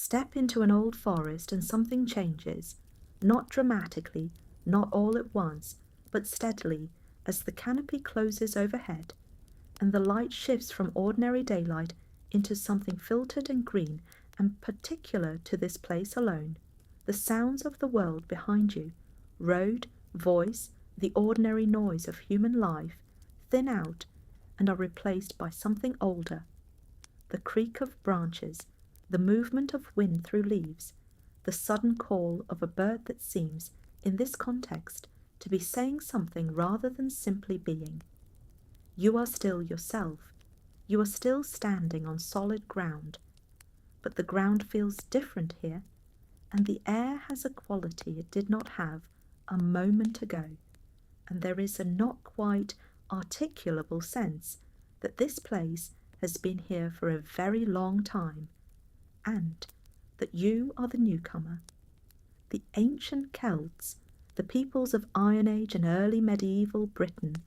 Step into an old forest and something changes, not dramatically, not all at once, but steadily as the canopy closes overhead and the light shifts from ordinary daylight into something filtered and green and particular to this place alone. The sounds of the world behind you, road, voice, the ordinary noise of human life, thin out and are replaced by something older. The creak of branches, the movement of wind through leaves, the sudden call of a bird that seems, in this context, to be saying something rather than simply being. You are still yourself. You are still standing on solid ground. But the ground feels different here, and the air has a quality it did not have a moment ago, and there is a not quite articulable sense that this place has been here for a very long time, and that you are the newcomer. The ancient Celts, the peoples of Iron Age and early medieval Britain,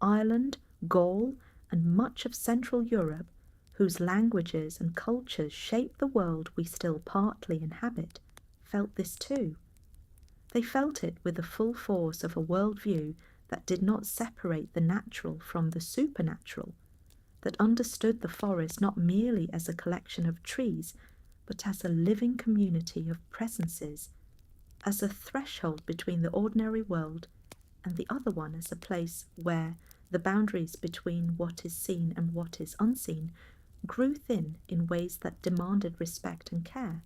Ireland, Gaul, and much of Central Europe, whose languages and cultures shape the world we still partly inhabit, felt this too. They felt it with the full force of a world-view that did not separate the natural from the supernatural, that understood the forest not merely as a collection of trees, but as a living community of presences, as a threshold between the ordinary world and the other one, as a place where the boundaries between what is seen and what is unseen grew thin in ways that demanded respect and care,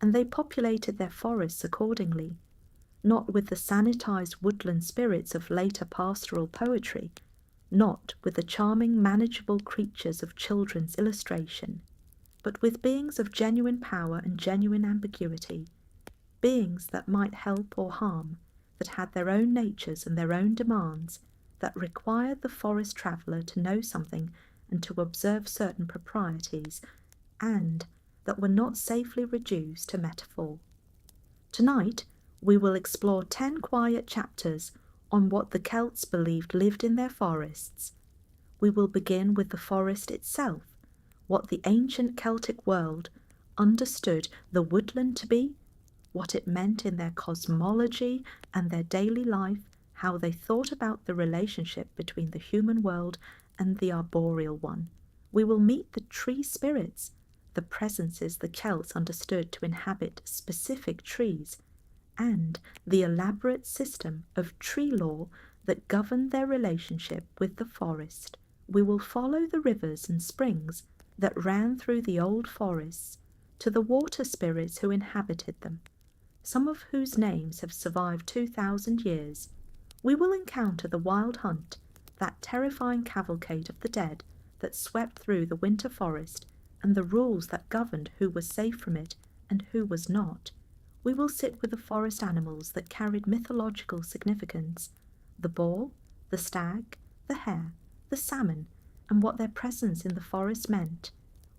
and they populated their forests accordingly, not with the sanitized woodland spirits of later pastoral poetry, not with the charming manageable creatures of children's illustration, but with beings of genuine power and genuine ambiguity, beings that might help or harm, that had their own natures and their own demands, that required the forest traveller to know something and to observe certain proprieties, and that were not safely reduced to metaphor. Tonight we will explore 10 quiet chapters on what the Celts believed lived in their forests. We will begin with the forest itself, what the ancient Celtic world understood the woodland to be, what it meant in their cosmology and their daily life, how they thought about the relationship between the human world and the arboreal one. We will meet the tree spirits, the presences the Celts understood to inhabit specific trees, and the elaborate system of tree law that governed their relationship with the forest. We will follow the rivers and springs that ran through the old forests to the water spirits who inhabited them, some of whose names have survived 2,000 years. We will encounter the wild hunt, that terrifying cavalcade of the dead that swept through the winter forest, and the rules that governed who was safe from it and who was not. We will sit with the forest animals that carried mythological significance, the boar, the stag, the hare, the salmon, and what their presence in the forest meant.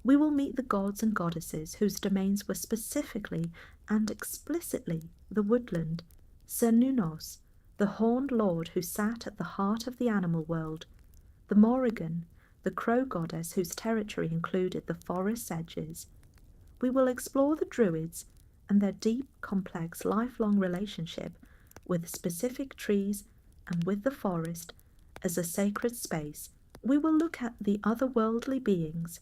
We will meet the gods and goddesses whose domains were specifically and explicitly the woodland, Cernunnos, the horned lord who sat at the heart of the animal world, the Morrigan, the crow goddess whose territory included the forest's edges. We will explore the Druids and their deep, complex, lifelong relationship with specific trees and with the forest as a sacred space. We will look at the otherworldly beings,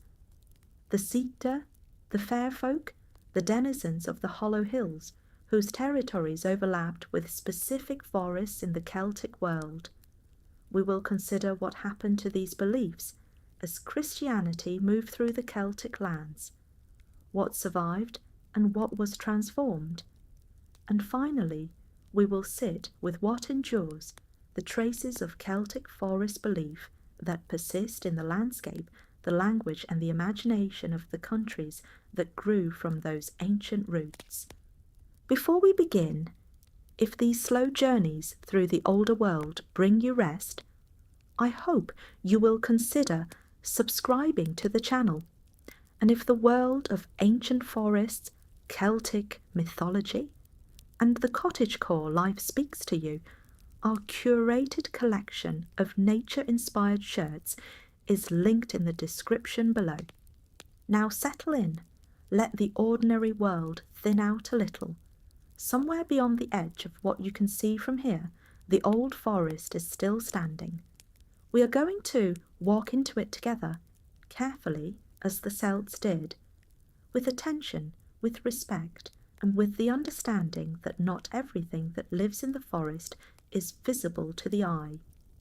the Seekter, the fair folk, the denizens of the hollow hills, whose territories overlapped with specific forests in the Celtic world. We will consider what happened to these beliefs as Christianity moved through the Celtic lands, what survived and what was transformed. And finally, we will sit with what endures, the traces of Celtic forest belief that persist in the landscape, the language and the imagination of the countries that grew from those ancient roots. Before we begin, if these slow journeys through the older world bring you rest, I hope you will consider subscribing to the channel. And if the world of ancient forests, Celtic mythology, and the cottagecore life speaks to you, our curated collection of nature-inspired shirts is linked in the description below. Now settle in, let the ordinary world thin out a little. Somewhere beyond the edge of what you can see from here, the old forest is still standing. We are going to walk into it together, carefully, as the Celts did, with attention, with respect, and with the understanding that not everything that lives in the forest is visible to the eye.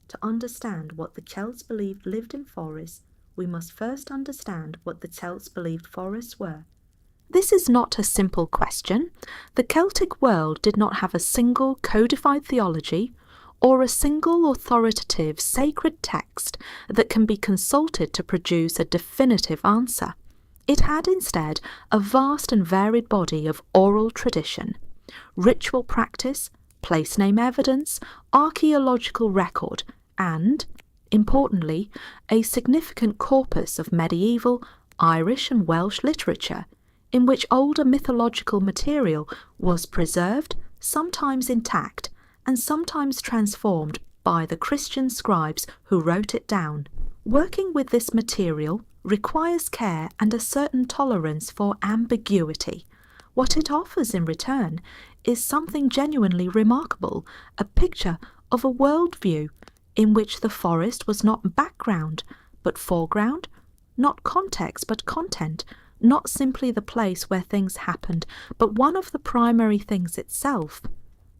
To understand what the Celts believed lived in forests, we must first understand what the Celts believed forests were. This is not a simple question. The Celtic world did not have a single codified theology or a single authoritative sacred text that can be consulted to produce a definitive answer. It had instead a vast and varied body of oral tradition, ritual practice, place name evidence, archaeological record, and, importantly, a significant corpus of medieval Irish and Welsh literature, in which older mythological material was preserved, sometimes intact, and sometimes transformed by the Christian scribes who wrote it down. Working with this material requires care and a certain tolerance for ambiguity. What it offers in return is something genuinely remarkable, a picture of a worldview in which the forest was not background but foreground, not context but content, not simply the place where things happened, but one of the primary things itself.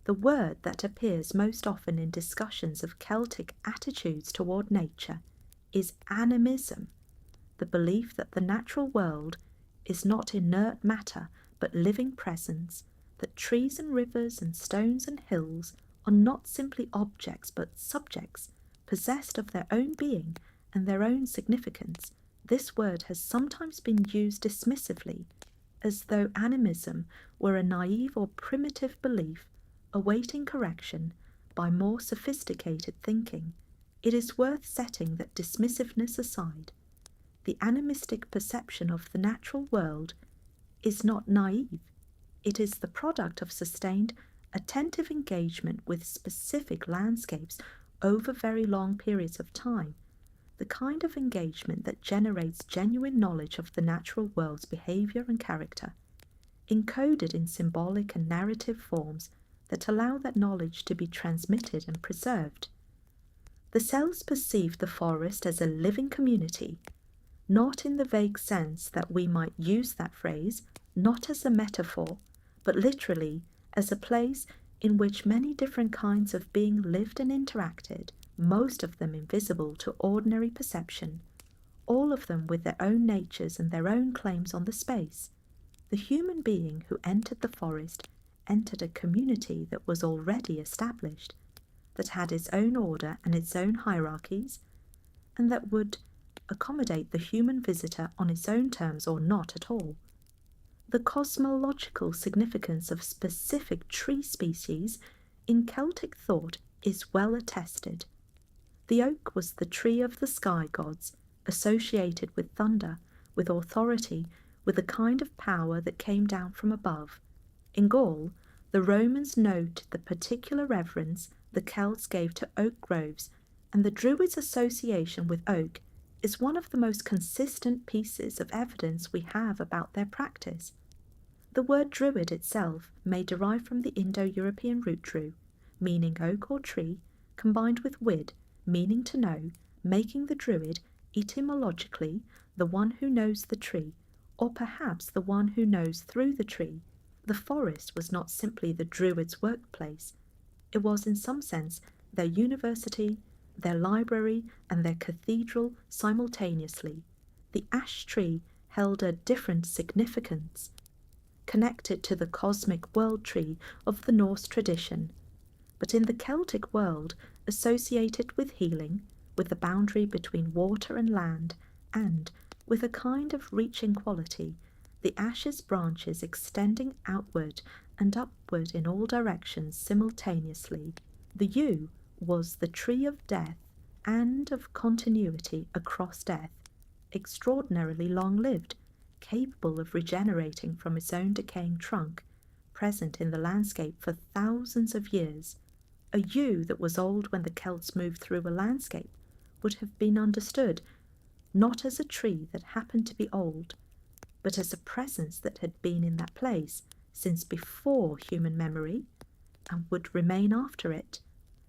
The word that appears most often in discussions of Celtic attitudes toward nature is animism, the belief that the natural world is not inert matter but living presence, that trees and rivers and stones and hills are not simply objects but subjects, possessed of their own being and their own significance. This word has sometimes been used dismissively, as though animism were a naive or primitive belief awaiting correction by more sophisticated thinking. It is worth setting that dismissiveness aside. The animistic perception of the natural world is not naive. It is the product of sustained, attentive engagement with specific landscapes over very long periods of time, the kind of engagement that generates genuine knowledge of the natural world's behaviour and character, encoded in symbolic and narrative forms that allow that knowledge to be transmitted and preserved. The Celts perceived the forest as a living community, not in the vague sense that we might use that phrase, not as a metaphor, but literally as a place in which many different kinds of being lived and interacted, most of them invisible to ordinary perception, all of them with their own natures and their own claims on the space. The human being who entered the forest entered a community that was already established, that had its own order and its own hierarchies, and that would accommodate the human visitor on its own terms or not at all. The cosmological significance of specific tree species in Celtic thought is well attested. The oak was the tree of the sky gods, associated with thunder, with authority, with a kind of power that came down from above. In Gaul, the Romans noted the particular reverence the Celts gave to oak groves, and the Druids' association with oak is one of the most consistent pieces of evidence we have about their practice. The word Druid itself may derive from the Indo-European root dru, meaning oak or tree, combined with wid, meaning to know, making the Druid, etymologically, the one who knows the tree, or perhaps the one who knows through the tree. The forest was not simply the Druids' workplace. It was in some sense their university, their library, and their cathedral simultaneously. The ash tree held a different significance, connected to the cosmic world tree of the Norse tradition, but in the Celtic world associated with healing, with the boundary between water and land, and with a kind of reaching quality, the ash's branches extending outward and upward in all directions simultaneously. The yew was the tree of death and of continuity across death, extraordinarily long-lived, capable of regenerating from its own decaying trunk, present in the landscape for thousands of years. A yew that was old when the Celts moved through a landscape would have been understood not as a tree that happened to be old, but as a presence that had been in that place since before human memory and would remain after it.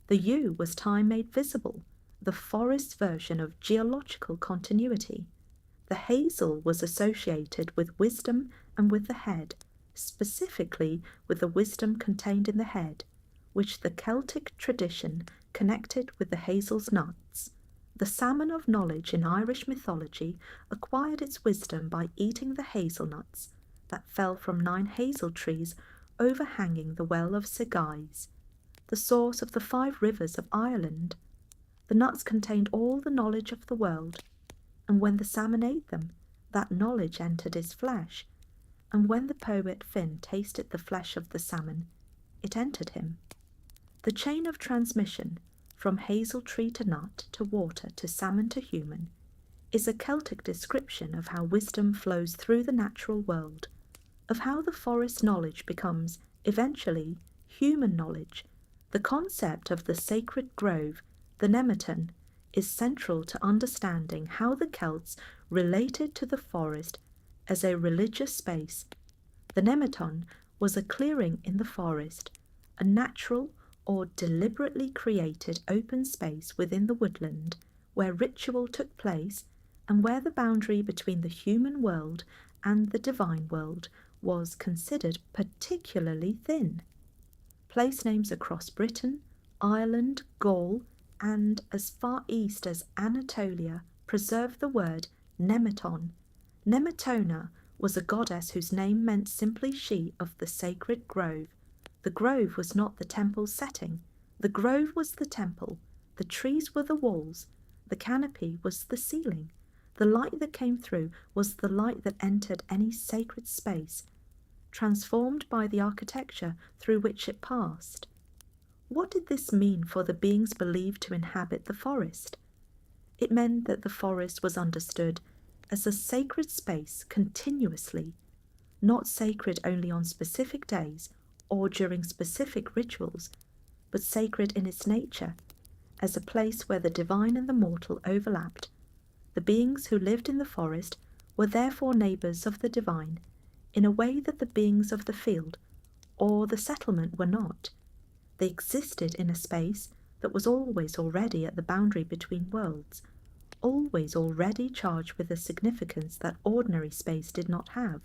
The yew was time made visible, the forest's version of geological continuity. The hazel was associated with wisdom and with the head, specifically with the wisdom contained in the head, which the Celtic tradition connected with the hazel's nuts. The salmon of knowledge in Irish mythology acquired its wisdom by eating the hazelnuts that fell from 9 hazel trees overhanging the well of Segais, the source of the 5 rivers of Ireland. The nuts contained all the knowledge of the world, and when the salmon ate them, that knowledge entered his flesh, and when the poet Finn tasted the flesh of the salmon, it entered him. The chain of transmission, from hazel tree to nut to water to salmon to human, is a Celtic description of how wisdom flows through the natural world, of how the forest knowledge becomes, eventually, human knowledge. The concept of the sacred grove, the nemeton, is central to understanding how the Celts related to the forest as a religious space. The nemeton was a clearing in the forest, a natural or deliberately created open space within the woodland where ritual took place and where the boundary between the human world and the divine world was considered particularly thin. Place names across Britain, Ireland, Gaul, and as far east as Anatolia preserve the word nemeton. Nemetona was a goddess whose name meant simply she of the sacred grove. The grove was not the temple's setting. The grove was the temple. The trees were the walls. The canopy was the ceiling. The light that came through was the light that entered any sacred space, transformed by the architecture through which it passed. What did this mean for the beings believed to inhabit the forest? It meant that the forest was understood as a sacred space continuously, not sacred only on specific days or during specific rituals, but sacred in its nature, as a place where the divine and the mortal overlapped. The beings who lived in the forest were therefore neighbours of the divine, in a way that the beings of the field or the settlement were not. They existed in a space that was always already at the boundary between worlds, always already charged with a significance that ordinary space did not have.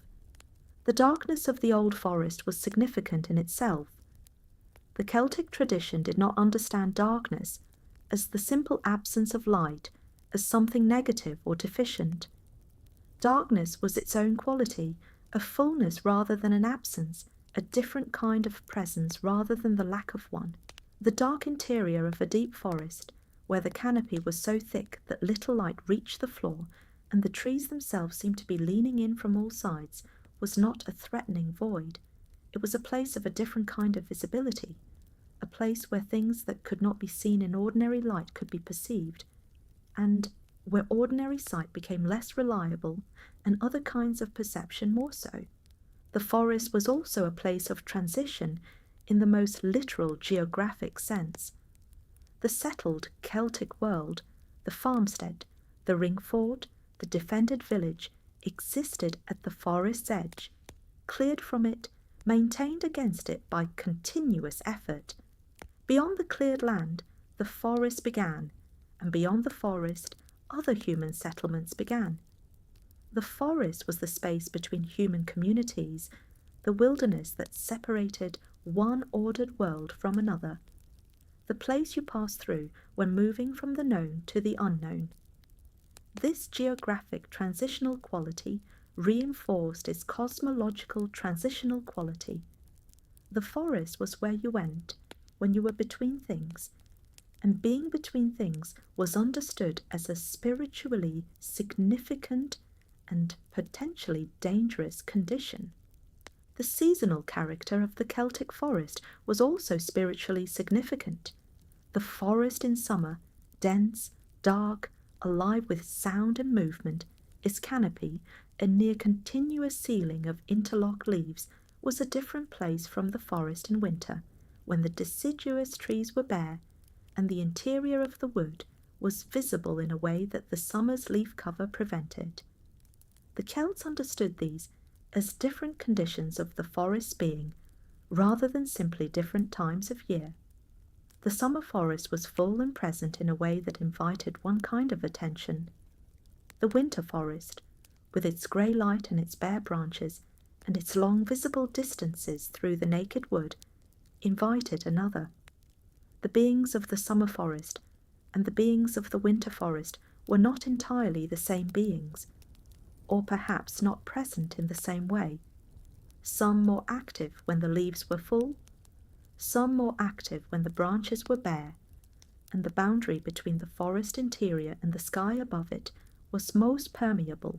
The darkness of the old forest was significant in itself. The Celtic tradition did not understand darkness as the simple absence of light, as something negative or deficient. Darkness was its own quality, a fullness rather than an absence, a different kind of presence rather than the lack of one. The dark interior of a deep forest, where the canopy was so thick that little light reached the floor and the trees themselves seemed to be leaning in from all sides, was not a threatening void. It was a place of a different kind of visibility, a place where things that could not be seen in ordinary light could be perceived, and where ordinary sight became less reliable and other kinds of perception more so. The forest was also a place of transition in the most literal geographic sense. The settled Celtic world, the farmstead, the ring fort, the defended village, existed at the forest's edge, cleared from it, maintained against it by continuous effort. Beyond the cleared land, the forest began, and beyond the forest, other human settlements began. The forest was the space between human communities, the wilderness that separated one ordered world from another, the place you pass through when moving from the known to the unknown. This geographic transitional quality reinforced its cosmological transitional quality. The forest was where you went when you were between things, and being between things was understood as a spiritually significant and potentially dangerous condition. The seasonal character of the Celtic forest was also spiritually significant. The forest in summer, dense, dark, alive with sound and movement, its canopy, a near continuous ceiling of interlocked leaves, was a different place from the forest in winter, when the deciduous trees were bare, and the interior of the wood was visible in a way that the summer's leaf cover prevented. The Celts understood these as different conditions of the forest's being, rather than simply different times of year. The summer forest was full and present in a way that invited one kind of attention. The winter forest, with its grey light and its bare branches, and its long visible distances through the naked wood, invited another. The beings of the summer forest and the beings of the winter forest were not entirely the same beings, or perhaps not present in the same way. Some more active when the leaves were full, some more active when the branches were bare, and the boundary between the forest interior and the sky above it was most permeable.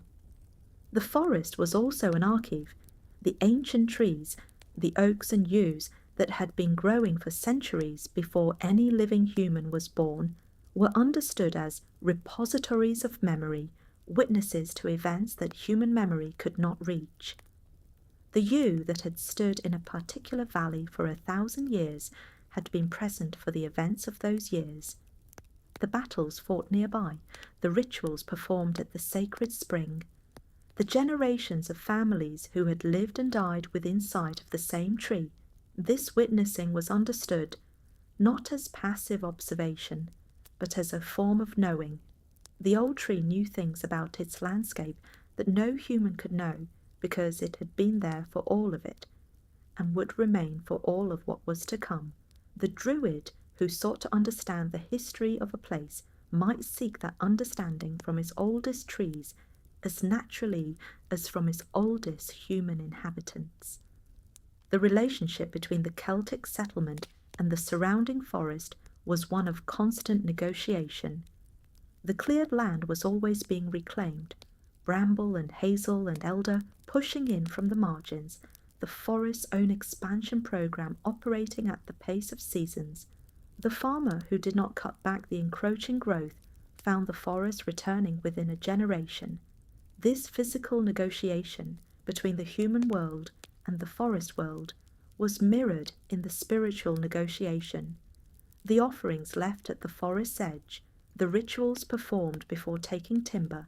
The forest was also an archive. The ancient trees, the oaks and yews that had been growing for centuries before any living human was born, were understood as repositories of memory, witnesses to events that human memory could not reach. The yew that had stood in a particular valley for 1,000 years had been present for the events of those years. The battles fought nearby, the rituals performed at the sacred spring, the generations of families who had lived and died within sight of the same tree. This witnessing was understood not as passive observation, but as a form of knowing. The old tree knew things about its landscape that no human could know, because it had been there for all of it, and would remain for all of what was to come. The Druid who sought to understand the history of a place might seek that understanding from its oldest trees as naturally as from its oldest human inhabitants. The relationship between the Celtic settlement and the surrounding forest was one of constant negotiation. The cleared land was always being reclaimed, bramble and hazel and elder pushing in from the margins, the forest's own expansion program operating at the pace of seasons. The farmer who did not cut back the encroaching growth found the forest returning within a generation. This physical negotiation between the human world and the forest world was mirrored in the spiritual negotiation. The offerings left at the forest's edge, the rituals performed before taking timber,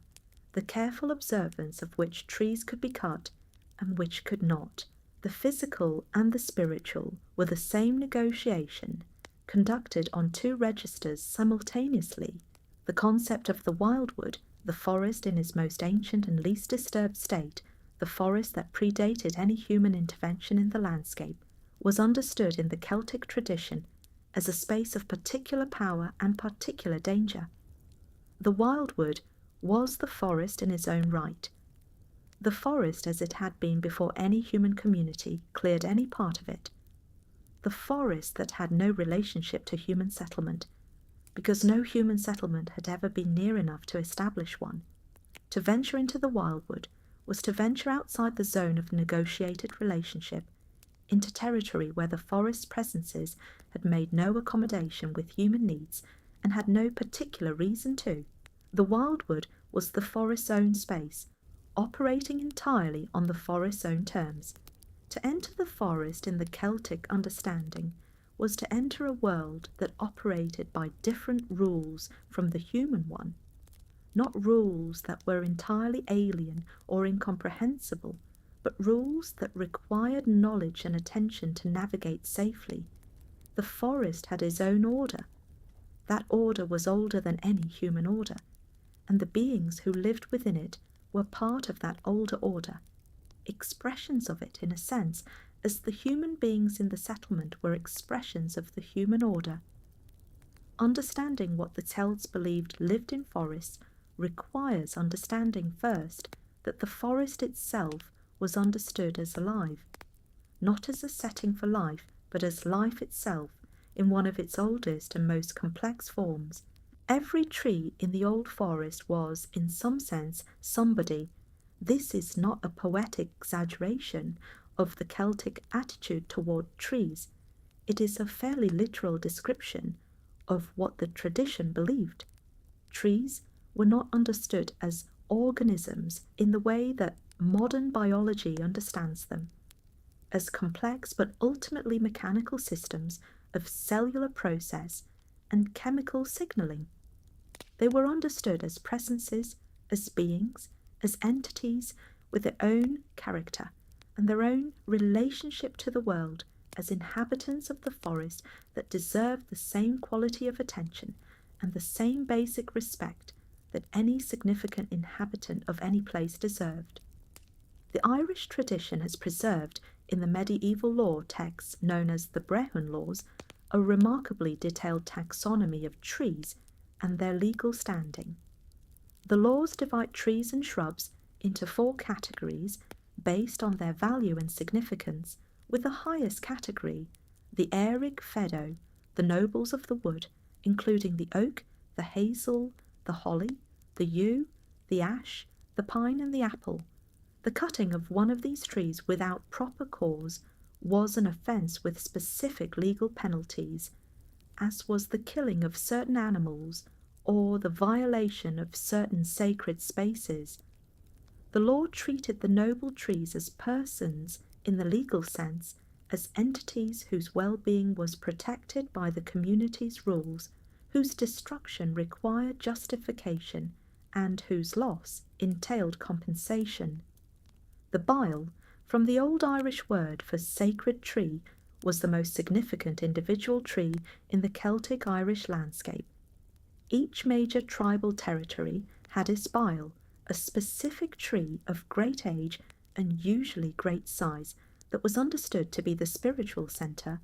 the careful observance of which trees could be cut and which could not. The physical and the spiritual were the same negotiation, conducted on two registers simultaneously. The concept of the wildwood, the forest in its most ancient and least disturbed state, the forest that predated any human intervention in the landscape, was understood in the Celtic tradition as a space of particular power and particular danger. The wildwood was the forest in its own right. The forest as it had been before any human community cleared any part of it. The forest that had no relationship to human settlement, because no human settlement had ever been near enough to establish one. To venture into the wildwood was to venture outside the zone of negotiated relationship, into territory where the forest's presences had made no accommodation with human needs and had no particular reason to. The wildwood was the forest's own space, operating entirely on the forest's own terms. To enter the forest in the Celtic understanding was to enter a world that operated by different rules from the human one, not rules that were entirely alien or incomprehensible, but rules that required knowledge and attention to navigate safely. The forest had its own order. That order was older than any human order, and the beings who lived within it were part of that older order, expressions of it in a sense, as the human beings in the settlement were expressions of the human order. Understanding what the Celts believed lived in forests requires understanding first that the forest itself was understood as alive, not as a setting for life, but as life itself in one of its oldest and most complex forms. Every tree in the old forest was, in some sense, somebody. This is not a poetic exaggeration of the Celtic attitude toward trees. It is a fairly literal description of what the tradition believed. Trees were not understood as organisms in the way that modern biology understands them, as complex but ultimately mechanical systems of cellular process and chemical signaling. They were understood as presences, as beings, as entities with their own character and their own relationship to the world, as inhabitants of the forest that deserve the same quality of attention and the same basic respect that any significant inhabitant of any place deserved. The Irish tradition has preserved in the medieval law texts known as the Brehon Laws a remarkably detailed taxonomy of trees and their legal standing. The laws divide trees and shrubs into 4 categories based on their value and significance, with the highest category, the Eirig Fedo, the nobles of the wood, including the oak, the hazel, the holly, the yew, the ash, the pine and the apple. The cutting of one of these trees without proper cause was an offence with specific legal penalties, as was the killing of certain animals or the violation of certain sacred spaces. The law treated the noble trees as persons in the legal sense, as entities whose well-being was protected by the community's rules, whose destruction required justification, and whose loss entailed compensation. The bile, from the old Irish word for sacred tree, was the most significant individual tree in the Celtic Irish landscape. Each major tribal territory had its bile, a specific tree of great age and usually great size that was understood to be the spiritual centre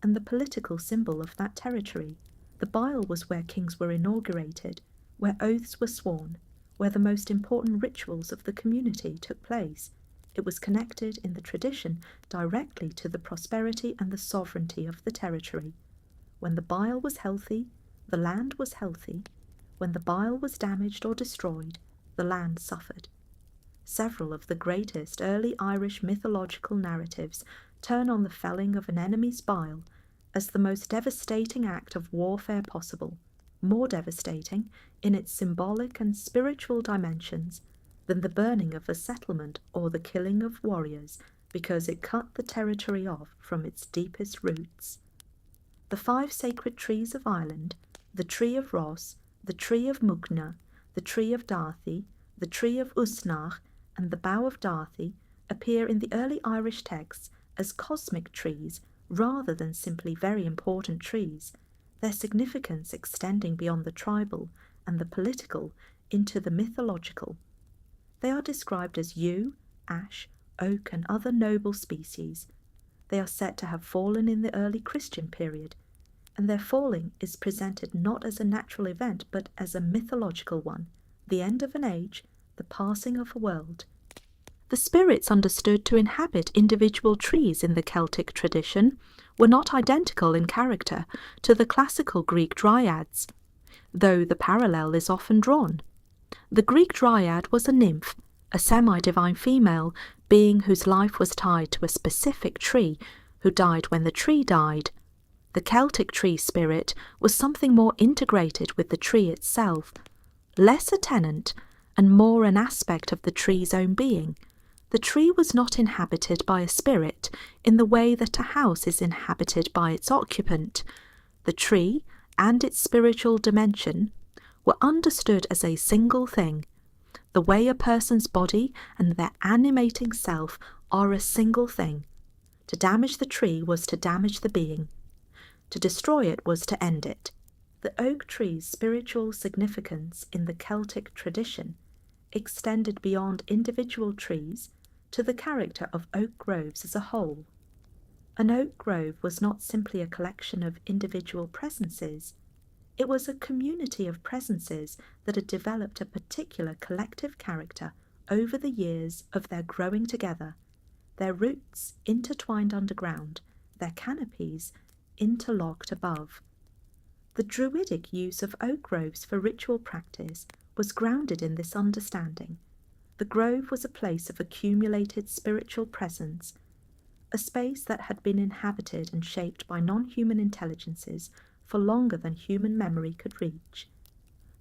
and the political symbol of that territory. The bile was where kings were inaugurated, where oaths were sworn, where the most important rituals of the community took place. It was connected in the tradition directly to the prosperity and the sovereignty of the territory. When the bile was healthy, the land was healthy. When the bile was damaged or destroyed, the land suffered. Several of the greatest early Irish mythological narratives turn on the felling of an enemy's bile as the most devastating act of warfare possible, more devastating in its symbolic and spiritual dimensions than the burning of a settlement or the killing of warriors, because it cut the territory off from its deepest roots. The 5 sacred trees of Ireland, the tree of Ross, the tree of Mugna, the tree of Darthy, the tree of Usnach, and the bough of Darthy, appear in the early Irish texts as cosmic trees rather than simply very important trees, their significance extending beyond the tribal and the political into the mythological. They are described as yew, ash, oak, and other noble species. They are said to have fallen in the early Christian period, and their falling is presented not as a natural event but as a mythological one, the end of an age, the passing of a world. The spirits understood to inhabit individual trees in the Celtic tradition were not identical in character to the classical Greek dryads, though the parallel is often drawn. The Greek dryad was a nymph, a semi-divine female being whose life was tied to a specific tree, who died when the tree died. The Celtic tree spirit was something more integrated with the tree itself, less a tenant and more an aspect of the tree's own being. The tree was not inhabited by a spirit in the way that a house is inhabited by its occupant. The tree and its spiritual dimension were understood as a single thing, the way a person's body and their animating self are a single thing. To damage the tree was to damage the being. To destroy it was to end it. The oak tree's spiritual significance in the Celtic tradition extended beyond individual trees to the character of oak groves as a whole. An oak grove was not simply a collection of individual presences. It was a community of presences that had developed a particular collective character over the years of their growing together, their roots intertwined underground, their canopies interlocked above. The Druidic use of oak groves for ritual practice was grounded in this understanding. The grove was a place of accumulated spiritual presence, a space that had been inhabited and shaped by non-human intelligences for longer than human memory could reach.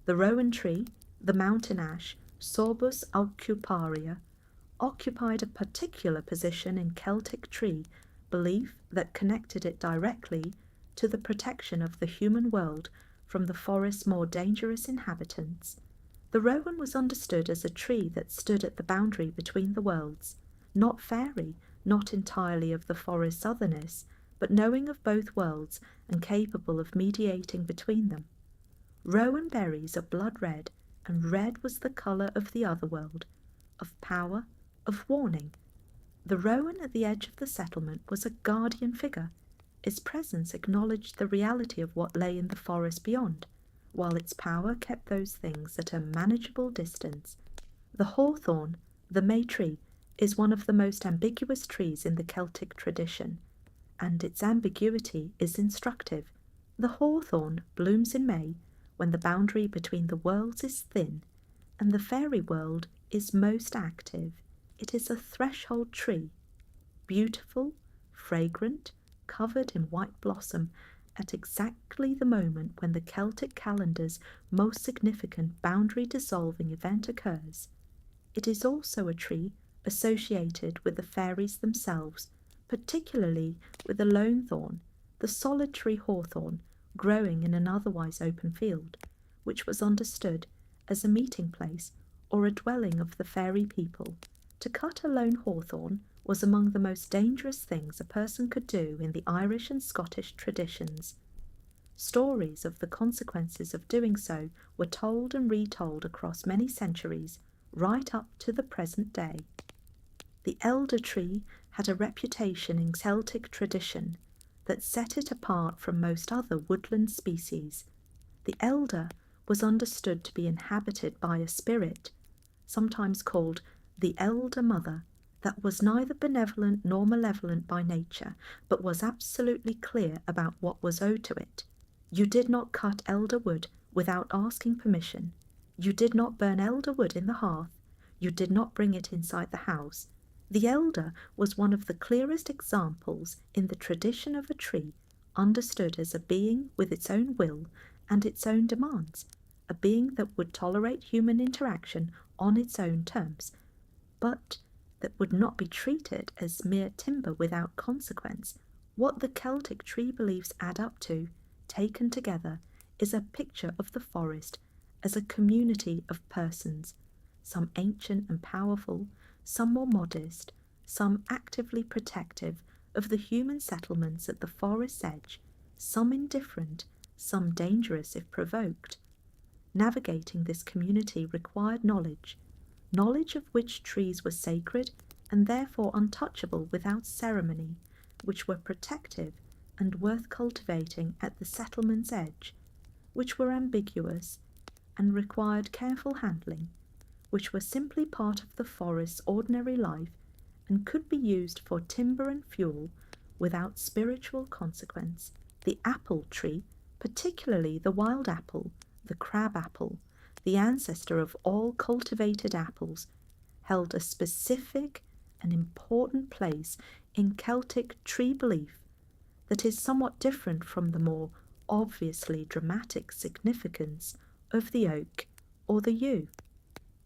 The rowan tree, the mountain ash, Sorbus aucuparia, occupied a particular position in Celtic tree belief that connected it directly to the protection of the human world from the forest's more dangerous inhabitants. The rowan was understood as a tree that stood at the boundary between the worlds, not fairy, not entirely of the forest's otherness, but knowing of both worlds and capable of mediating between them. Rowan berries are blood red, and red was the colour of the other world, of power, of warning. The rowan at the edge of the settlement was a guardian figure. Its presence acknowledged the reality of what lay in the forest beyond, while its power kept those things at a manageable distance. The hawthorn, the May tree, is one of the most ambiguous trees in the Celtic tradition, and its ambiguity is instructive. The hawthorn blooms in May, when the boundary between the worlds is thin, and the fairy world is most active. It is a threshold tree, beautiful, fragrant, covered in white blossom, at exactly the moment when the Celtic calendar's most significant boundary-dissolving event occurs. It is also a tree associated with the fairies themselves, particularly with the lonethorn, the solitary hawthorn growing in an otherwise open field, which was understood as a meeting place or a dwelling of the fairy people. To cut a lone hawthorn was among the most dangerous things a person could do in the Irish and Scottish traditions. Stories of the consequences of doing so were told and retold across many centuries, right up to the present day. The elder tree had a reputation in Celtic tradition that set it apart from most other woodland species. The elder was understood to be inhabited by a spirit, sometimes called the elder mother, that was neither benevolent nor malevolent by nature, but was absolutely clear about what was owed to it. You did not cut elder wood without asking permission. You did not burn elder wood in the hearth. You did not bring it inside the house. The elder was one of the clearest examples in the tradition of a tree understood as a being with its own will and its own demands, a being that would tolerate human interaction on its own terms, but that would not be treated as mere timber without consequence. What the Celtic tree beliefs add up to, taken together, is a picture of the forest as a community of persons, some ancient and powerful, some more modest, some actively protective of the human settlements at the forest's edge, some indifferent, some dangerous if provoked. Navigating this community required knowledge of which trees were sacred and therefore untouchable without ceremony, which were protective and worth cultivating at the settlement's edge, which were ambiguous and required careful handling, which were simply part of the forest's ordinary life and could be used for timber and fuel without spiritual consequence. The apple tree, particularly the wild apple, the crab apple, the ancestor of all cultivated apples, held a specific and important place in Celtic tree belief that is somewhat different from the more obviously dramatic significance of the oak or the yew.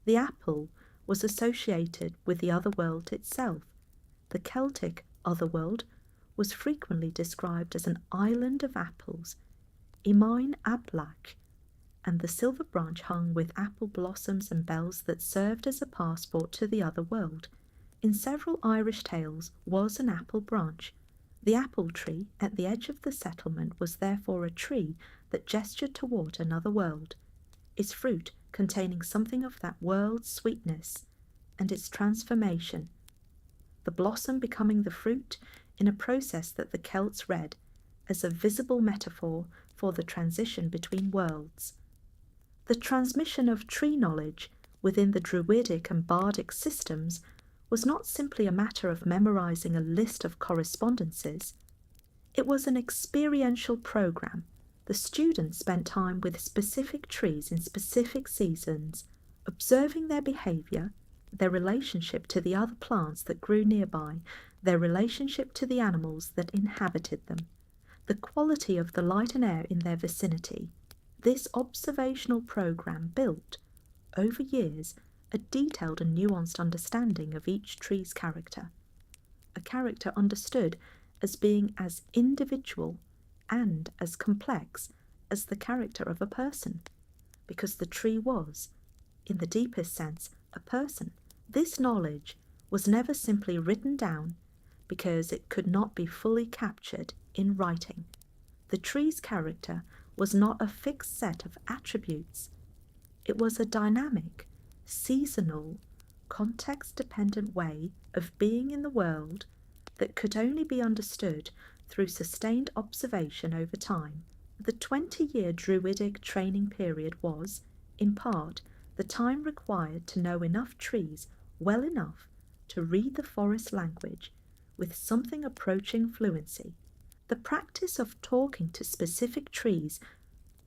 The apple was associated with the other world itself. The Celtic other world was frequently described as an island of apples, Imain Ablach, and the silver branch hung with apple blossoms and bells that served as a passport to the other world. In several Irish tales was an apple branch. The apple tree at the edge of the settlement was therefore a tree that gestured toward another world, its fruit containing something of that world's sweetness and its transformation, the blossom becoming the fruit in a process that the Celts read as a visible metaphor for the transition between worlds. The transmission of tree knowledge within the Druidic and Bardic systems was not simply a matter of memorizing a list of correspondences. It was an experiential program. The students spent time with specific trees in specific seasons, observing their behavior, their relationship to the other plants that grew nearby, their relationship to the animals that inhabited them, the quality of the light and air in their vicinity. This observational program built, over years, a detailed and nuanced understanding of each tree's character, a character understood as being as individual and as complex as the character of a person, because the tree was, in the deepest sense, a person. This knowledge was never simply written down because it could not be fully captured in writing. The tree's character was not a fixed set of attributes. It was a dynamic, seasonal, context-dependent way of being in the world that could only be understood through sustained observation over time. The 20-year Druidic training period was, in part, the time required to know enough trees well enough to read the forest language with something approaching fluency. The practice of talking to specific trees,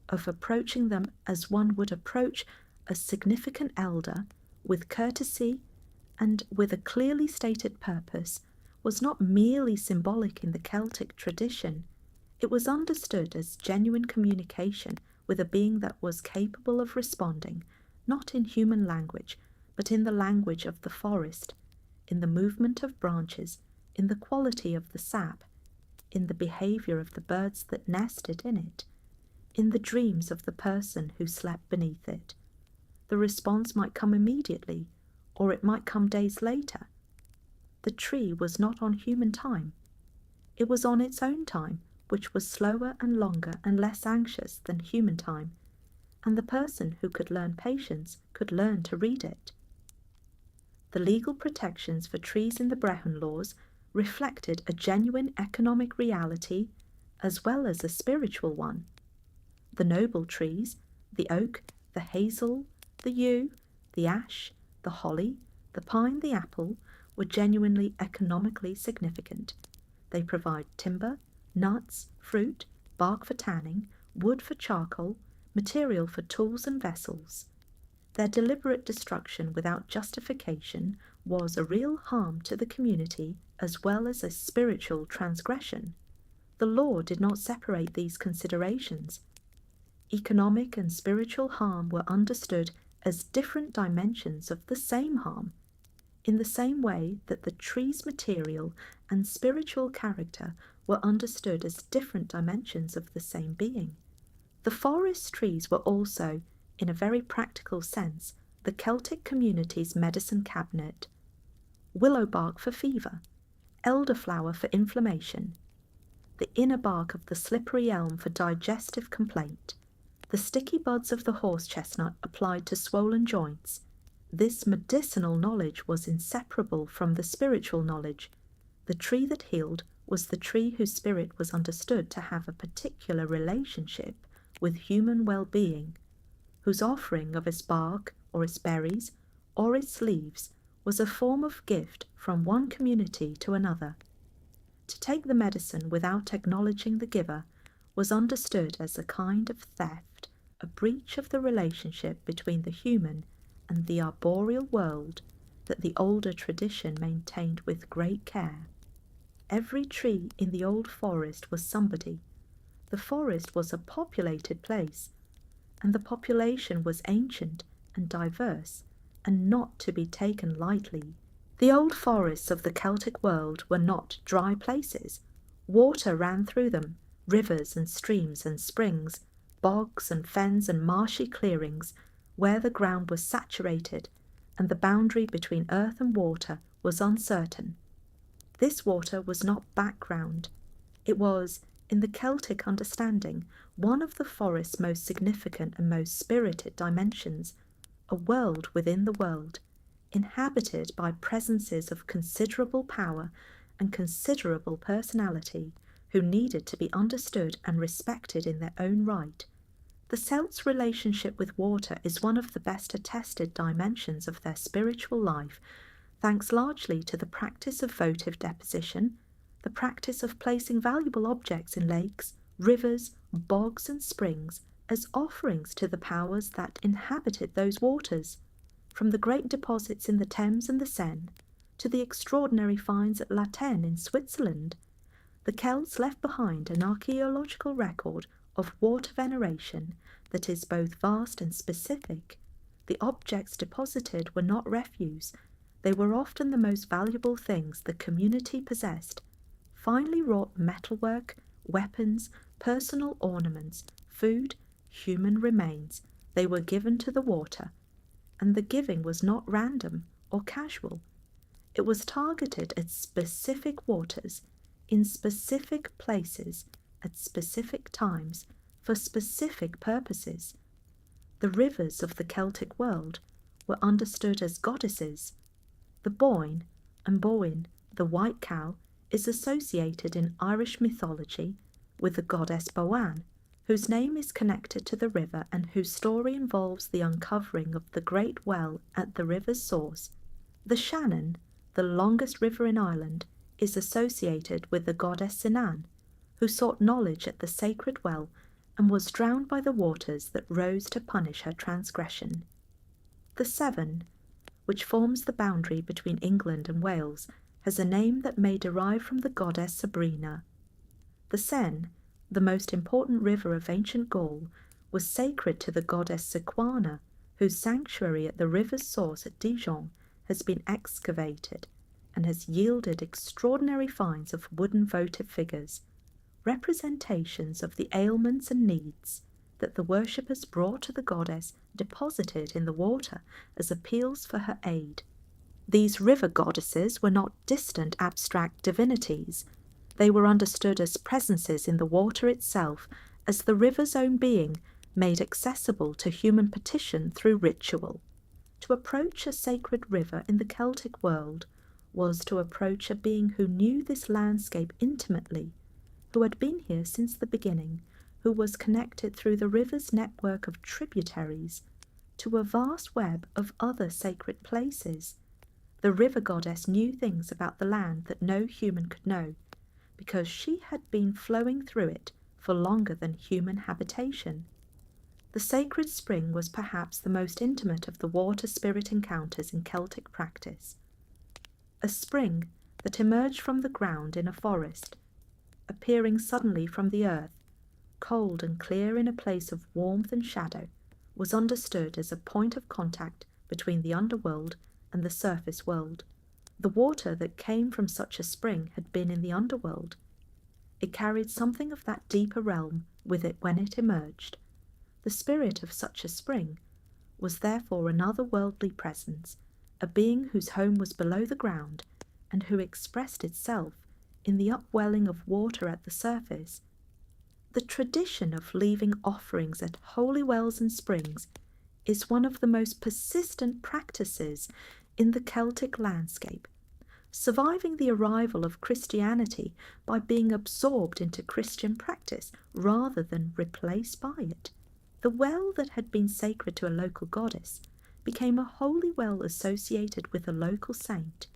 of approaching them as one would approach a significant elder, with courtesy and with a clearly stated purpose, was not merely symbolic in the Celtic tradition. It was understood as genuine communication with a being that was capable of responding, not in human language, but in the language of the forest, in the movement of branches, in the quality of the sap, in the behaviour of the birds that nested in it, in the dreams of the person who slept beneath it. The response might come immediately, or it might come days later. The tree was not on human time. It was on its own time, which was slower and longer and less anxious than human time, and the person who could learn patience could learn to read it. The legal protections for trees in the Brehon laws reflected a genuine economic reality as well as a spiritual one. The noble trees, the oak, the hazel, the yew, the ash, the holly, the pine, the apple, were genuinely economically significant. They provide timber, nuts, fruit, bark for tanning, wood for charcoal, material for tools and vessels. Their deliberate destruction without justification was a real harm to the community as well as a spiritual transgression. The law did not separate these considerations. Economic and spiritual harm were understood as different dimensions of the same harm, in the same way that the tree's material and spiritual character were understood as different dimensions of the same being. The forest trees were also, in a very practical sense, the Celtic community's medicine cabinet. Willow bark for fever, elderflower for inflammation, the inner bark of the slippery elm for digestive complaint, the sticky buds of the horse chestnut applied to swollen joints. This medicinal knowledge was inseparable from the spiritual knowledge. The tree that healed was the tree whose spirit was understood to have a particular relationship with human well-being, whose offering of its bark or its berries or its leaves was a form of gift from one community to another. To take the medicine without acknowledging the giver was understood as a kind of theft, a breach of the relationship between the human and the arboreal world that the older tradition maintained with great care. Every tree in the old forest was somebody. The forest was a populated place, and the population was ancient and diverse, and not to be taken lightly. The old forests of the Celtic world were not dry places. Water ran through them, rivers and streams and springs, bogs and fens and marshy clearings, where the ground was saturated and the boundary between earth and water was uncertain. This water was not background. It was, in the Celtic understanding, one of the forest's most significant and most spirited dimensions, a world within the world, inhabited by presences of considerable power and considerable personality, who needed to be understood and respected in their own right. The Celts' relationship with water is one of the best attested dimensions of their spiritual life, thanks largely to the practice of votive deposition, the practice of placing valuable objects in lakes, rivers, bogs and springs as offerings to the powers that inhabited those waters, from the great deposits in the Thames and the Seine to the extraordinary finds at La Tène in Switzerland. The Celts left behind an archaeological record of water veneration that is both vast and specific. The objects deposited were not refuse. They were often the most valuable things the community possessed: finely wrought metalwork, weapons, personal ornaments, food, human remains. They were given to the water, and the giving was not random or casual. It was targeted at specific waters, in specific places, at specific times, for specific purposes. The rivers of the Celtic world were understood as goddesses. The Boyne and Boyne, the white cow, is associated in Irish mythology with the goddess Boann, whose name is connected to the river and whose story involves the uncovering of the great well at the river's source. The Shannon, the longest river in Ireland, is associated with the goddess Sinan, who sought knowledge at the sacred well and was drowned by the waters that rose to punish her transgression. The Severn, which forms the boundary between England and Wales, has a name that may derive from the goddess Sabrina. The Seine, the most important river of ancient Gaul, was sacred to the goddess Sequana, whose sanctuary at the river's source at Dijon has been excavated and has yielded extraordinary finds of wooden votive figures, representations of the ailments and needs that the worshippers brought to the goddess deposited in the water as appeals for her aid. These river goddesses were not distant abstract divinities. They were understood as presences in the water itself, as the river's own being, made accessible to human petition through ritual. To approach a sacred river in the Celtic world was to approach a being who knew this landscape intimately, who had been here since the beginning, who was connected through the river's network of tributaries to a vast web of other sacred places. The river goddess knew things about the land that no human could know, because she had been flowing through it for longer than human habitation. The sacred spring was perhaps the most intimate of the water spirit encounters in Celtic practice. A spring that emerged from the ground in a forest, appearing suddenly from the earth, cold and clear in a place of warmth and shadow, was understood as a point of contact between the underworld and the surface world. The water that came from such a spring had been in the underworld. It carried something of that deeper realm with it when it emerged. The spirit of such a spring was therefore another worldly presence, a being whose home was below the ground, and who expressed itself in the upwelling of water at the surface. The tradition of leaving offerings at holy wells and springs is one of the most persistent practices in the Celtic landscape, surviving the arrival of Christianity by being absorbed into Christian practice rather than replaced by it. The well that had been sacred to a local goddess became a holy well associated with a local saint.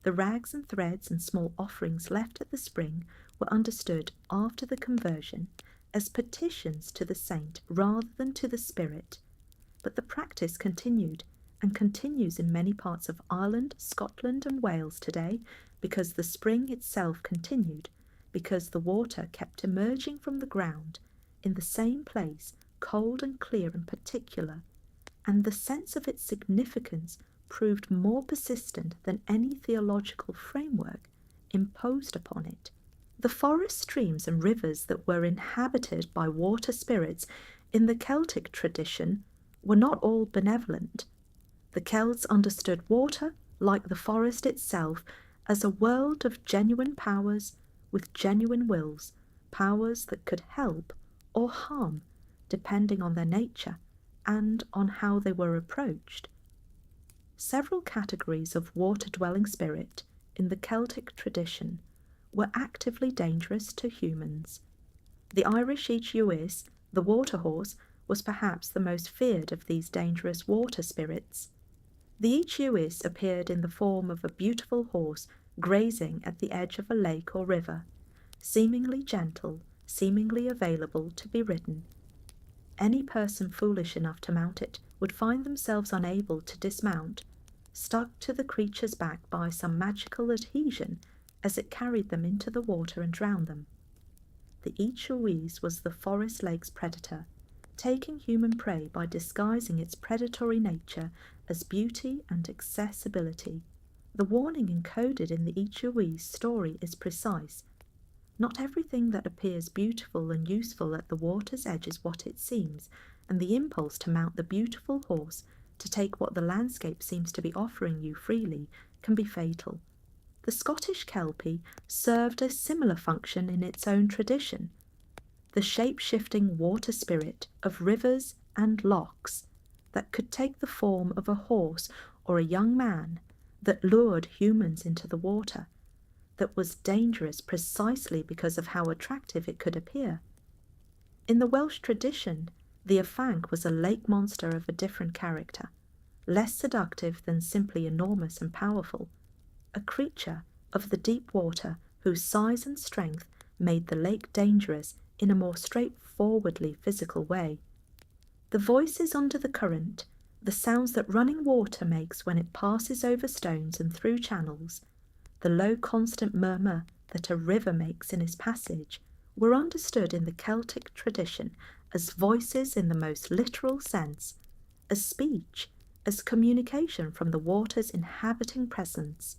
The rags and threads and small offerings left at the spring were understood after the conversion as petitions to the saint rather than to the spirit. But the practice continued and continues in many parts of Ireland, Scotland and Wales today because the spring itself continued, because the water kept emerging from the ground in the same place, cold and clear and particular, and the sense of its significance proved more persistent than any theological framework imposed upon it. The forest streams and rivers that were inhabited by water spirits in the Celtic tradition were not all benevolent. The Celts understood water, like the forest itself, as a world of genuine powers with genuine wills, powers that could help or harm, depending on their nature and on how they were approached. Several categories of water-dwelling spirit in the Celtic tradition were actively dangerous to humans. The Irish Each Uis, the water horse, was perhaps the most feared of these dangerous water spirits. The Each Uis appeared in the form of a beautiful horse grazing at the edge of a lake or river, seemingly gentle, seemingly available to be ridden. Any person foolish enough to mount it would find themselves unable to dismount, stuck to the creature's back by some magical adhesion as it carried them into the water and drowned them. The Each Uis was the forest lake's predator, taking human prey by disguising its predatory nature as beauty and accessibility. The warning encoded in the Each Uis story is precise. Not everything that appears beautiful and useful at the water's edge is what it seems, and the impulse to mount the beautiful horse to take what the landscape seems to be offering you freely can be fatal. The Scottish Kelpie served a similar function in its own tradition. The shape-shifting water spirit of rivers and lochs that could take the form of a horse or a young man, that lured humans into the water, that was dangerous precisely because of how attractive it could appear. In the Welsh tradition, the Afanc was a lake monster of a different character, less seductive than simply enormous and powerful, a creature of the deep water whose size and strength made the lake dangerous in a more straightforwardly physical way. The voices under the current, the sounds that running water makes when it passes over stones and through channels, the low constant murmur that a river makes in its passage, were understood in the Celtic tradition as voices in the most literal sense, as speech, as communication from the water's inhabiting presence.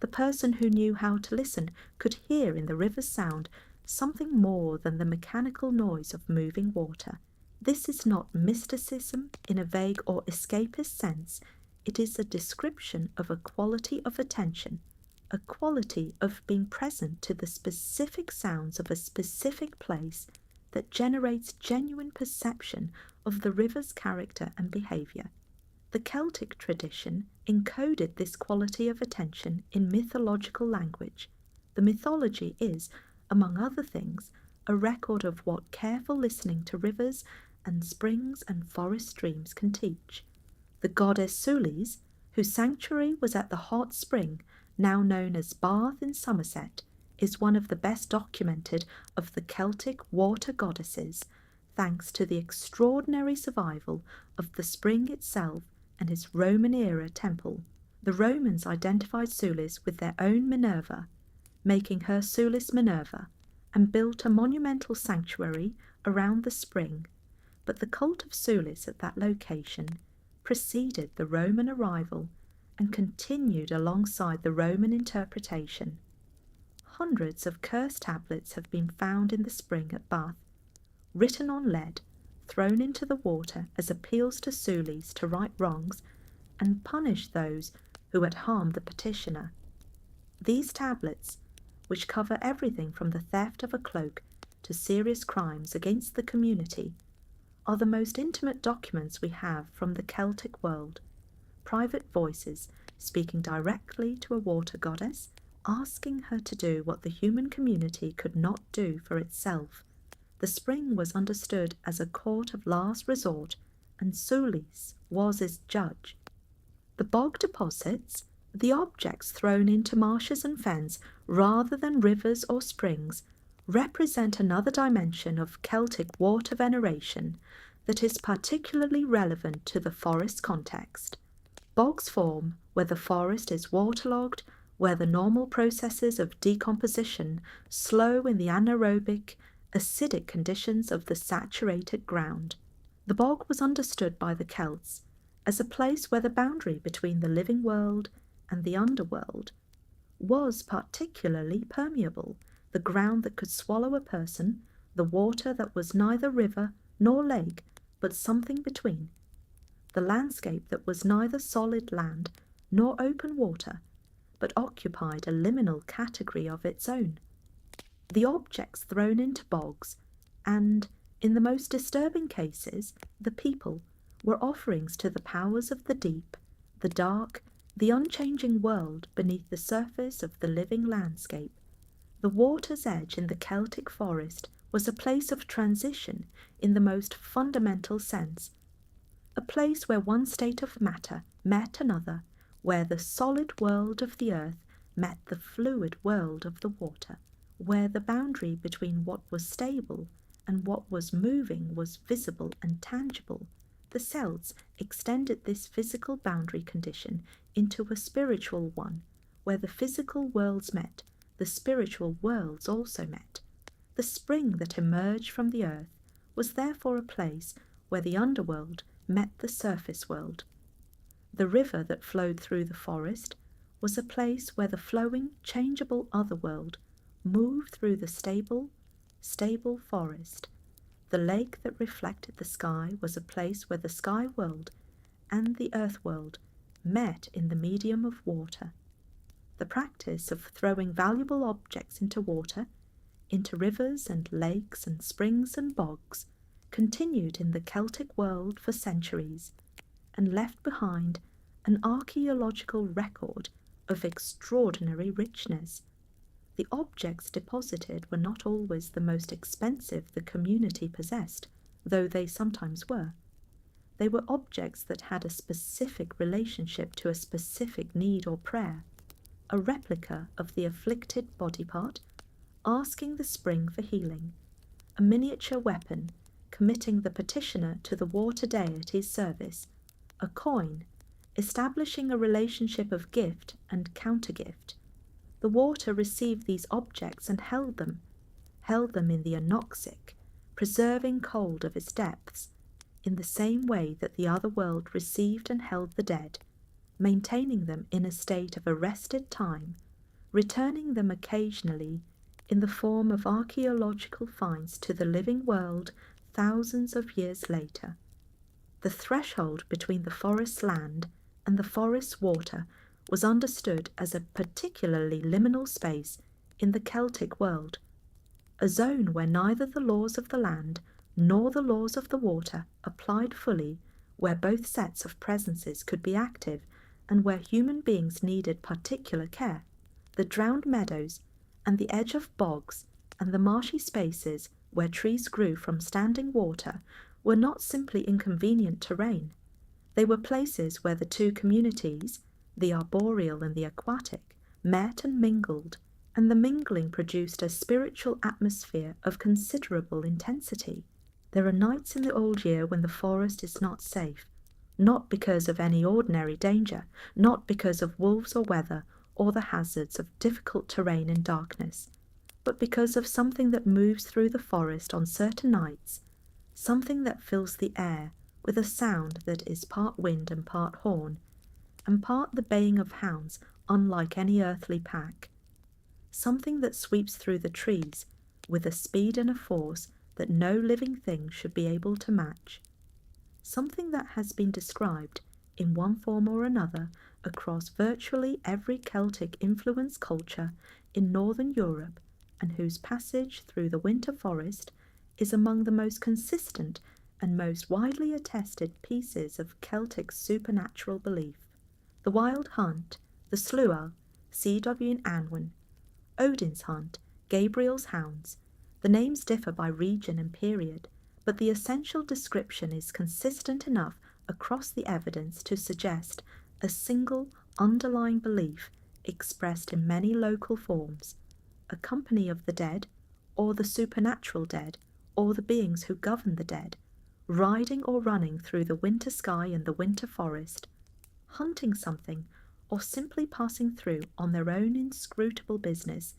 The person who knew how to listen could hear in the river's sound something more than the mechanical noise of moving water. This is not mysticism in a vague or escapist sense. It is a description of a quality of attention, a quality of being present to the specific sounds of a specific place that generates genuine perception of the river's character and behaviour. The Celtic tradition encoded this quality of attention in mythological language. The mythology is, among other things, a record of what careful listening to rivers and springs and forest streams can teach. The goddess Sulis, whose sanctuary was at the hot spring now known as Bath in Somerset, is one of the best documented of the Celtic water goddesses, thanks to the extraordinary survival of the spring itself and its Roman-era temple. The Romans identified Sulis with their own Minerva, making her Sulis Minerva, and built a monumental sanctuary around the spring, but the cult of Sulis at that location preceded the Roman arrival and continued alongside the Roman interpretation. Hundreds of curse tablets have been found in the spring at Bath, written on lead, thrown into the water as appeals to Sulis to right wrongs and punish those who had harmed the petitioner. These tablets, which cover everything from the theft of a cloak to serious crimes against the community, are the most intimate documents we have from the Celtic world. Private voices speaking directly to a water goddess, asking her to do what the human community could not do for itself. The spring was understood as a court of last resort, and Sulis was its judge. The bog deposits, the objects thrown into marshes and fens rather than rivers or springs, represent another dimension of Celtic water veneration that is particularly relevant to the forest context. Bogs form where the forest is waterlogged, where the normal processes of decomposition slow in the anaerobic, acidic conditions of the saturated ground. The bog was understood by the Celts as a place where the boundary between the living world and the underworld was particularly permeable, the ground that could swallow a person, the water that was neither river nor lake, but something between, the landscape that was neither solid land nor open water, but occupied a liminal category of its own. The objects thrown into bogs, and, in the most disturbing cases, the people, were offerings to the powers of the deep, the dark, the unchanging world beneath the surface of the living landscape. The water's edge in the Celtic forest was a place of transition in the most fundamental sense, a place where one state of matter met another, where the solid world of the earth met the fluid world of the water, where the boundary between what was stable and what was moving was visible and tangible. The Celts extended this physical boundary condition into a spiritual one, where the physical worlds met, the spiritual worlds also met. The spring that emerged from the earth was therefore a place where the underworld met the surface world. The river that flowed through the forest was a place where the flowing, changeable otherworld moved through the stable forest. The lake that reflected the sky was a place where the sky world and the earth world met in the medium of water. The practice of throwing valuable objects into water, into rivers and lakes and springs and bogs, continued in the Celtic world for centuries, and left behind an archaeological record of extraordinary richness. The objects deposited were not always the most expensive the community possessed, though they sometimes were. They were objects that had a specific relationship to a specific need or prayer, a replica of the afflicted body part, asking the spring for healing, a miniature weapon committing the petitioner to the water deity's service, a coin establishing a relationship of gift and countergift. The water received these objects and held them in the anoxic, preserving cold of its depths, in the same way that the other world received and held the dead, maintaining them in a state of arrested time, returning them occasionally in the form of archaeological finds to the living world thousands of years later. The threshold between the forest land and the forest water was understood as a particularly liminal space in the Celtic world, a zone where neither the laws of the land nor the laws of the water applied fully, where both sets of presences could be active, and where human beings needed particular care. The drowned meadows and the edge of bogs and the marshy spaces where trees grew from standing water were not simply inconvenient terrain. They were places where the two communities, the arboreal and the aquatic, met and mingled, and the mingling produced a spiritual atmosphere of considerable intensity. There are nights in the old year when the forest is not safe, not because of any ordinary danger, not because of wolves or weather, or the hazards of difficult terrain and darkness, but because of something that moves through the forest on certain nights, something that fills the air with a sound that is part wind and part horn, and part the baying of hounds unlike any earthly pack, something that sweeps through the trees with a speed and a force that no living thing should be able to match, something that has been described in one form or another across virtually every Celtic influence culture in northern Europe, and whose passage through the winter forest is among the most consistent and most widely attested pieces of Celtic supernatural belief. The Wild Hunt, the Sluagh, C.W. in Anwen, Odin's Hunt, Gabriel's Hounds. The names differ by region and period, but the essential description is consistent enough across the evidence to suggest a single underlying belief expressed in many local forms: a company of the dead, or the supernatural dead, or the beings who govern the dead, riding or running through the winter sky and the winter forest, hunting something, or simply passing through on their own inscrutable business,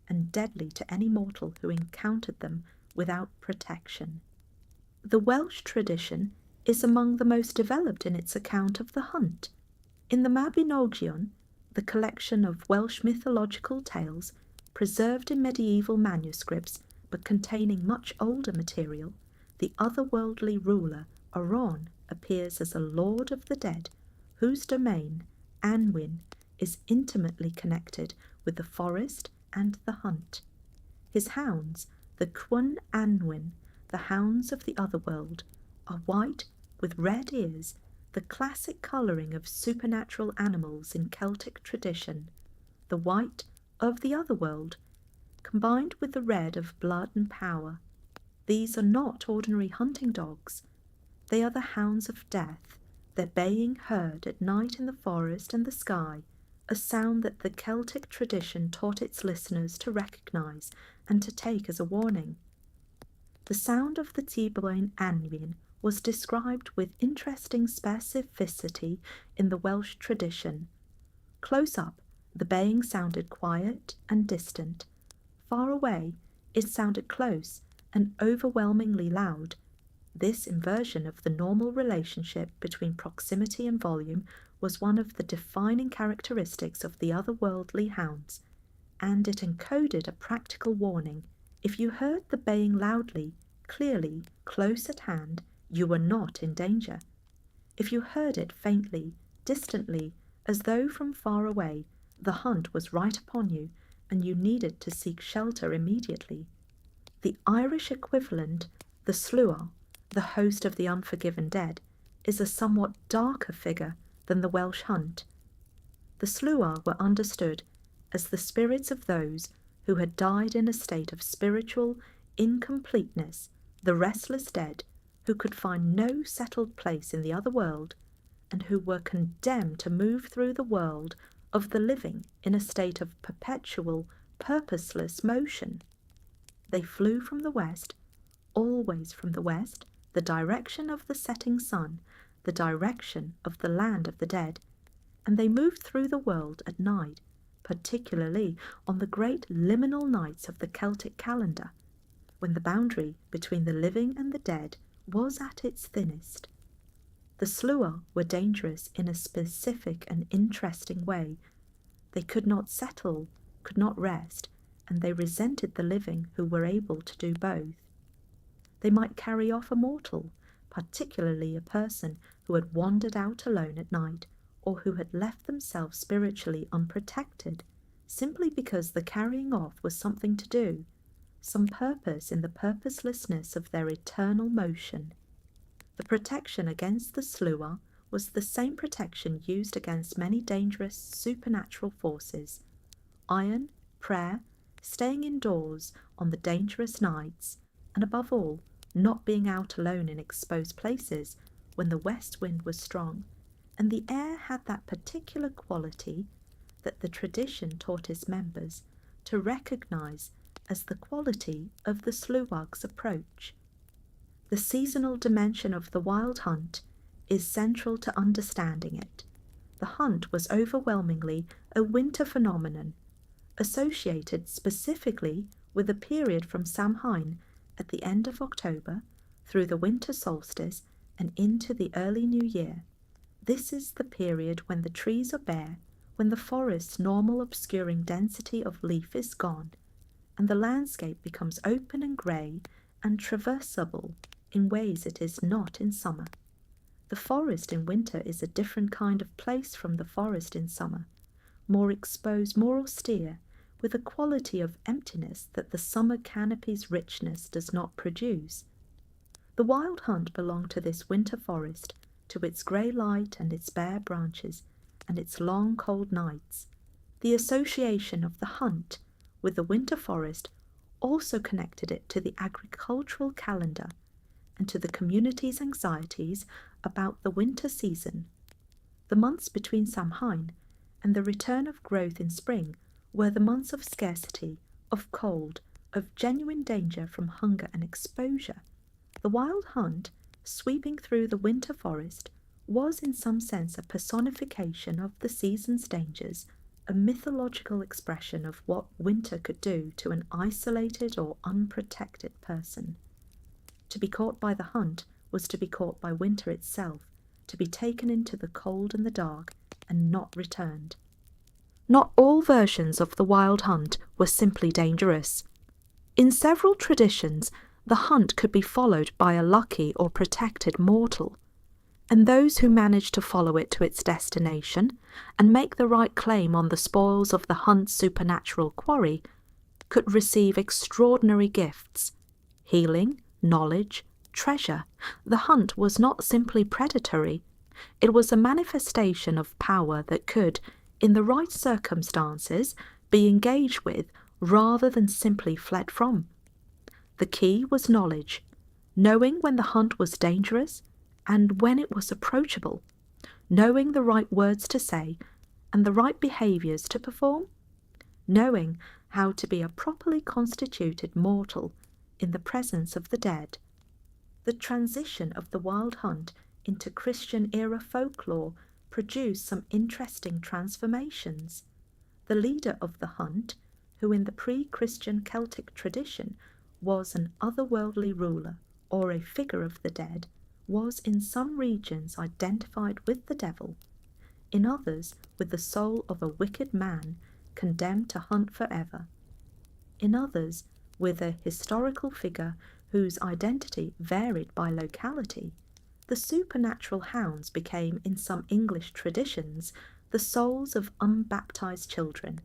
and deadly to any mortal who encountered them without protection. The Welsh tradition is among the most developed in its account of the hunt. In the Mabinogion, the collection of Welsh mythological tales preserved in medieval manuscripts but containing much older material, the otherworldly ruler Aron appears as a lord of the dead, whose domain, Anwen, is intimately connected with the forest and the hunt. His hounds, the Cwn Anwen, the hounds of the otherworld, are white with red ears, the classic colouring of supernatural animals in Celtic tradition. The white of the otherworld, combined with the red of blood and power. These are not ordinary hunting dogs. They are the hounds of death, their baying heard at night in the forest and the sky, a sound that the Celtic tradition taught its listeners to recognise and to take as a warning. The sound of the T-Bwyn Anwen was described with interesting specificity in the Welsh tradition. Close up, the baying sounded quiet and distant. Far away, it sounded close and overwhelmingly loud. This inversion of the normal relationship between proximity and volume was one of the defining characteristics of the otherworldly hounds, and it encoded a practical warning. If you heard the baying loudly, clearly, close at hand, you were not in danger. If you heard it faintly, distantly, as though from far away, the hunt was right upon you, and you needed to seek shelter immediately. The Irish equivalent, the Slua, the host of the unforgiven dead, is a somewhat darker figure than the Welsh hunt. The Slua were understood as the spirits of those who had died in a state of spiritual incompleteness, the restless dead who could find no settled place in the other world, and who were condemned to move through the world of the living in a state of perpetual, purposeless motion. They flew from the west, always from the west, the direction of the setting sun, the direction of the land of the dead, and they moved through the world at night, particularly on the great liminal nights of the Celtic calendar, when the boundary between the living and the dead was at its thinnest. The Slua were dangerous in a specific and interesting way. They could not settle, could not rest, and they resented the living who were able to do both. They might carry off a mortal, particularly a person who had wandered out alone at night, or who had left themselves spiritually unprotected, simply because the carrying off was something to do, some purpose in the purposelessness of their eternal motion. The protection against the Slua was the same protection used against many dangerous supernatural forces: iron, prayer, staying indoors on the dangerous nights, and above all, not being out alone in exposed places when the west wind was strong, and the air had that particular quality that the tradition taught its members to recognize as the quality of the Sluag's approach. The seasonal dimension of the wild hunt is central to understanding it. The hunt was overwhelmingly a winter phenomenon, associated specifically with a period from Samhain at the end of October through the winter solstice and into the early new year. This is the period when the trees are bare, when the forest's normal obscuring density of leaf is gone, and the landscape becomes open and grey and traversable in ways it is not in summer. The forest in winter is a different kind of place from the forest in summer, more exposed, more austere, with a quality of emptiness that the summer canopy's richness does not produce. The wild hunt belonged to this winter forest, to its grey light and its bare branches, and its long cold nights. The association of the hunt with the winter forest also connected it to the agricultural calendar and to the community's anxieties about the winter season. The months between Samhain and the return of growth in spring were the months of scarcity, of cold, of genuine danger from hunger and exposure. The wild hunt, sweeping through the winter forest, was in some sense a personification of the season's dangers, a mythological expression of what winter could do to an isolated or unprotected person. To be caught by the hunt was to be caught by winter itself, to be taken into the cold and the dark, and not returned. Not all versions of the wild hunt were simply dangerous. In several traditions, the hunt could be followed by a lucky or protected mortal, and those who managed to follow it to its destination and make the right claim on the spoils of the hunt's supernatural quarry could receive extraordinary gifts: healing, knowledge, treasure. The hunt was not simply predatory. It was a manifestation of power that could, in the right circumstances, be engaged with rather than simply fled from. The key was knowledge, knowing when the hunt was dangerous and when it was approachable, knowing the right words to say and the right behaviours to perform, knowing how to be a properly constituted mortal in the presence of the dead. The transition of the wild hunt into Christian-era folklore produced some interesting transformations. The leader of the hunt, who in the pre-Christian Celtic tradition was an otherworldly ruler or a figure of the dead, was in some regions identified with the devil, in others with the soul of a wicked man condemned to hunt forever, in others with a historical figure whose identity varied by locality, The supernatural hounds became, in some English traditions, the souls of unbaptized children.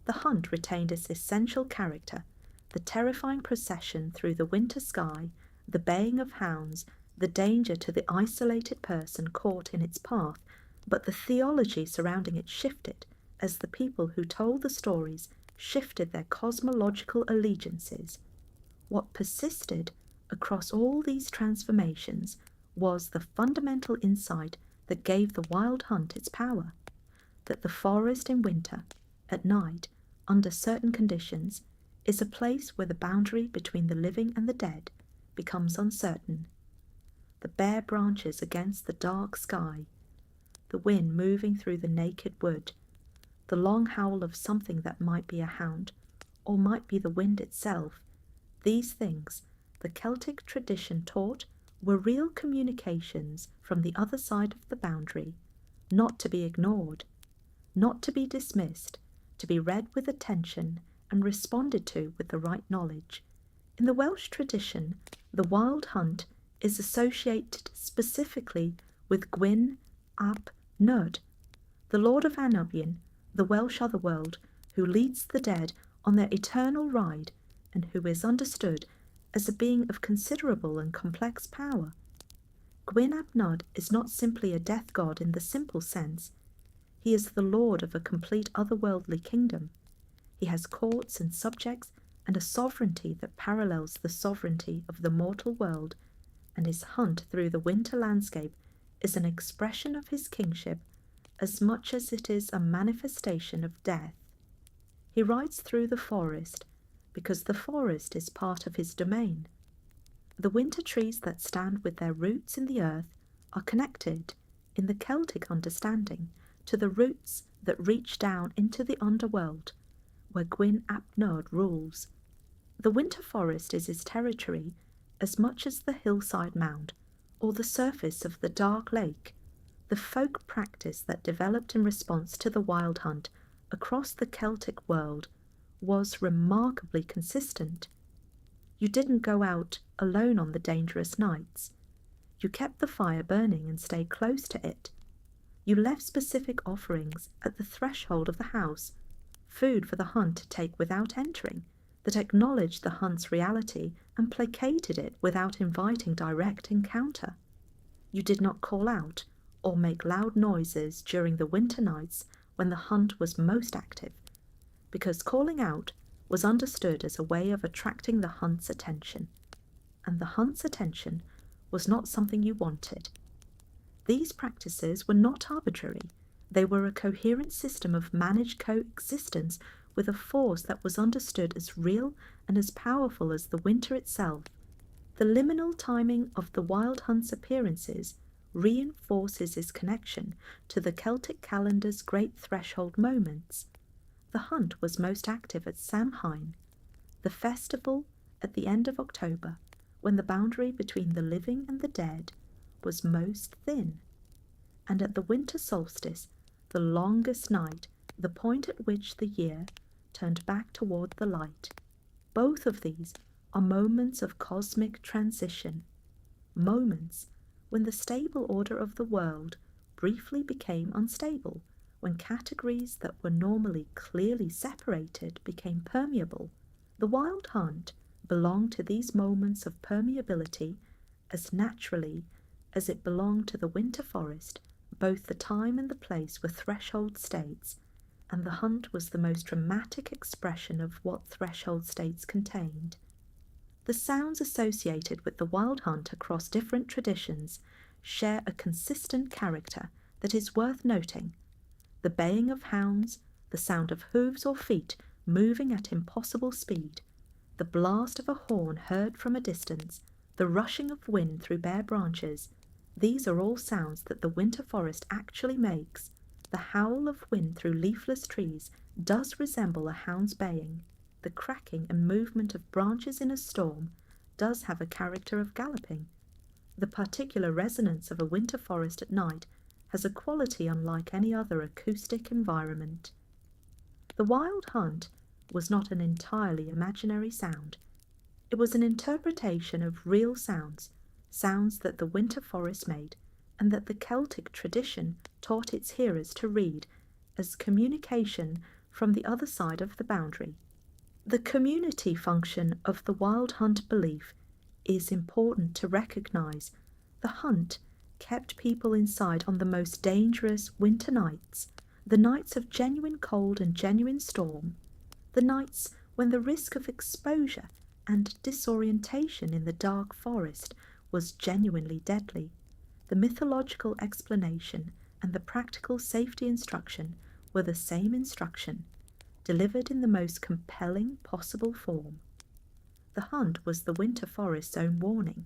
The hunt retained its essential character, the terrifying procession through the winter sky, the baying of hounds, the danger to the isolated person caught in its path, but the theology surrounding it shifted as the people who told the stories shifted their cosmological allegiances. What persisted across all these transformations was the fundamental insight that gave the wild hunt its power, that the forest in winter, at night, under certain conditions, is a place where the boundary between the living and the dead becomes uncertain. The bare branches against the dark sky, the wind moving through the naked wood, the long howl of something that might be a hound, or might be the wind itself, these things, the Celtic tradition taught, were real communications from the other side of the boundary, not to be ignored, not to be dismissed, to be read with attention and responded to with the right knowledge. In the Welsh tradition, the wild hunt is associated specifically with Gwyn ap Nudd, the Lord of Annobyn, the Welsh otherworld, who leads the dead on their eternal ride and who is understood as a being of considerable and complex power. Gwyn ap Nudd is not simply a death god in the simple sense. He is the lord of a complete otherworldly kingdom. He has courts and subjects and a sovereignty that parallels the sovereignty of the mortal world, and his hunt through the winter landscape is an expression of his kingship as much as it is a manifestation of death. He rides through the forest because the forest is part of his domain. The winter trees that stand with their roots in the earth are connected, in the Celtic understanding, to the roots that reach down into the underworld, where Gwyn ap Nudd rules. The winter forest is his territory as much as the hillside mound or the surface of the dark lake. The folk practice that developed in response to the wild hunt across the Celtic world was remarkably consistent. You didn't go out alone on the dangerous nights. You kept the fire burning and stayed close to it. You left specific offerings at the threshold of the house, food for the hunt to take without entering, that acknowledged the hunt's reality and placated it without inviting direct encounter. You did not call out or make loud noises during the winter nights when the hunt was most active, because calling out was understood as a way of attracting the hunt's attention, and the hunt's attention was not something you wanted. These practices were not arbitrary. They were a coherent system of managed coexistence with a force that was understood as real and as powerful as the winter itself. The liminal timing of the wild hunt's appearances reinforces his connection to the Celtic calendar's great threshold moments. The hunt was most active at Samhain, the festival at the end of October, when the boundary between the living and the dead was most thin, and at the winter solstice, the longest night, the point at which the year turned back toward the light. Both of these are moments of cosmic transition, moments when the stable order of the world briefly became unstable, when categories that were normally clearly separated became permeable. The wild hunt belonged to these moments of permeability as naturally as it belonged to the winter forest. Both the time and the place were threshold states, and the hunt was the most dramatic expression of what threshold states contained. The sounds associated with the wild hunt across different traditions share a consistent character that is worth noting. The baying of hounds, the sound of hooves or feet moving at impossible speed, the blast of a horn heard from a distance, the rushing of wind through bare branches, these are all sounds that the winter forest actually makes. The howl of wind through leafless trees does resemble a hound's baying. The cracking and movement of branches in a storm does have a character of galloping. The particular resonance of a winter forest at night has a quality unlike any other acoustic environment. The wild hunt was not an entirely imaginary sound. It was an interpretation of real sounds, sounds that the winter forest made and that the Celtic tradition taught its hearers to read as communication from the other side of the boundary. The community function of the wild hunt belief is important to recognize. The hunt kept people inside on the most dangerous winter nights, the nights of genuine cold and genuine storm, the nights when the risk of exposure and disorientation in the dark forest was genuinely deadly. The mythological explanation and the practical safety instruction were the same instruction, delivered in the most compelling possible form. The hunt was the winter forest's own warning.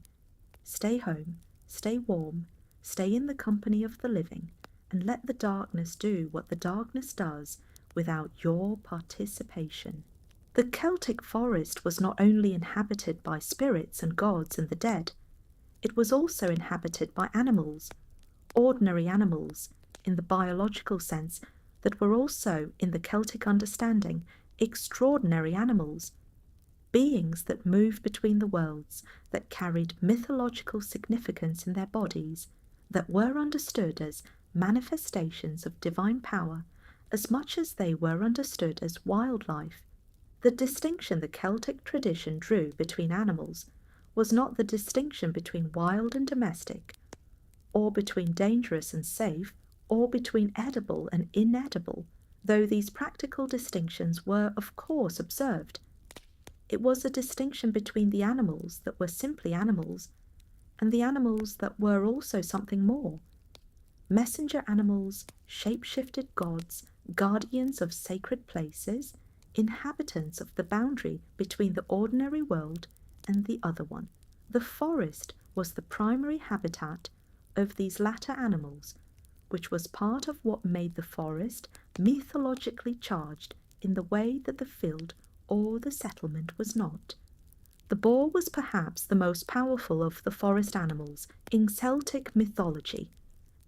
Stay home, stay warm, stay in the company of the living, and let the darkness do what the darkness does without your participation. The Celtic forest was not only inhabited by spirits and gods and the dead, it was also inhabited by animals, ordinary animals, in the biological sense, that were also, in the Celtic understanding, extraordinary animals, beings that moved between the worlds, that carried mythological significance in their bodies, that were understood as manifestations of divine power as much as they were understood as wildlife. The distinction the Celtic tradition drew between animals was not the distinction between wild and domestic, or between dangerous and safe, or between edible and inedible, though these practical distinctions were of course observed. It was a distinction between the animals that were simply animals and the animals that were also something more. Messenger animals, shape-shifted gods, guardians of sacred places, inhabitants of the boundary between the ordinary world and the other one. The forest was the primary habitat of these latter animals, which was part of what made the forest mythologically charged in the way that the field or the settlement was not. The boar was perhaps the most powerful of the forest animals in Celtic mythology,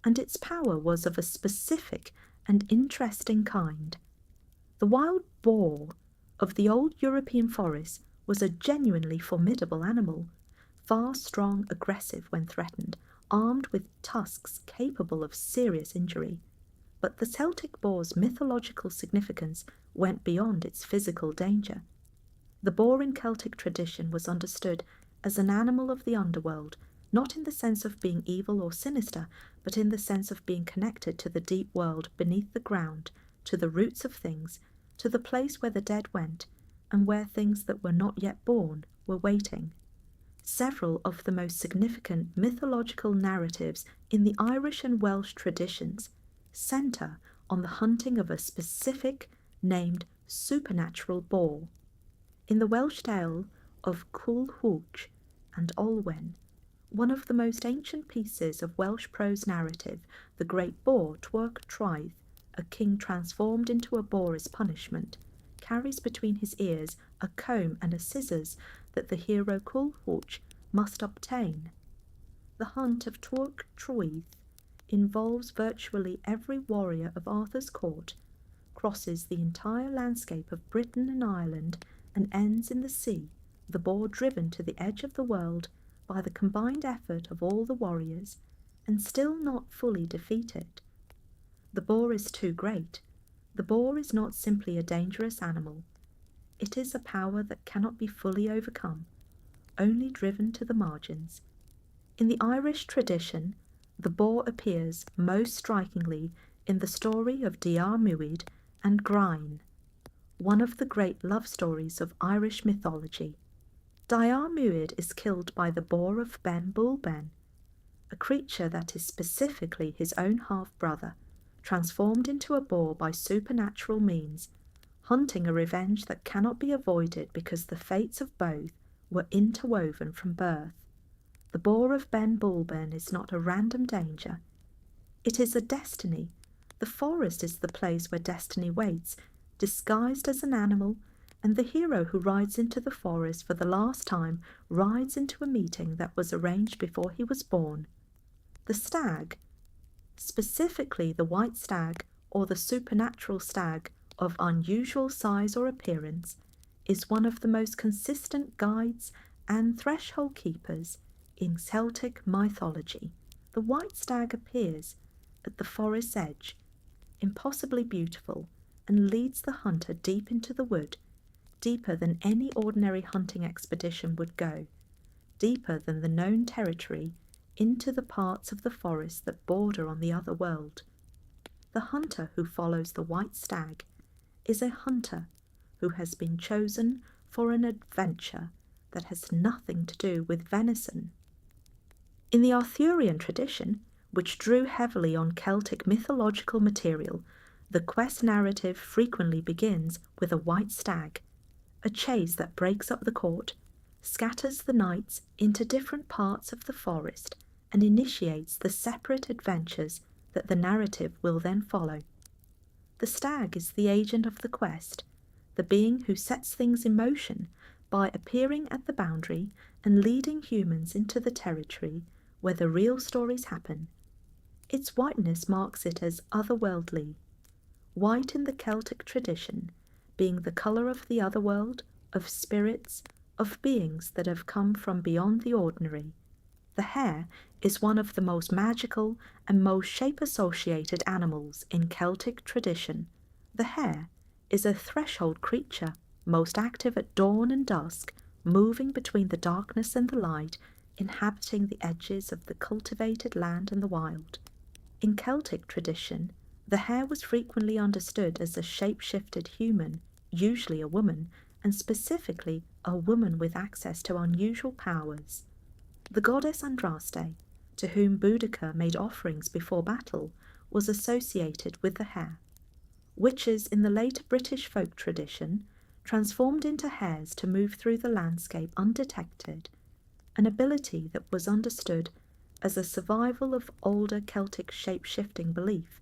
and its power was of a specific and interesting kind. The wild boar of the old European forests was a genuinely formidable animal, fast, strong, aggressive when threatened, armed with tusks capable of serious injury. But the Celtic boar's mythological significance went beyond its physical danger. The boar in Celtic tradition was understood as an animal of the underworld, not in the sense of being evil or sinister, but in the sense of being connected to the deep world beneath the ground, to the roots of things, to the place where the dead went, and where things that were not yet born were waiting. Several of the most significant mythological narratives in the Irish and Welsh traditions centre on the hunting of a specific, named supernatural boar. In the Welsh tale of Cúl Hwch and Olwen, one of the most ancient pieces of Welsh prose narrative, the great boar Twerk Traeth, a king transformed into a boar as punishment, carries between his ears a comb and a scissors that the hero Cúl Hwch must obtain. The hunt of Twerk Traeth involves virtually every warrior of Arthur's court, crosses the entire landscape of Britain and Ireland, and ends in the sea, the boar driven to the edge of the world by the combined effort of all the warriors, and still not fully defeated. The boar is too great. The boar is not simply a dangerous animal. It is a power that cannot be fully overcome, only driven to the margins. In the Irish tradition, the boar appears most strikingly in the story of Diarmuid and Grain, one of the great love stories of Irish mythology. Diarmuid is killed by the boar of Ben Bulben, a creature that is specifically his own half-brother, transformed into a boar by supernatural means, hunting a revenge that cannot be avoided because the fates of both were interwoven from birth. The boar of Ben Bulben is not a random danger. It is a destiny. The forest is the place where destiny waits, disguised as an animal, and the hero who rides into the forest for the last time rides into a meeting that was arranged before he was born. The stag, specifically the white stag or the supernatural stag of unusual size or appearance, is one of the most consistent guides and threshold keepers in Celtic mythology, the white stag appears at the forest's edge, impossibly beautiful, and leads the hunter deep into the wood, deeper than any ordinary hunting expedition would go, deeper than the known territory, into the parts of the forest that border on the other world. The hunter who follows the white stag is a hunter who has been chosen for an adventure that has nothing to do with venison. In the Arthurian tradition, which drew heavily on Celtic mythological material, the quest narrative frequently begins with a white stag, a chase that breaks up the court, scatters the knights into different parts of the forest, and initiates the separate adventures that the narrative will then follow. The stag is the agent of the quest, the being who sets things in motion by appearing at the boundary and leading humans into the territory where the real stories happen. Its whiteness marks it as otherworldly. White in the Celtic tradition, being the colour of the otherworld, of spirits, of beings that have come from beyond the ordinary. The hare is one of the most magical and most shape-associated animals in Celtic tradition. The hare is a threshold creature, most active at dawn and dusk, moving between the darkness and the light, inhabiting the edges of the cultivated land and the wild. In Celtic tradition, the hare was frequently understood as a shape-shifted human, usually a woman, and specifically a woman with access to unusual powers. The goddess Andraste, to whom Boudica made offerings before battle, was associated with the hare. Witches in the later British folk tradition transformed into hares to move through the landscape undetected, an ability that was understood as a survival of older Celtic shape-shifting belief.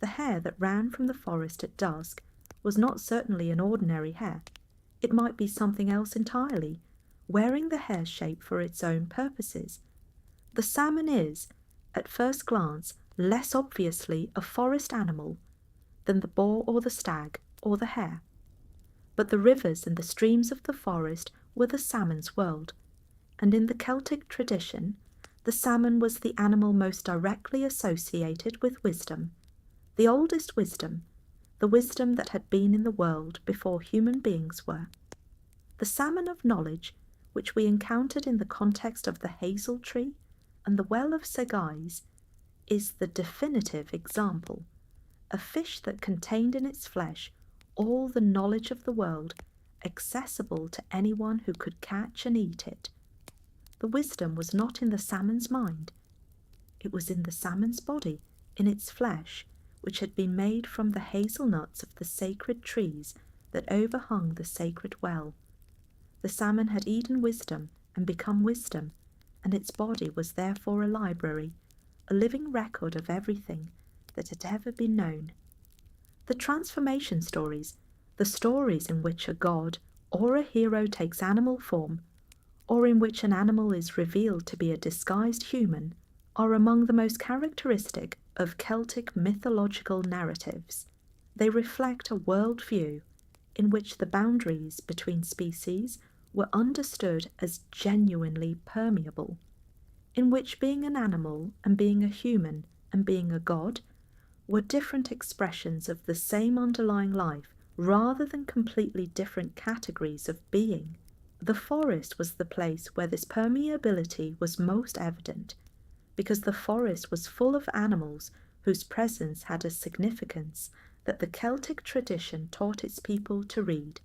The hare that ran from the forest at dusk was not certainly an ordinary hare. It might be something else entirely, wearing the hare's shape for its own purposes. The salmon is, at first glance, less obviously a forest animal than the boar or the stag or the hare. But the rivers and the streams of the forest were the salmon's world, and in the Celtic tradition, the salmon was the animal most directly associated with wisdom, the oldest wisdom, the wisdom that had been in the world before human beings were. The salmon of knowledge, which we encountered in the context of the hazel tree and the well of Segais, is the definitive example, a fish that contained in its flesh all the knowledge of the world, accessible to anyone who could catch and eat it. The wisdom was not in the salmon's mind. It was in the salmon's body, in its flesh, which had been made from the hazelnuts of the sacred trees that overhung the sacred well. The salmon had eaten wisdom and become wisdom, and its body was therefore a library, a living record of everything that had ever been known. The transformation stories, the stories in which a god or a hero takes animal form, or in which an animal is revealed to be a disguised human, are among the most characteristic of Celtic mythological narratives. They reflect a world-view in which the boundaries between species were understood as genuinely permeable, in which being an animal and being a human and being a god were different expressions of the same underlying life rather than completely different categories of being. The forest was the place where this permeability was most evident, because the forest was full of animals whose presence had a significance that the Celtic tradition taught its people to read.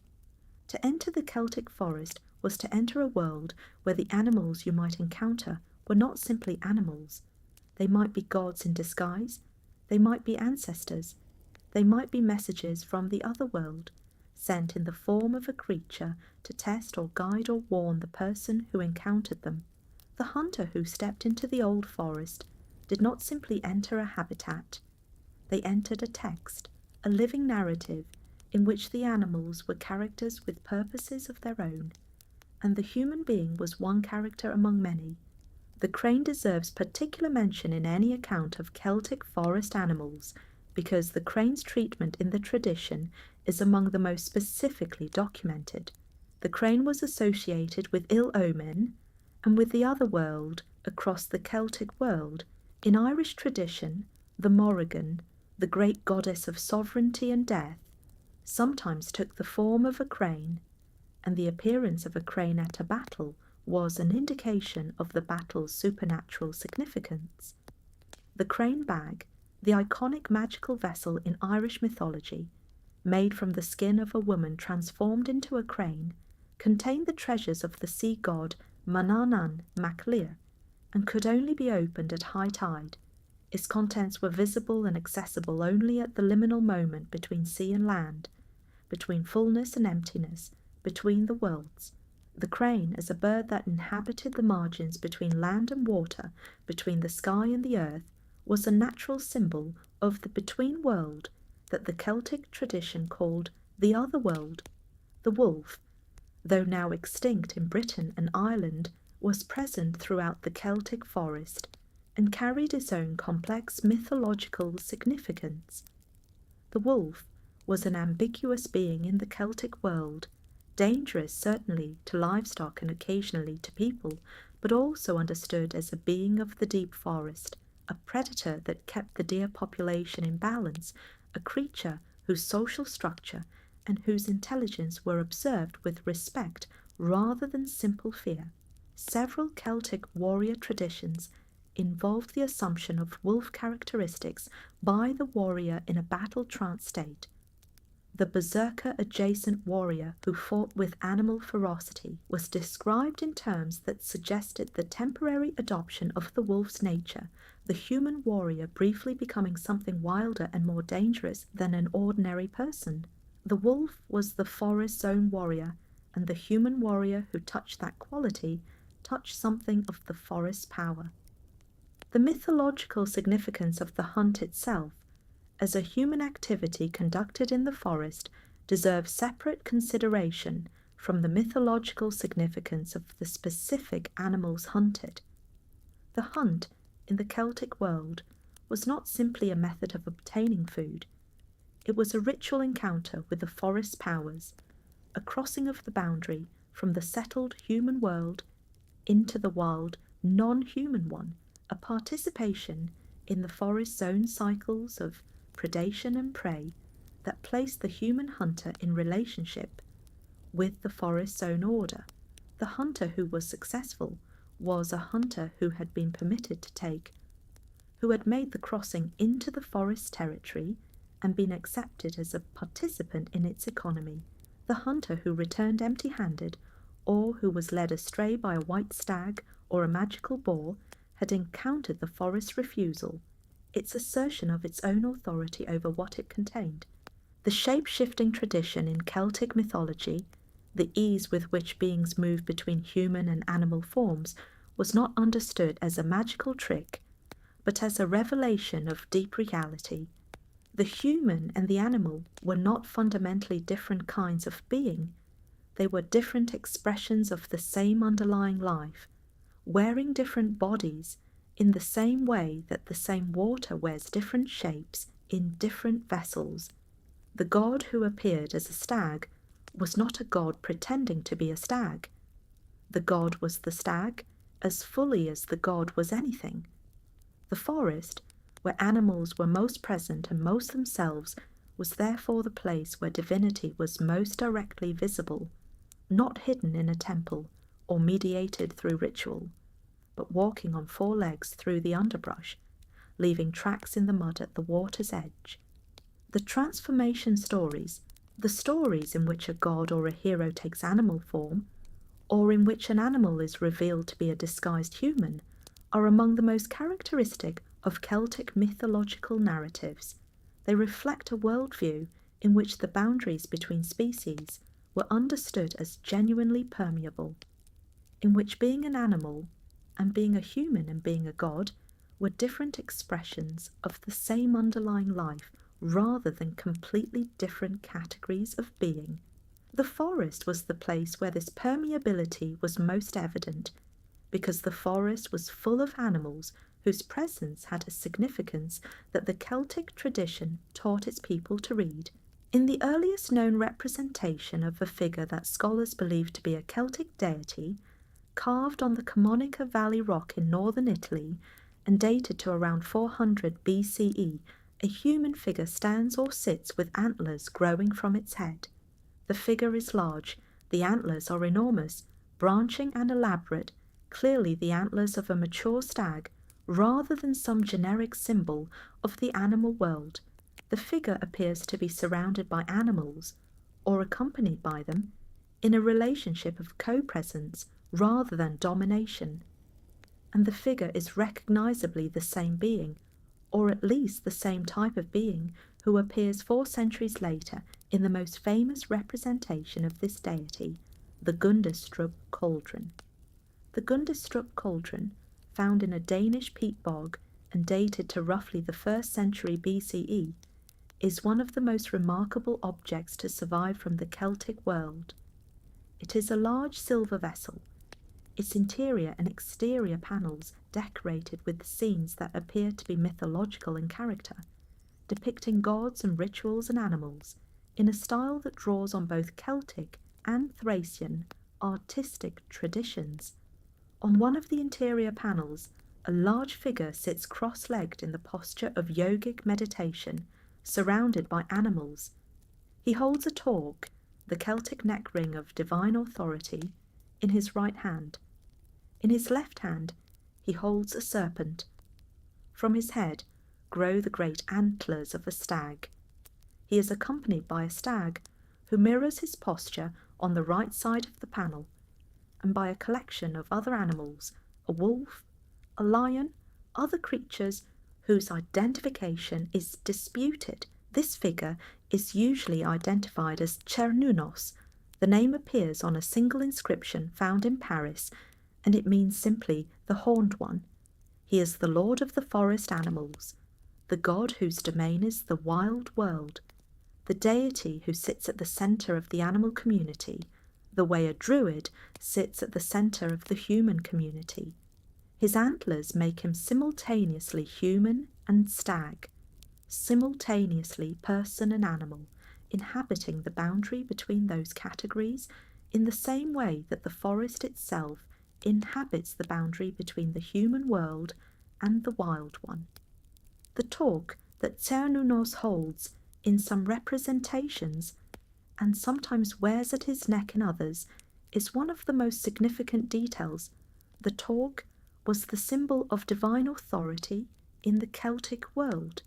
To enter the Celtic forest was to enter a world where the animals you might encounter were not simply animals. They might be gods in disguise, they might be ancestors, they might be messages from the other world, sent in the form of a creature to test or guide or warn the person who encountered them. The hunter who stepped into the old forest did not simply enter a habitat. They entered a text, a living narrative, in which the animals were characters with purposes of their own, and the human being was one character among many. The crane deserves particular mention in any account of Celtic forest animals, because the crane's treatment in the tradition is among the most specifically documented. The crane was associated with ill omen and with the other world across the Celtic world. In Irish tradition, the Morrigan, the great goddess of sovereignty and death, sometimes took the form of a crane, and the appearance of a crane at a battle was an indication of the battle's supernatural significance. The crane bag, the iconic magical vessel in Irish mythology, made from the skin of a woman transformed into a crane, contained the treasures of the sea god Manannan Maclir, and could only be opened at high tide. Its contents were visible and accessible only at the liminal moment between sea and land, between fullness and emptiness, between the worlds. The crane, as a bird that inhabited the margins between land and water, between the sky and the earth, was a natural symbol of the between world that the Celtic tradition called the other world. The wolf, though now extinct in Britain and Ireland, was present throughout the Celtic forest and carried its own complex mythological significance. The wolf was an ambiguous being in the Celtic world, dangerous certainly to livestock and occasionally to people, but also understood as a being of the deep forest, a predator that kept the deer population in balance, a creature whose social structure and whose intelligence were observed with respect rather than simple fear. Several Celtic warrior traditions involved the assumption of wolf characteristics by the warrior in a battle trance state. The berserker adjacent warrior who fought with animal ferocity was described in terms that suggested the temporary adoption of the wolf's nature, the human warrior briefly becoming something wilder and more dangerous than an ordinary person. The wolf was the forest's own warrior, and the human warrior who touched that quality touched something of the forest's power. The mythological significance of the hunt itself, as a human activity conducted in the forest, deserves separate consideration from the mythological significance of the specific animals hunted. The hunt, in the Celtic world, was not simply a method of obtaining food. It was a ritual encounter with the forest's powers, a crossing of the boundary from the settled human world into the wild, non-human one, a participation in the forest's own cycles of predation and prey that placed the human hunter in relationship with the forest's own order. The hunter who was successful was a hunter who had been permitted to take, who had made the crossing into the forest territory and been accepted as a participant in its economy. The hunter who returned empty-handed, or who was led astray by a white stag or a magical boar, had encountered the forest's refusal, its assertion of its own authority over what it contained. The shape-shifting tradition in Celtic mythology, the ease with which beings move between human and animal forms, was not understood as a magical trick, but as a revelation of deep reality. The human and the animal were not fundamentally different kinds of being. They were different expressions of the same underlying life, wearing different bodies in the same way that the same water wears different shapes in different vessels. The god who appeared as a stag was not a god pretending to be a stag. The god was the stag as fully as the god was anything. The forest, where animals were most present and most themselves, was therefore the place where divinity was most directly visible, not hidden in a temple or mediated through ritual, but walking on four legs through the underbrush, leaving tracks in the mud at the water's edge. The transformation stories, the stories in which a god or a hero takes animal form, or in which an animal is revealed to be a disguised human, are among the most characteristic of Celtic mythological narratives. They reflect a worldview in which the boundaries between species were understood as genuinely permeable, in which being an animal and being a human and being a god were different expressions of the same underlying life rather than completely different categories of being. The forest was the place where this permeability was most evident, because the forest was full of animals whose presence had a significance that the Celtic tradition taught its people to read. In the earliest known representation of a figure that scholars believe to be a Celtic deity, carved on the Camonica Valley rock in northern Italy and dated to around 400 BCE, a human figure stands or sits with antlers growing from its head. The figure is large, the antlers are enormous, branching and elaborate, clearly the antlers of a mature stag, rather than some generic symbol of the animal world. The figure appears to be surrounded by animals, or accompanied by them, in a relationship of co-presence rather than domination. And the figure is recognizably the same being, or at least the same type of being, who appears 4 centuries later in the most famous representation of this deity, the Gundestrup cauldron. The Gundestrup cauldron, found in a Danish peat bog and dated to roughly the 1st century BCE, is one of the most remarkable objects to survive from the Celtic world. It is a large silver vessel, its interior and exterior panels decorated with scenes that appear to be mythological in character, depicting gods and rituals and animals, in a style that draws on both Celtic and Thracian artistic traditions. On one of the interior panels, a large figure sits cross-legged in the posture of yogic meditation, surrounded by animals. He holds a torque, the Celtic neck ring of divine authority, in his right hand. In his left hand, he holds a serpent. From his head grow the great antlers of a stag. He is accompanied by a stag, who mirrors his posture on the right side of the panel, and by a collection of other animals, a wolf, a lion, other creatures whose identification is disputed. This figure is usually identified as Cernunnos. The name appears on a single inscription found in Paris, and it means simply the horned one. He is the lord of the forest animals, the god whose domain is the wild world, the deity who sits at the centre of the animal community, the way a druid sits at the centre of the human community. His antlers make him simultaneously human and stag, simultaneously person and animal, inhabiting the boundary between those categories in the same way that the forest itself inhabits the boundary between the human world and the wild one. The torque that Cernunnos holds in some representations, and sometimes wears at his neck in others, is one of the most significant details. The torque was the symbol of divine authority in the Celtic world,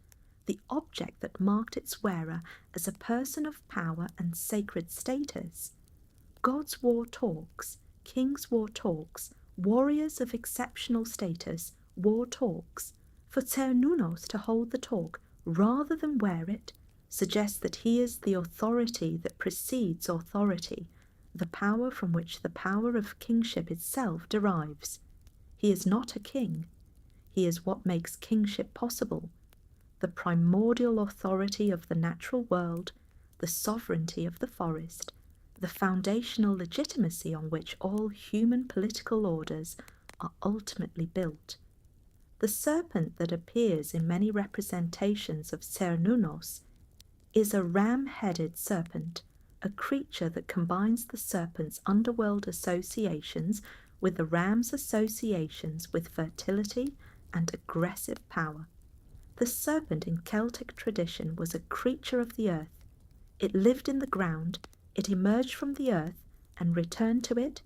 the object that marked its wearer as a person of power and sacred status. Gods wore torques, kings wore torques, warriors of exceptional status wore torques. For Cernunnos to hold the torque rather than wear it suggests that he is the authority that precedes authority, the power from which the power of kingship itself derives. He is not a king. He is what makes kingship possible, the primordial authority of the natural world, the sovereignty of the forest, the foundational legitimacy on which all human political orders are ultimately built. The serpent that appears in many representations of Cernunnos is a ram-headed serpent, a creature that combines the serpent's underworld associations with the ram's associations with fertility and aggressive power. The serpent in Celtic tradition was a creature of the earth. It lived in the ground, it emerged from the earth and returned to it,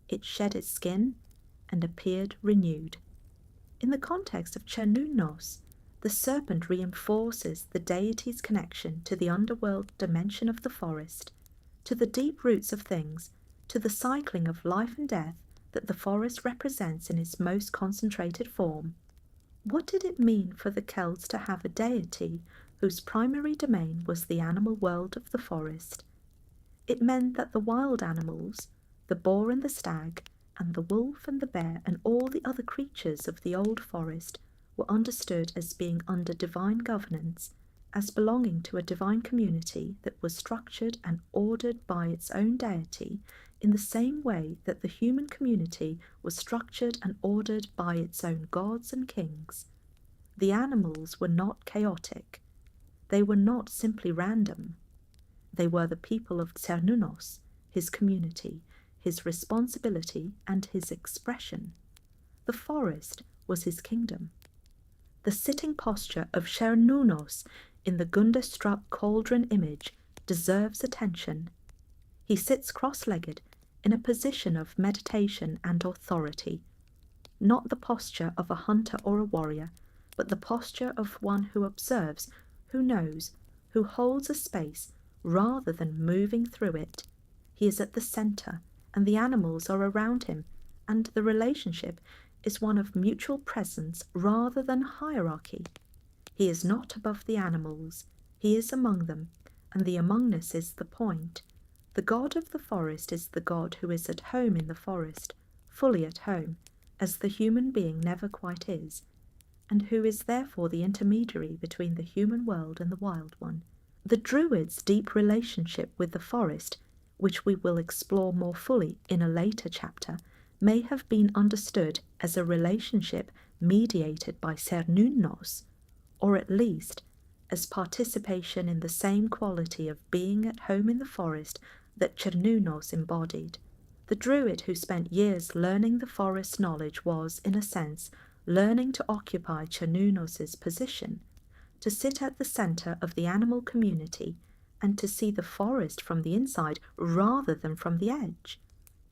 it shed its skin and appeared renewed. In the context of Cernunnos, the serpent reinforces the deity's connection to the underworld dimension of the forest, to the deep roots of things, to the cycling of life and death that the forest represents in its most concentrated form. What did it mean for the Celts to have a deity whose primary domain was the animal world of the forest? It meant that the wild animals, the boar and the stag, and the wolf and the bear and all the other creatures of the old forest were understood as being under divine governance, as belonging to a divine community that was structured and ordered by its own deity in the same way that the human community was structured and ordered by its own gods and kings. The animals were not chaotic. They were not simply random. They were the people of Cernunnos, his community, his responsibility and his expression. The forest was his kingdom. The sitting posture of Cernunnos in the Gundestrup cauldron image deserves attention. He sits cross-legged in a position of meditation and authority, not the posture of a hunter or a warrior, but the posture of one who observes, who knows, who holds a space rather than moving through it. He is at the centre, and the animals are around him, and the relationship is one of mutual presence rather than hierarchy. He is not above the animals, he is among them, and the amongness is the point. The god of the forest is the god who is at home in the forest, fully at home, as the human being never quite is, and who is therefore the intermediary between the human world and the wild one. The Druids' deep relationship with the forest, which we will explore more fully in a later chapter, may have been understood as a relationship mediated by Cernunnos, or at least as participation in the same quality of being at home in the forest that Cernunnos embodied. The Druid who spent years learning the forest knowledge was, in a sense, learning to occupy Cernunnos' position, to sit at the centre of the animal community and to see the forest from the inside rather than from the edge.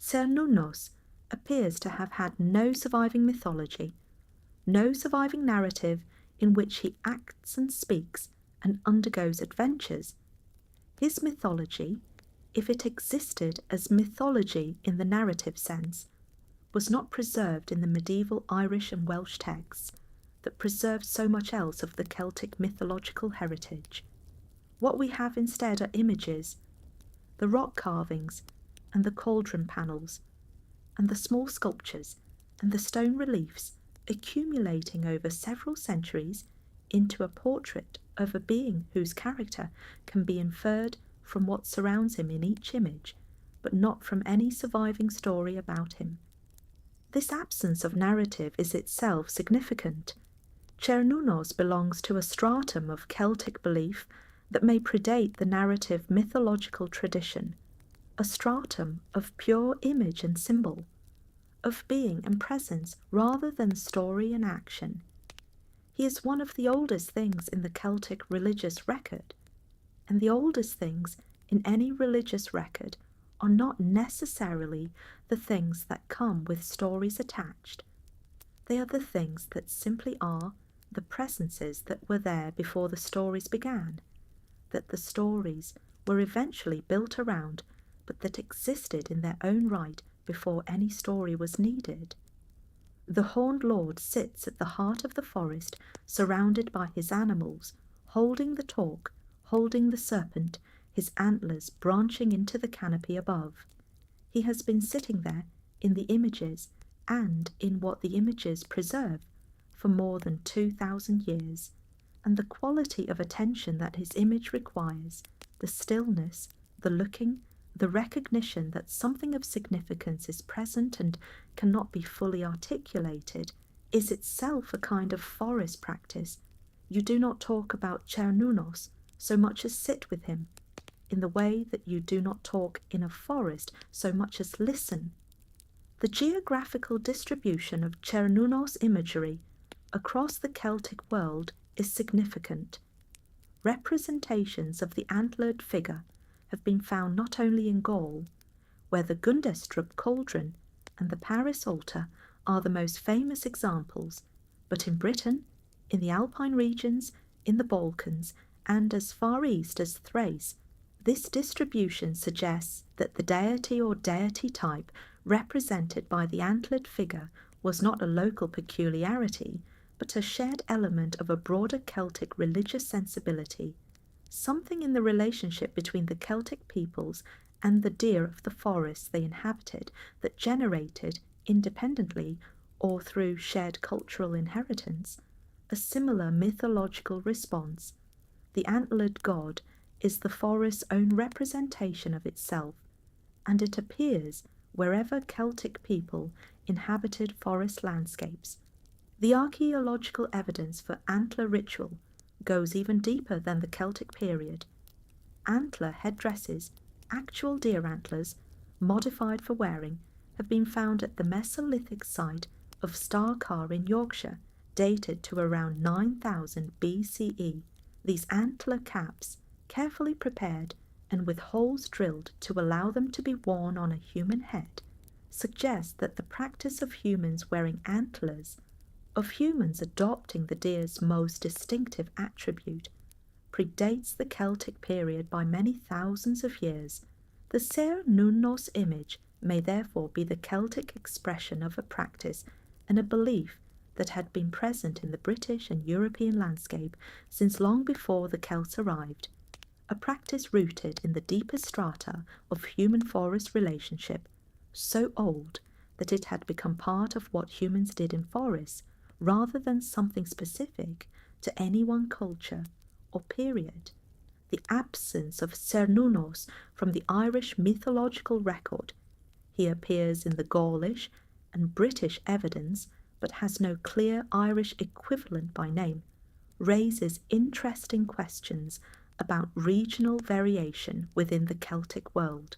Cernunnos appears to have had no surviving mythology, no surviving narrative in which he acts and speaks and undergoes adventures. His mythology, if it existed as mythology in the narrative sense, was not preserved in the medieval Irish and Welsh texts that preserved so much else of the Celtic mythological heritage. What we have instead are images, the rock carvings and the cauldron panels, and the small sculptures and the stone reliefs accumulating over several centuries into a portrait of a being whose character can be inferred from what surrounds him in each image, but not from any surviving story about him. This absence of narrative is itself significant. Cernunnos belongs to a stratum of Celtic belief that may predate the narrative mythological tradition, a stratum of pure image and symbol, of being and presence rather than story and action. He is one of the oldest things in the Celtic religious record, and the oldest things in any religious record are not necessarily the things that come with stories attached. They are the things that simply are the presences that were there before the stories began, that the stories were eventually built around, but that existed in their own right before any story was needed. The horned lord sits at the heart of the forest, surrounded by his animals, holding the torque, holding the serpent, his antlers branching into the canopy above. He has been sitting there in the images and in what the images preserve for more than 2,000 years, and the quality of attention that his image requires, the stillness, the looking, the recognition that something of significance is present and cannot be fully articulated, is itself a kind of forest practice. You do not talk about Cernunnos so much as sit with him, in the way that you do not talk in a forest so much as listen. The geographical distribution of Cernunnos imagery across the Celtic world is significant. Representations of the antlered figure have been found not only in Gaul, where the Gundestrup cauldron and the Paris altar are the most famous examples, but in Britain, in the Alpine regions, in the Balkans, and as far east as Thrace. This distribution suggests that the deity or deity type represented by the antlered figure was not a local peculiarity, but a shared element of a broader Celtic religious sensibility, something in the relationship between the Celtic peoples and the deer of the forests they inhabited that generated, independently or through shared cultural inheritance, a similar mythological response. The antlered god is the forest's own representation of itself, and it appears wherever Celtic people inhabited forest landscapes. The archaeological evidence for antler ritual goes even deeper than the Celtic period. Antler headdresses, actual deer antlers, modified for wearing, have been found at the Mesolithic site of Starcar in Yorkshire, dated to around 9000 BCE. These antler caps, carefully prepared and with holes drilled to allow them to be worn on a human head, suggest that the practice of humans wearing antlers, of humans adopting the deer's most distinctive attribute, predates the Celtic period by many thousands of years. The Ser Nunnos image may therefore be the Celtic expression of a practice and a belief that had been present in the British and European landscape since long before the Celts arrived, a practice rooted in the deeper strata of human-forest relationship, so old that it had become part of what humans did in forests rather than something specific to any one culture or period. The absence of Cernunnos from the Irish mythological record. He appears in the Gaulish and British evidence, but has no clear Irish equivalent by name, raises interesting questions about regional variation within the Celtic world.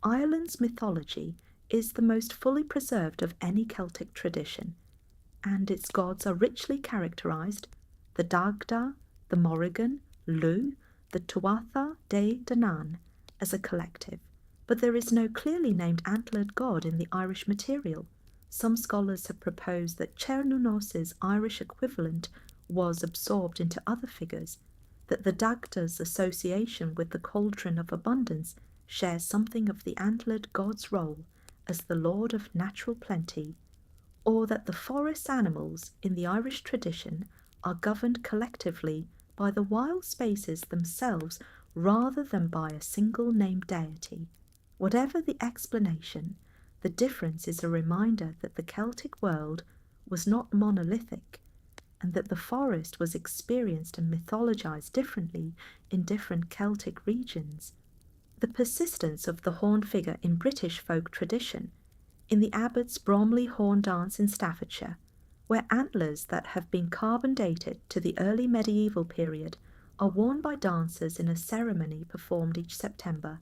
Ireland's mythology is the most fully preserved of any Celtic tradition, and its gods are richly characterised: the Dagda, the Morrigan, Lugh, the Tuatha de Danann, as a collective. But there is no clearly named antlered god in the Irish material. Some scholars have proposed that Cernunnos's Irish equivalent was absorbed into other figures, that the Dagda's association with the cauldron of abundance shares something of the antlered god's role as the lord of natural plenty, or that the forest animals in the Irish tradition are governed collectively by the wild spaces themselves rather than by a single named deity. Whatever the explanation, the difference is a reminder that the Celtic world was not monolithic, and that the forest was experienced and mythologized differently in different Celtic regions. The persistence of the horn figure in British folk tradition, in the Abbott's Bromley horn dance in Staffordshire, where antlers that have been carbon dated to the early medieval period are worn by dancers in a ceremony performed each September,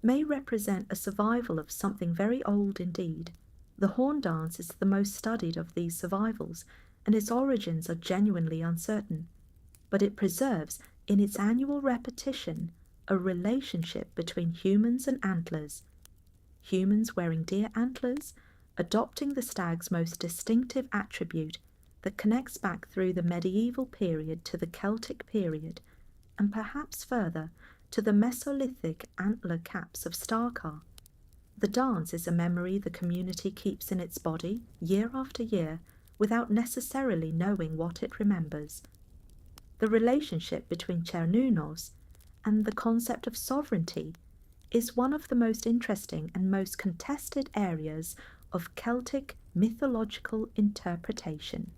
may represent a survival of something very old indeed. The horn dance is the most studied of these survivals, and its origins are genuinely uncertain, but it preserves in its annual repetition a relationship between humans and antlers, humans wearing deer antlers, adopting the stag's most distinctive attribute that connects back through the medieval period to the Celtic period, and perhaps further to the Mesolithic antler caps of Starcar. The dance is a memory the community keeps in its body year after year without necessarily knowing what it remembers. The relationship between Cernunnos and the concept of sovereignty is one of the most interesting and most contested areas of Celtic mythological interpretation.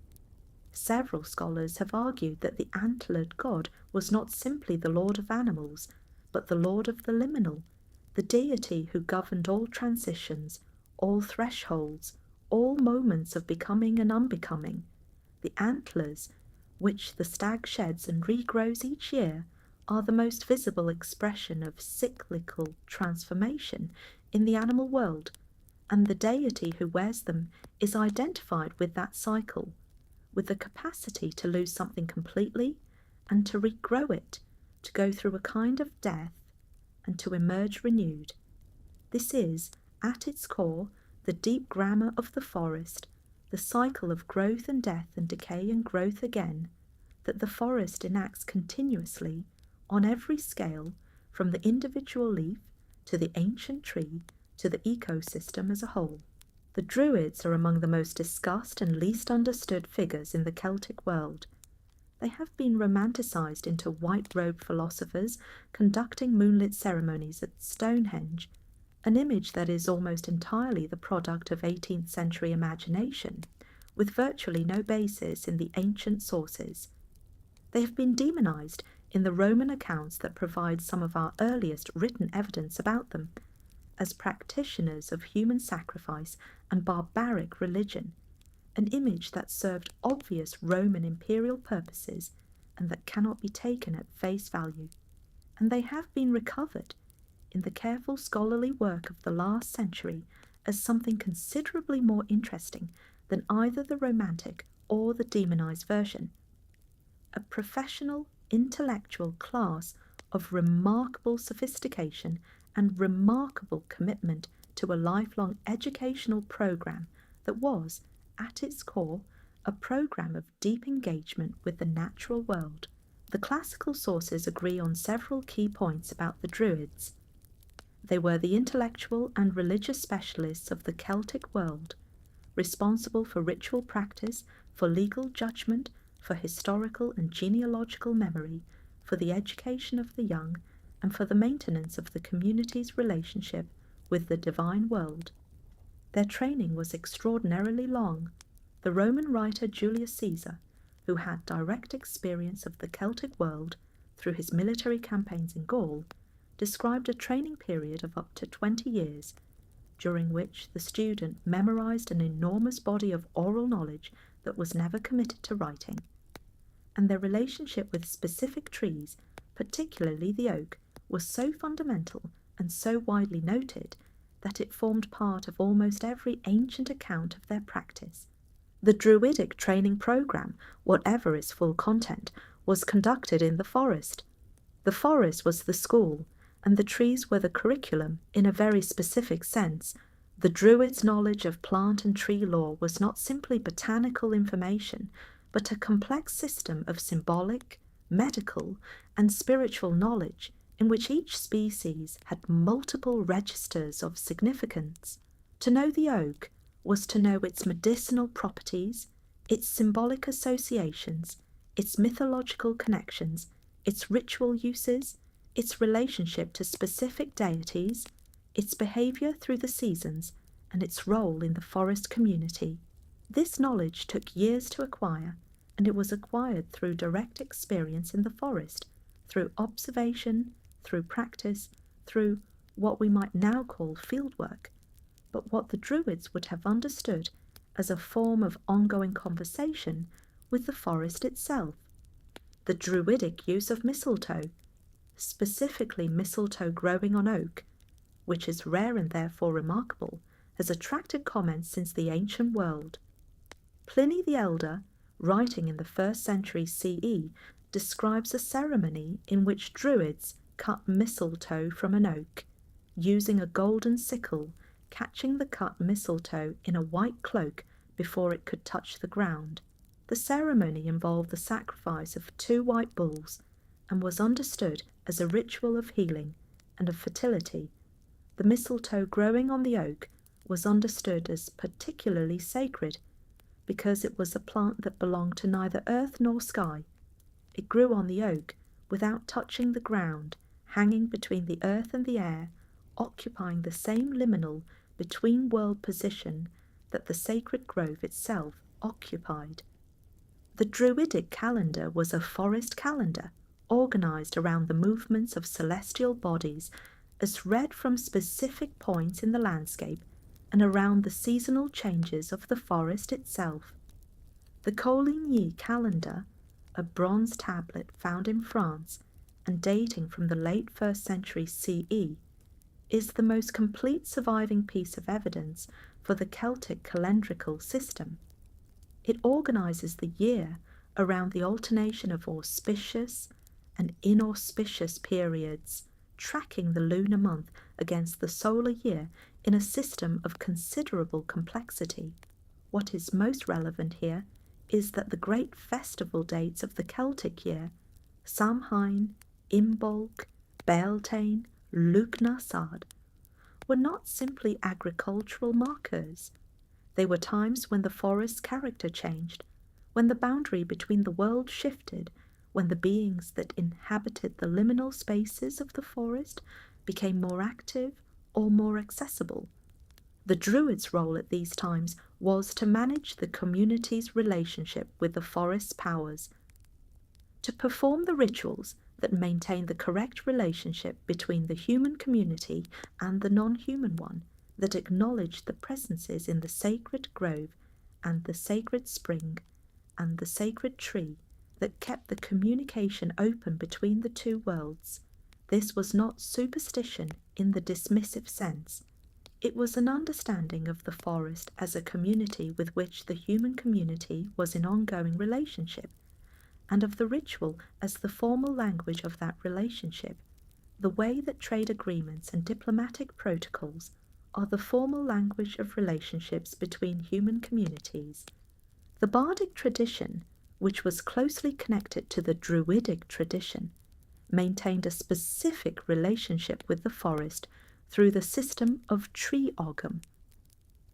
Several scholars have argued that the antlered god was not simply the lord of animals, but the lord of the liminal, the deity who governed all transitions, all thresholds, all moments of becoming and unbecoming. The antlers, which the stag sheds and regrows each year, are the most visible expression of cyclical transformation in the animal world, and the deity who wears them is identified with that cycle, with the capacity to lose something completely and to regrow it, to go through a kind of death and to emerge renewed. This is, at its core, the deep grammar of the forest, the cycle of growth and death and decay and growth again, that the forest enacts continuously on every scale, from the individual leaf to the ancient tree to the ecosystem as a whole. The Druids are among the most discussed and least understood figures in the Celtic world. They have been romanticised into white-robed philosophers conducting moonlit ceremonies at Stonehenge, an image that is almost entirely the product of 18th century imagination, with virtually no basis in the ancient sources. They have been demonised in the Roman accounts that provide some of our earliest written evidence about them, as practitioners of human sacrifice and barbaric religion, an image that served obvious Roman imperial purposes and that cannot be taken at face value. And they have been recovered in the careful scholarly work of the last century as something considerably more interesting than either the romantic or the demonized version. A professional, intellectual class of remarkable sophistication and remarkable commitment to a lifelong educational program that was, at its core, a program of deep engagement with the natural world. The classical sources agree on several key points about the Druids. They were the intellectual and religious specialists of the Celtic world, responsible for ritual practice, for legal judgment, for historical and genealogical memory, for the education of the young, and for the maintenance of the community's relationship with the divine world. Their training was extraordinarily long. The Roman writer Julius Caesar, who had direct experience of the Celtic world through his military campaigns in Gaul, described a training period of up to 20 years, during which the student memorized an enormous body of oral knowledge that was never committed to writing. And their relationship with specific trees, particularly the oak, was so fundamental and so widely noted that it formed part of almost every ancient account of their practice. The Druidic training program, whatever its full content, was conducted in the forest. The forest was the school, and the trees were the curriculum in a very specific sense. The Druids' knowledge of plant and tree lore was not simply botanical information, but a complex system of symbolic, medical, and spiritual knowledge in which each species had multiple registers of significance. To know the oak was to know its medicinal properties, its symbolic associations, its mythological connections, its ritual uses, its relationship to specific deities, its behavior through the seasons, and its role in the forest community. This knowledge took years to acquire, and it was acquired through direct experience in the forest, through observation, through practice, through what we might now call fieldwork, but what the Druids would have understood as a form of ongoing conversation with the forest itself. The Druidic use of mistletoe, specifically mistletoe growing on oak, which is rare and therefore remarkable, has attracted comments since the ancient world. Pliny the Elder, writing in the 1st century CE, describes a ceremony in which Druids cut mistletoe from an oak, using a golden sickle, catching the cut mistletoe in a white cloak before it could touch the ground. The ceremony involved the sacrifice of 2 white bulls and was understood as a ritual of healing and of fertility. The mistletoe growing on the oak was understood as particularly sacred because it was a plant that belonged to neither earth nor sky. It grew on the oak without touching the ground, hanging between the earth and the air, occupying the same liminal between-world position that the sacred grove itself occupied. The Druidic calendar was a forest calendar, organized around the movements of celestial bodies as read from specific points in the landscape and around the seasonal changes of the forest itself. The Coligny calendar, a bronze tablet found in France and dating from the late 1st century CE, is the most complete surviving piece of evidence for the Celtic calendrical system. It organizes the year around the alternation of auspicious and inauspicious periods, tracking the lunar month against the solar year in a system of considerable complexity. What is most relevant here is that the great festival dates of the Celtic year, Samhain, Imbolc, Beltane, Lughnasadh, were not simply agricultural markers. They were times when the forest's character changed, when the boundary between the worlds shifted, when the beings that inhabited the liminal spaces of the forest became more active or more accessible. The Druids' role at these times was to manage the community's relationship with the forest's powers, to perform the rituals that maintain the correct relationship between the human community and the non-human one, that acknowledge the presences in the sacred grove and the sacred spring and the sacred tree, that kept the communication open between the two worlds. This was not superstition in the dismissive sense. It was an understanding of the forest as a community with which the human community was in ongoing relationship, and of the ritual as the formal language of that relationship, the way that trade agreements and diplomatic protocols are the formal language of relationships between human communities. The bardic tradition, which was closely connected to the druidic tradition, maintained a specific relationship with the forest through the system of tree-ogam,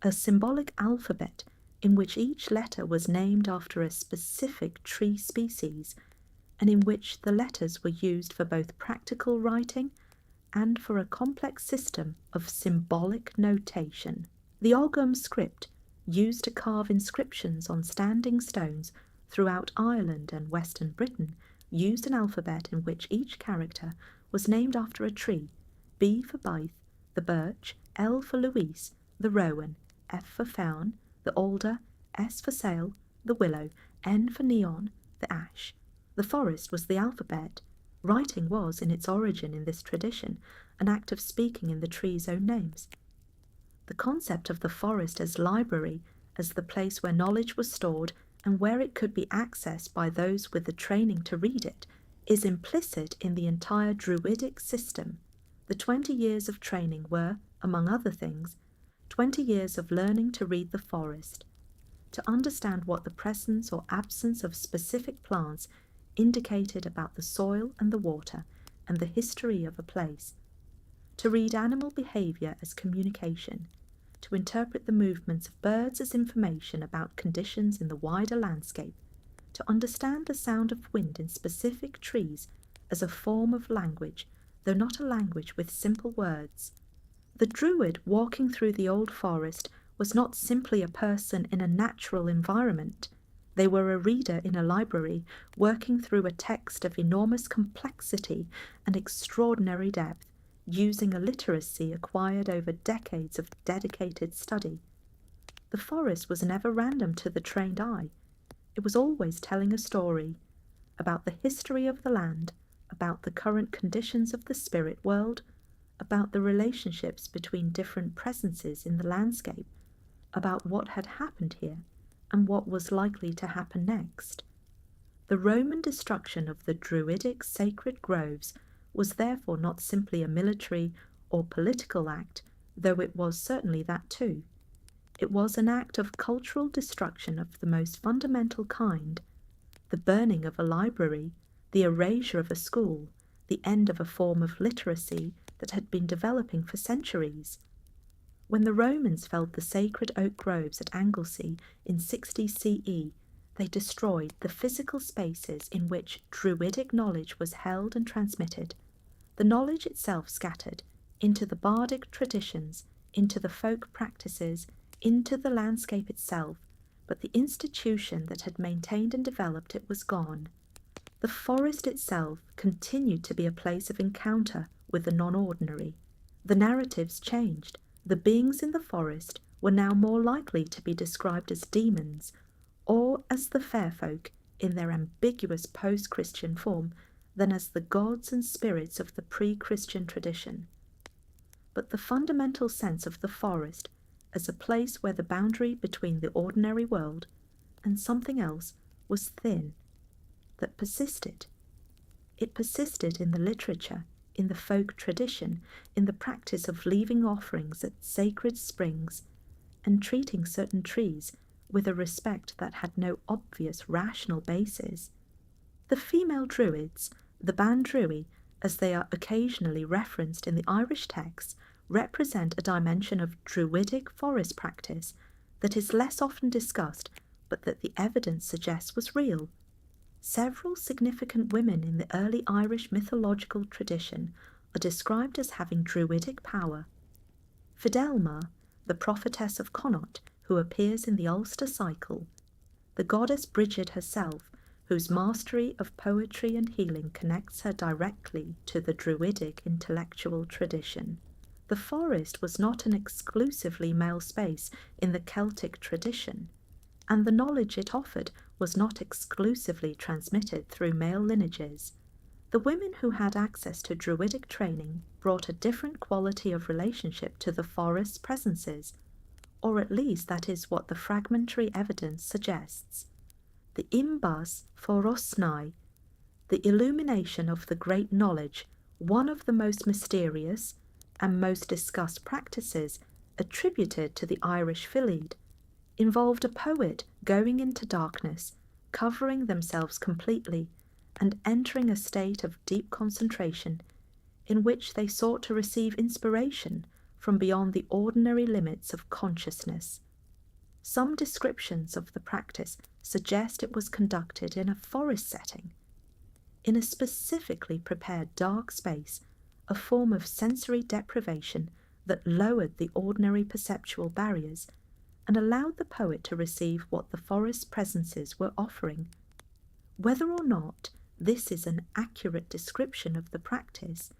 a symbolic alphabet in which each letter was named after a specific tree species, and in which the letters were used for both practical writing and for a complex system of symbolic notation. The Ogham script, used to carve inscriptions on standing stones throughout Ireland and Western Britain, used an alphabet in which each character was named after a tree: B for Baith, the birch; L for Louise, the rowan; F for Faun, the alder; S for Sale, the willow; N for Neon, the ash. The forest was the alphabet. Writing was, in its origin in this tradition, an act of speaking in the tree's own names. The concept of the forest as library, as the place where knowledge was stored and where it could be accessed by those with the training to read it, is implicit in the entire Druidic system. The 20 years of training were, among other things, 20 years of learning to read the forest, to understand what the presence or absence of specific plants indicated about the soil and the water and the history of a place, to read animal behaviour as communication, to interpret the movements of birds as information about conditions in the wider landscape, to understand the sound of wind in specific trees as a form of language, though not a language with simple words. The Druid walking through the old forest was not simply a person in a natural environment. They were a reader in a library, working through a text of enormous complexity and extraordinary depth, using a literacy acquired over decades of dedicated study. The forest was never random to the trained eye. It was always telling a story about the history of the land, about the current conditions of the spirit world, about the relationships between different presences in the landscape, about what had happened here and what was likely to happen next. The Roman destruction of the Druidic sacred groves was therefore not simply a military or political act, though it was certainly that too. It was an act of cultural destruction of the most fundamental kind: the burning of a library, the erasure of a school, the end of a form of literacy that had been developing for centuries. When the Romans felled the sacred oak groves at Anglesey in 60 CE, they destroyed the physical spaces in which Druidic knowledge was held and transmitted. The knowledge itself scattered into the bardic traditions, into the folk practices, into the landscape itself, but the institution that had maintained and developed it was gone. The forest itself continued to be a place of encounter with the non-ordinary. The narratives changed. The beings in the forest were now more likely to be described as demons, or as the fair folk in their ambiguous post-Christian form, than as the gods and spirits of the pre-Christian tradition. But the fundamental sense of the forest as a place where the boundary between the ordinary world and something else was thin, that persisted. It persisted in the literature, in the folk tradition, in the practice of leaving offerings at sacred springs and treating certain trees with a respect that had no obvious rational basis. The female druids, the Ban Druid, as they are occasionally referenced in the Irish texts, represent a dimension of druidic forest practice that is less often discussed, but that the evidence suggests was real. Several significant women in the early Irish mythological tradition are described as having druidic power. Fidelma, the prophetess of Connaught, who appears in the Ulster cycle; the goddess Brigid herself, whose mastery of poetry and healing connects her directly to the druidic intellectual tradition. The forest was not an exclusively male space in the Celtic tradition, and the knowledge it offered was not exclusively transmitted through male lineages. The women who had access to Druidic training brought a different quality of relationship to the forest's presences, or at least that is what the fragmentary evidence suggests. The imbas forosnai, the illumination of the great knowledge, one of the most mysterious and most discussed practices attributed to the Irish Filiad, involved a poet going into darkness, covering themselves completely, and entering a state of deep concentration in which they sought to receive inspiration from beyond the ordinary limits of consciousness. Some descriptions of the practice suggest it was conducted in a forest setting, in a specifically prepared dark space, a form of sensory deprivation that lowered the ordinary perceptual barriers and allowed the poet to receive what the forest presences were offering. Whether or not this is an accurate description of the practice,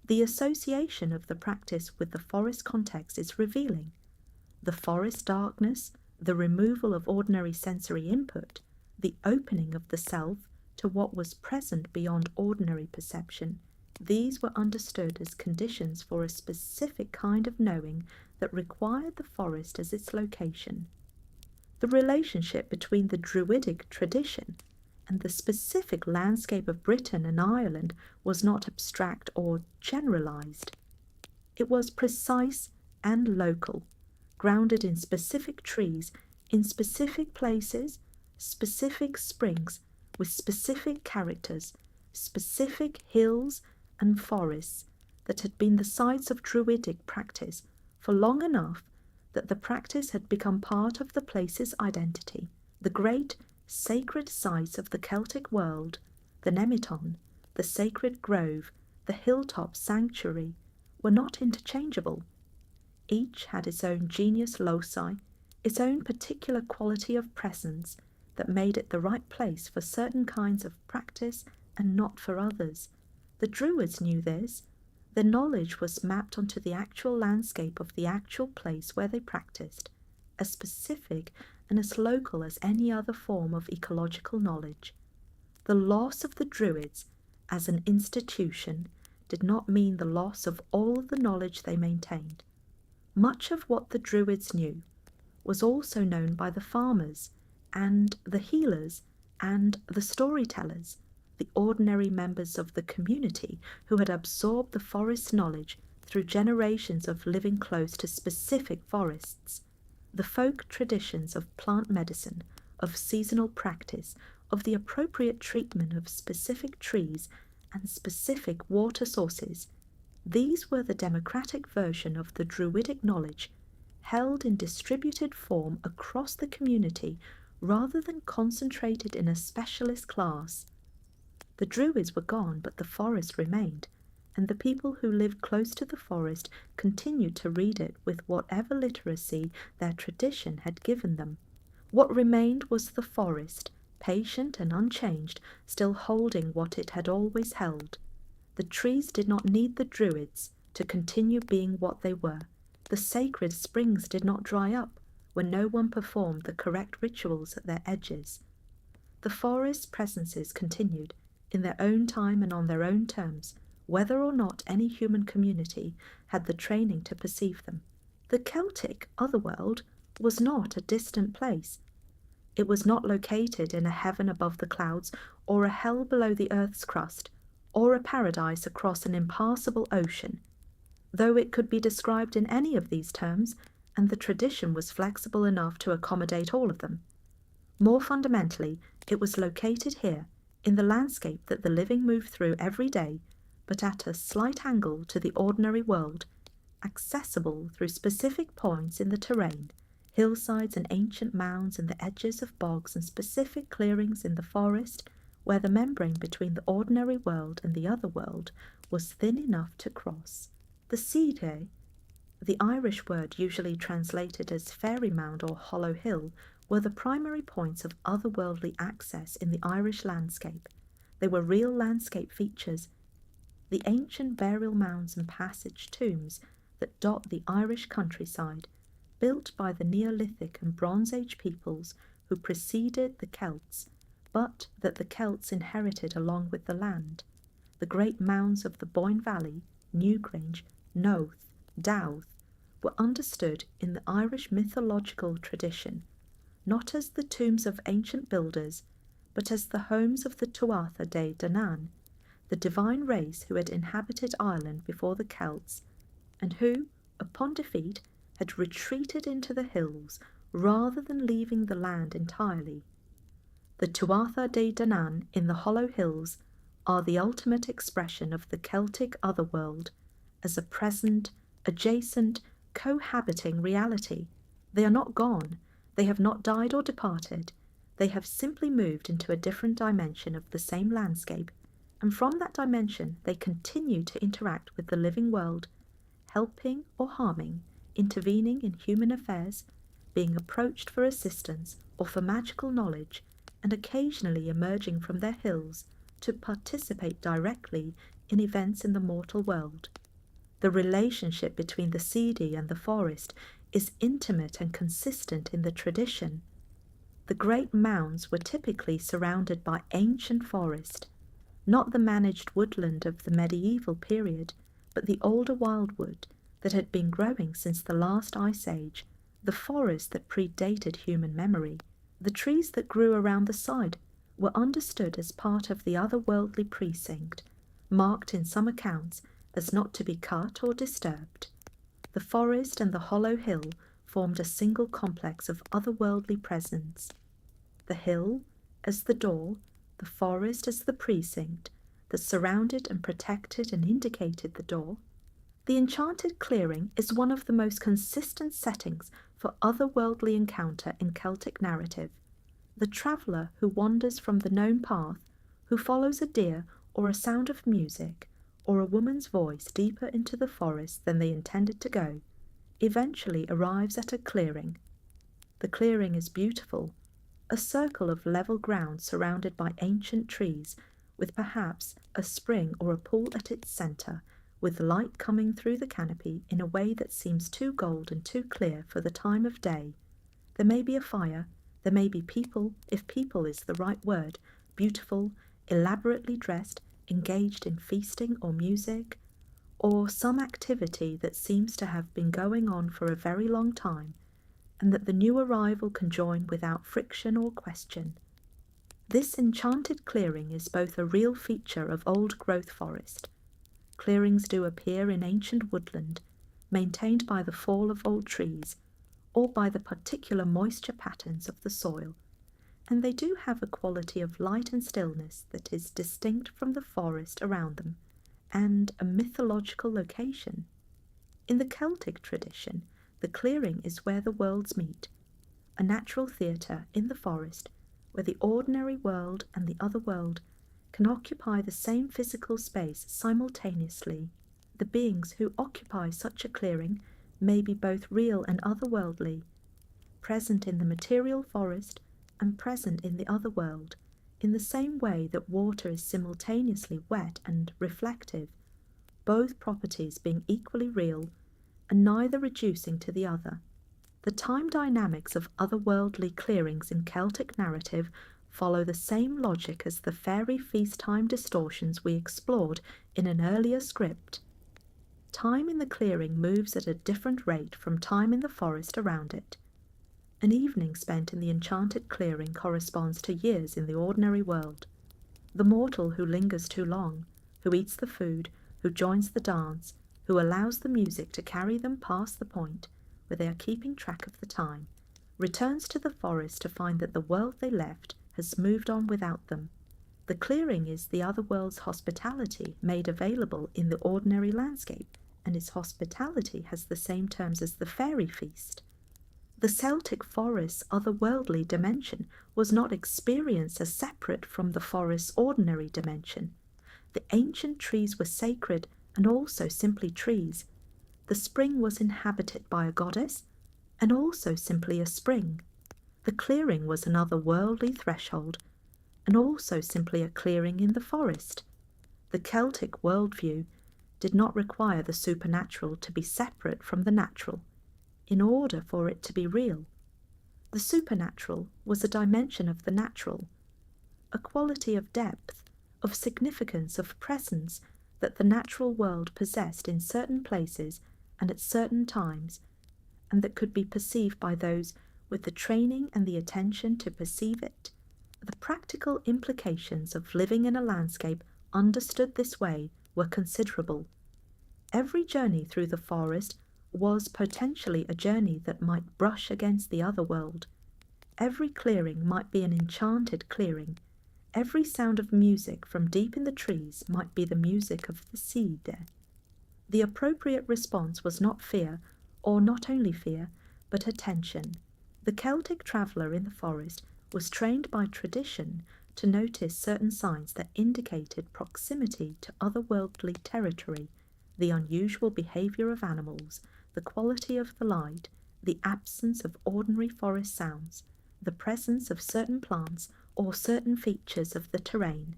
the association of the practice with the forest context is revealing. The forest darkness, the removal of ordinary sensory input, the opening of the self to what was present beyond ordinary perception, these were understood as conditions for a specific kind of knowing that required the forest as its location. The relationship between the Druidic tradition and the specific landscape of Britain and Ireland was not abstract or generalized. It was precise and local, grounded in specific trees, in specific places, specific springs, with specific characters, specific hills and forests that had been the sites of Druidic practice for long enough that the practice had become part of the place's identity. The great sacred sites of the Celtic world, the Nemeton, the sacred grove, the hilltop sanctuary, were not interchangeable. Each had its own genius loci, its own particular quality of presence that made it the right place for certain kinds of practice and not for others. The Druids knew this. Their knowledge was mapped onto the actual landscape of the actual place where they practiced, as specific and as local as any other form of ecological knowledge. The loss of the Druids as an institution did not mean the loss of all the knowledge they maintained. Much of what the Druids knew was also known by the farmers and the healers and the storytellers, the ordinary members of the community who had absorbed the forest knowledge through generations of living close to specific forests. The folk traditions of plant medicine, of seasonal practice, of the appropriate treatment of specific trees and specific water sources, these were the democratic version of the Druidic knowledge, held in distributed form across the community rather than concentrated in a specialist class. The Druids were gone, but the forest remained, and the people who lived close to the forest continued to read it with whatever literacy their tradition had given them. What remained was the forest, patient and unchanged, still holding what it had always held. The trees did not need the Druids to continue being what they were. The sacred springs did not dry up when no one performed the correct rituals at their edges. The forest presences continued, in their own time and on their own terms, whether or not any human community had the training to perceive them. The Celtic otherworld was not a distant place. It was not located in a heaven above the clouds, or a hell below the earth's crust, or a paradise across an impassable ocean. Though it could be described in any of these terms, and the tradition was flexible enough to accommodate all of them. More fundamentally, it was located here, in the landscape that the living move through every day, but at a slight angle to the ordinary world, accessible through specific points in the terrain, hillsides and ancient mounds and the edges of bogs and specific clearings in the forest, where the membrane between the ordinary world and the other world was thin enough to cross. The Sidhe, the Irish word usually translated as fairy mound or hollow hill, were the primary points of otherworldly access in the Irish landscape. They were real landscape features. The ancient burial mounds and passage tombs that dot the Irish countryside, built by the Neolithic and Bronze Age peoples who preceded the Celts, but that the Celts inherited along with the land. the great mounds of the Boyne Valley, Newgrange, Knowth, Dowth, were understood in the Irish mythological tradition not as the tombs of ancient builders, but as the homes of the Tuatha De Danann, the divine race who had inhabited Ireland before the Celts, and who, upon defeat, had retreated into the hills rather than leaving the land entirely. The Tuatha De Danann in the Hollow Hills are the ultimate expression of the Celtic otherworld as a present, adjacent, cohabiting reality. They are not gone, they have not died or departed, they have simply moved into a different dimension of the same landscape, and from that dimension they continue to interact with the living world, helping or harming, intervening in human affairs, being approached for assistance or for magical knowledge, and occasionally emerging from their hills to participate directly in events in the mortal world. The relationship between the seedy and the forest is intimate and consistent in the tradition. The great mounds were typically surrounded by ancient forest, not the managed woodland of the medieval period, but the older wildwood that had been growing since the last ice age, the forest that predated human memory. The trees that grew around the side were understood as part of the otherworldly precinct, marked in some accounts as not to be cut or disturbed. The forest and the hollow hill formed a single complex of otherworldly presence. The hill as the door, the forest as the precinct that surrounded and protected and indicated the door. The enchanted clearing is one of the most consistent settings for otherworldly encounter in Celtic narrative. The traveller who wanders from the known path, who follows a deer or a sound of music, or a woman's voice deeper into the forest than they intended to go, eventually arrives at a clearing. The clearing is beautiful, a circle of level ground surrounded by ancient trees, with perhaps a spring or a pool at its centre, with light coming through the canopy in a way that seems too gold and too clear for the time of day. There may be a fire, there may be people, if people is the right word, beautiful, elaborately dressed, engaged in feasting or music, or some activity that seems to have been going on for a very long time, and that the new arrival can join without friction or question. This enchanted clearing is both a real feature of old-growth forest. Clearings do appear in ancient woodland, maintained by the fall of old trees, or by the particular moisture patterns of the soil, and they do have a quality of light and stillness that is distinct from the forest around them, and a mythological location. In the Celtic tradition, the clearing is where the worlds meet, a natural theatre in the forest, where the ordinary world and the other world can occupy the same physical space simultaneously. The beings who occupy such a clearing may be both real and otherworldly, present in the material forest and present in the other world, in the same way that water is simultaneously wet and reflective, both properties being equally real and neither reducing to the other. The time dynamics of otherworldly clearings in Celtic narrative follow the same logic as the fairy feast time distortions we explored in an earlier script. Time in the clearing moves at a different rate from time in the forest around it. An evening spent in the enchanted clearing corresponds to years in the ordinary world. The mortal who lingers too long, who eats the food, who joins the dance, who allows the music to carry them past the point where they are keeping track of the time, returns to the forest to find that the world they left has moved on without them. The clearing is the other world's hospitality made available in the ordinary landscape, and its hospitality has the same terms as the fairy feast. The Celtic forest's otherworldly dimension was not experienced as separate from the forest's ordinary dimension. The ancient trees were sacred and also simply trees. The spring was inhabited by a goddess and also simply a spring. The clearing was an otherworldly threshold and also simply a clearing in the forest. The Celtic worldview did not require the supernatural to be separate from the natural in order for it to be real. The supernatural was a dimension of the natural, a quality of depth, of significance, of presence that the natural world possessed in certain places and at certain times, and that could be perceived by those with the training and the attention to perceive it. The practical implications of living in a landscape understood this way were considerable. Every journey through the forest was potentially a journey that might brush against the other world. Every clearing might be an enchanted clearing. Every sound of music from deep in the trees might be the music of the seed. The appropriate response was not fear, or not only fear, but attention. The Celtic traveller in the forest was trained by tradition to notice certain signs that indicated proximity to otherworldly territory, the unusual behaviour of animals, the quality of the light, the absence of ordinary forest sounds, the presence of certain plants or certain features of the terrain.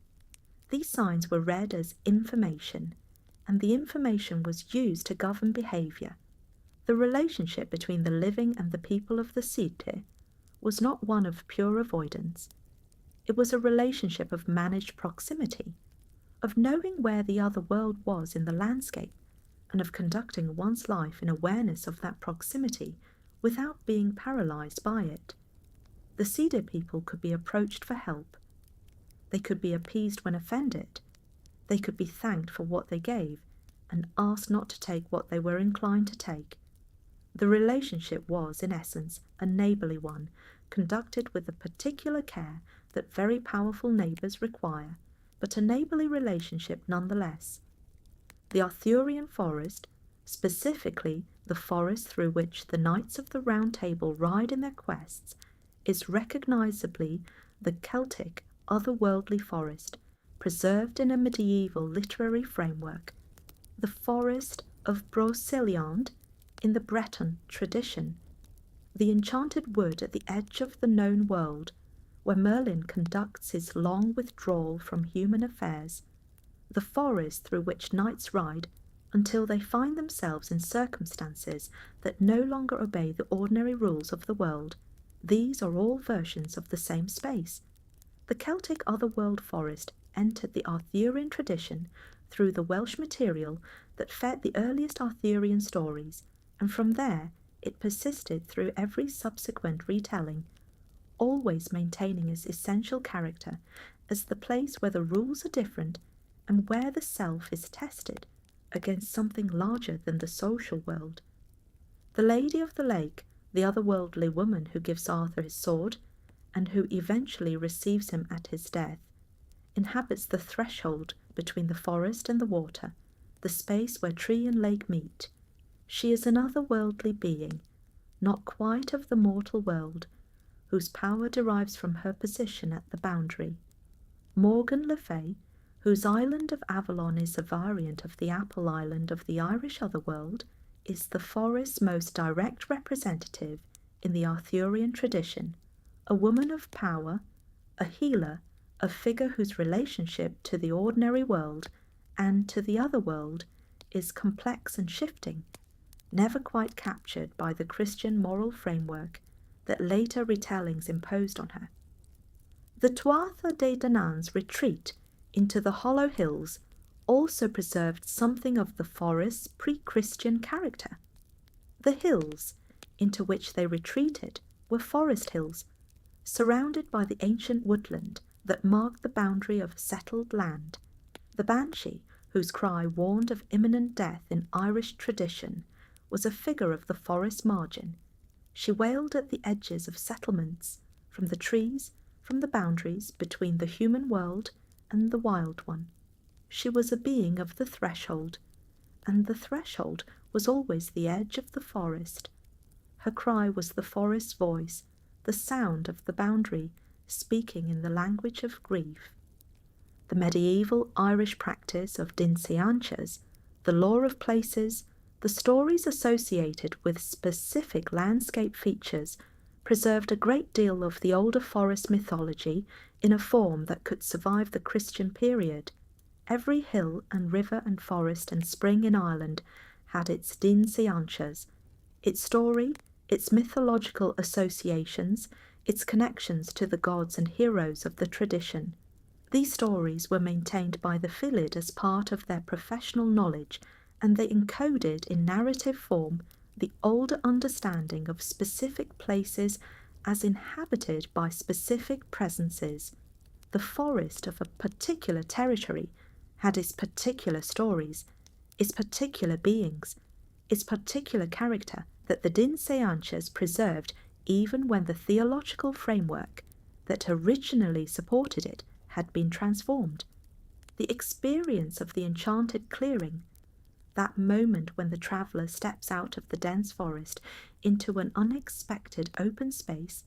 These signs were read as information, and the information was used to govern behaviour. The relationship between the living and the people of the city was not one of pure avoidance. It was a relationship of managed proximity, of knowing where the other world was in the landscape, and of conducting one's life in awareness of that proximity without being paralysed by it. The cedar people could be approached for help. They could be appeased when offended. They could be thanked for what they gave and asked not to take what they were inclined to take. The relationship was, in essence, a neighbourly one, conducted with the particular care that very powerful neighbours require, but a neighbourly relationship nonetheless. The Arthurian forest, specifically the forest through which the Knights of the Round Table ride in their quests, is recognisably the Celtic otherworldly forest, preserved in a medieval literary framework. The forest of Brocéliande in the Breton tradition, the enchanted wood at the edge of the known world, where Merlin conducts his long withdrawal from human affairs, the forest through which knights ride until they find themselves in circumstances that no longer obey the ordinary rules of the world. These are all versions of the same space. The Celtic otherworld forest entered the Arthurian tradition through the Welsh material that fed the earliest Arthurian stories, and from there it persisted through every subsequent retelling, always maintaining its essential character as the place where the rules are different and where the self is tested against something larger than the social world. The Lady of the Lake, the otherworldly woman who gives Arthur his sword, and who eventually receives him at his death, inhabits the threshold between the forest and the water, the space where tree and lake meet. She is an otherworldly being, not quite of the mortal world, whose power derives from her position at the boundary. Morgan Le Fay, whose island of Avalon is a variant of the Apple Island of the Irish otherworld, is the forest's most direct representative in the Arthurian tradition, a woman of power, a healer, a figure whose relationship to the ordinary world and to the other world is complex and shifting, never quite captured by the Christian moral framework that later retellings imposed on her. The Tuatha de Danaan's retreat into the hollow hills also preserved something of the forest's pre-Christian character. The hills into which they retreated were forest hills, surrounded by the ancient woodland that marked the boundary of settled land. The banshee, whose cry warned of imminent death in Irish tradition, was a figure of the forest margin. She wailed at the edges of settlements, from the trees, from the boundaries between the human world and the wild one. She was a being of the threshold, and the threshold was always the edge of the forest. Her cry was the forest's voice, the sound of the boundary, speaking in the language of grief. The medieval Irish practice of dinseanchas, the law of places, the stories associated with specific landscape features preserved a great deal of the older forest mythology in a form that could survive the Christian period. Every hill and river and forest and spring in Ireland had its dinseanchas, its story, its mythological associations, its connections to the gods and heroes of the tradition. These stories were maintained by the Fylid as part of their professional knowledge, and they encoded in narrative form the older understanding of specific places as inhabited by specific presences. The forest of a particular territory had its particular stories, its particular beings, its particular character that the Din Seanches preserved even when the theological framework that originally supported it had been transformed. The experience of the enchanted clearing, that moment when the traveller steps out of the dense forest into an unexpected open space,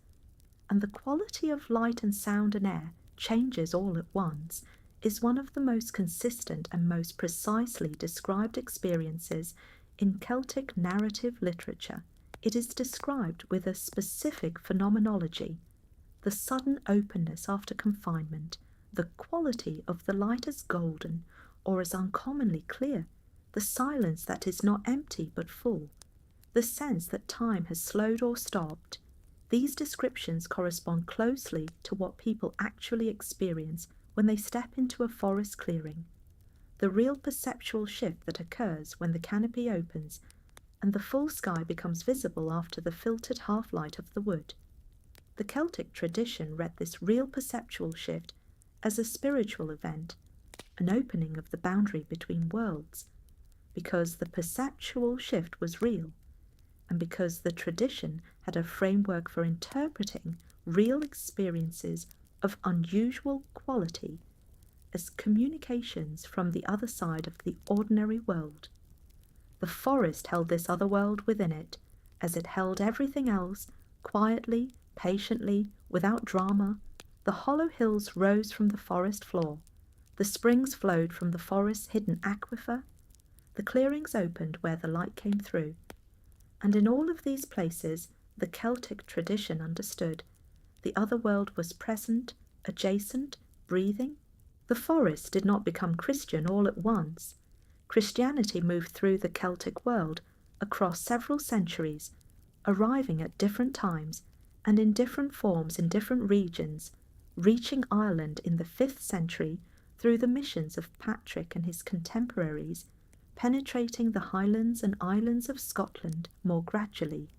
and the quality of light and sound and air changes all at once, is one of the most consistent and most precisely described experiences in Celtic narrative literature. It is described with a specific phenomenology: the sudden openness after confinement, the quality of the light as golden or as uncommonly clear, the silence that is not empty but full, the sense that time has slowed or stopped. These descriptions correspond closely to what people actually experience when they step into a forest clearing, the real perceptual shift that occurs when the canopy opens and the full sky becomes visible after the filtered half-light of the wood. The Celtic tradition read this real perceptual shift as a spiritual event, an opening of the boundary between worlds, because the perceptual shift was real, and because the tradition had a framework for interpreting real experiences of unusual quality as communications from the other side of the ordinary world. The forest held this other world within it, as it held everything else, quietly, patiently, without drama. The hollow hills rose from the forest floor. The springs flowed from the forest's hidden aquifer. The clearings opened where the light came through. And in all of these places, the Celtic tradition understood. The other world was present, adjacent, breathing. The forest did not become Christian all at once. Christianity moved through the Celtic world across several centuries, arriving at different times and in different forms in different regions, reaching Ireland in the 5th century through the missions of Patrick and his contemporaries, penetrating the Highlands and Islands of Scotland more gradually,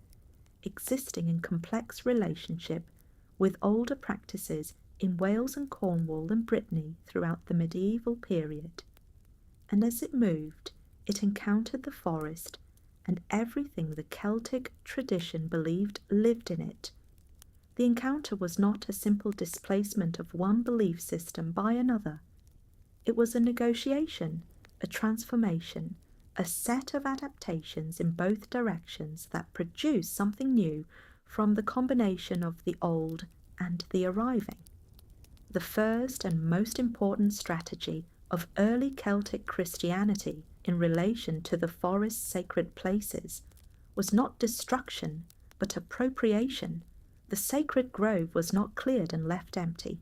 existing in complex relationship with older practices in Wales and Cornwall and Brittany throughout the medieval period. And as it moved, it encountered the forest and everything the Celtic tradition believed lived in it. The encounter was not a simple displacement of one belief system by another. It was a negotiation, a transformation, a set of adaptations in both directions that produced something new from the combination of the old and the arriving. The first and most important strategy of early Celtic Christianity in relation to the forest's sacred places was not destruction, but appropriation. The sacred grove was not cleared and left empty.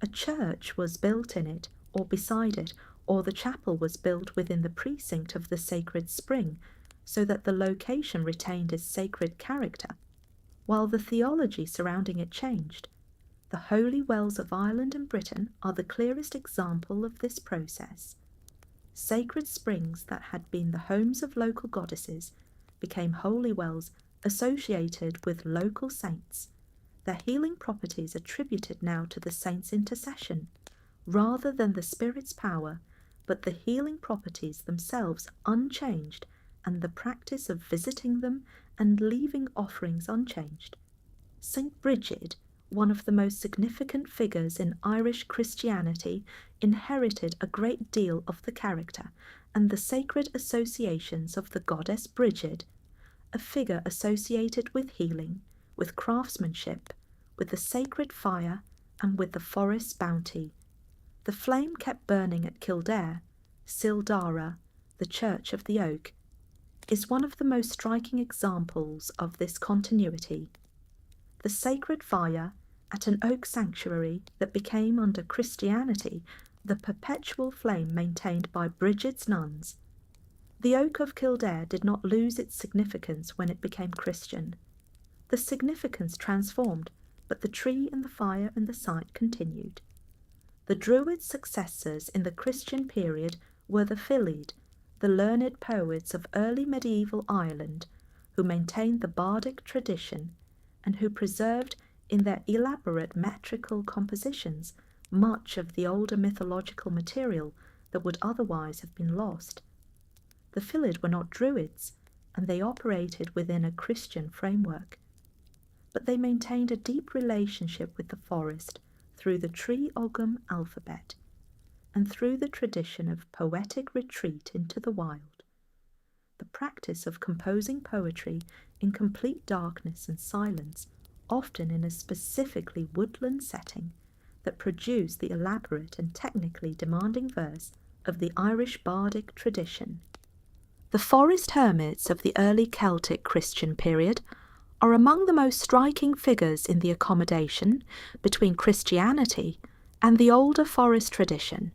A church was built in it or beside it, or the chapel was built within the precinct of the sacred spring, so that the location retained its sacred character, while the theology surrounding it changed. The holy wells of Ireland and Britain are the clearest example of this process. Sacred springs that had been the homes of local goddesses became holy wells associated with local saints, their healing properties attributed now to the saint's intercession, rather than the Spirit's power, but the healing properties themselves unchanged, and the practice of visiting them and leaving offerings unchanged. St. Bridget, one of the most significant figures in Irish Christianity, inherited a great deal of the character and the sacred associations of the goddess Bridget, a figure associated with healing, with craftsmanship, with the sacred fire, and with the forest's bounty. The flame kept burning at Kildare. Sildara, the Church of the Oak, is one of the most striking examples of this continuity. The sacred fire at an oak sanctuary that became under Christianity the perpetual flame maintained by Bridget's nuns. The oak of Kildare did not lose its significance when it became Christian. The significance transformed, but the tree and the fire and the site continued. The Druids' successors in the Christian period were the Filiid, the learned poets of early medieval Ireland, who maintained the bardic tradition and who preserved in their elaborate metrical compositions much of the older mythological material that would otherwise have been lost. The Filiid were not Druids, and they operated within a Christian framework, but they maintained a deep relationship with the forest through the Tree Ogham alphabet and through the tradition of poetic retreat into the wild. The practice of composing poetry in complete darkness and silence, often in a specifically woodland setting, that produced the elaborate and technically demanding verse of the Irish bardic tradition. The forest hermits of the early Celtic Christian period are among the most striking figures in the accommodation between Christianity and the older forest tradition.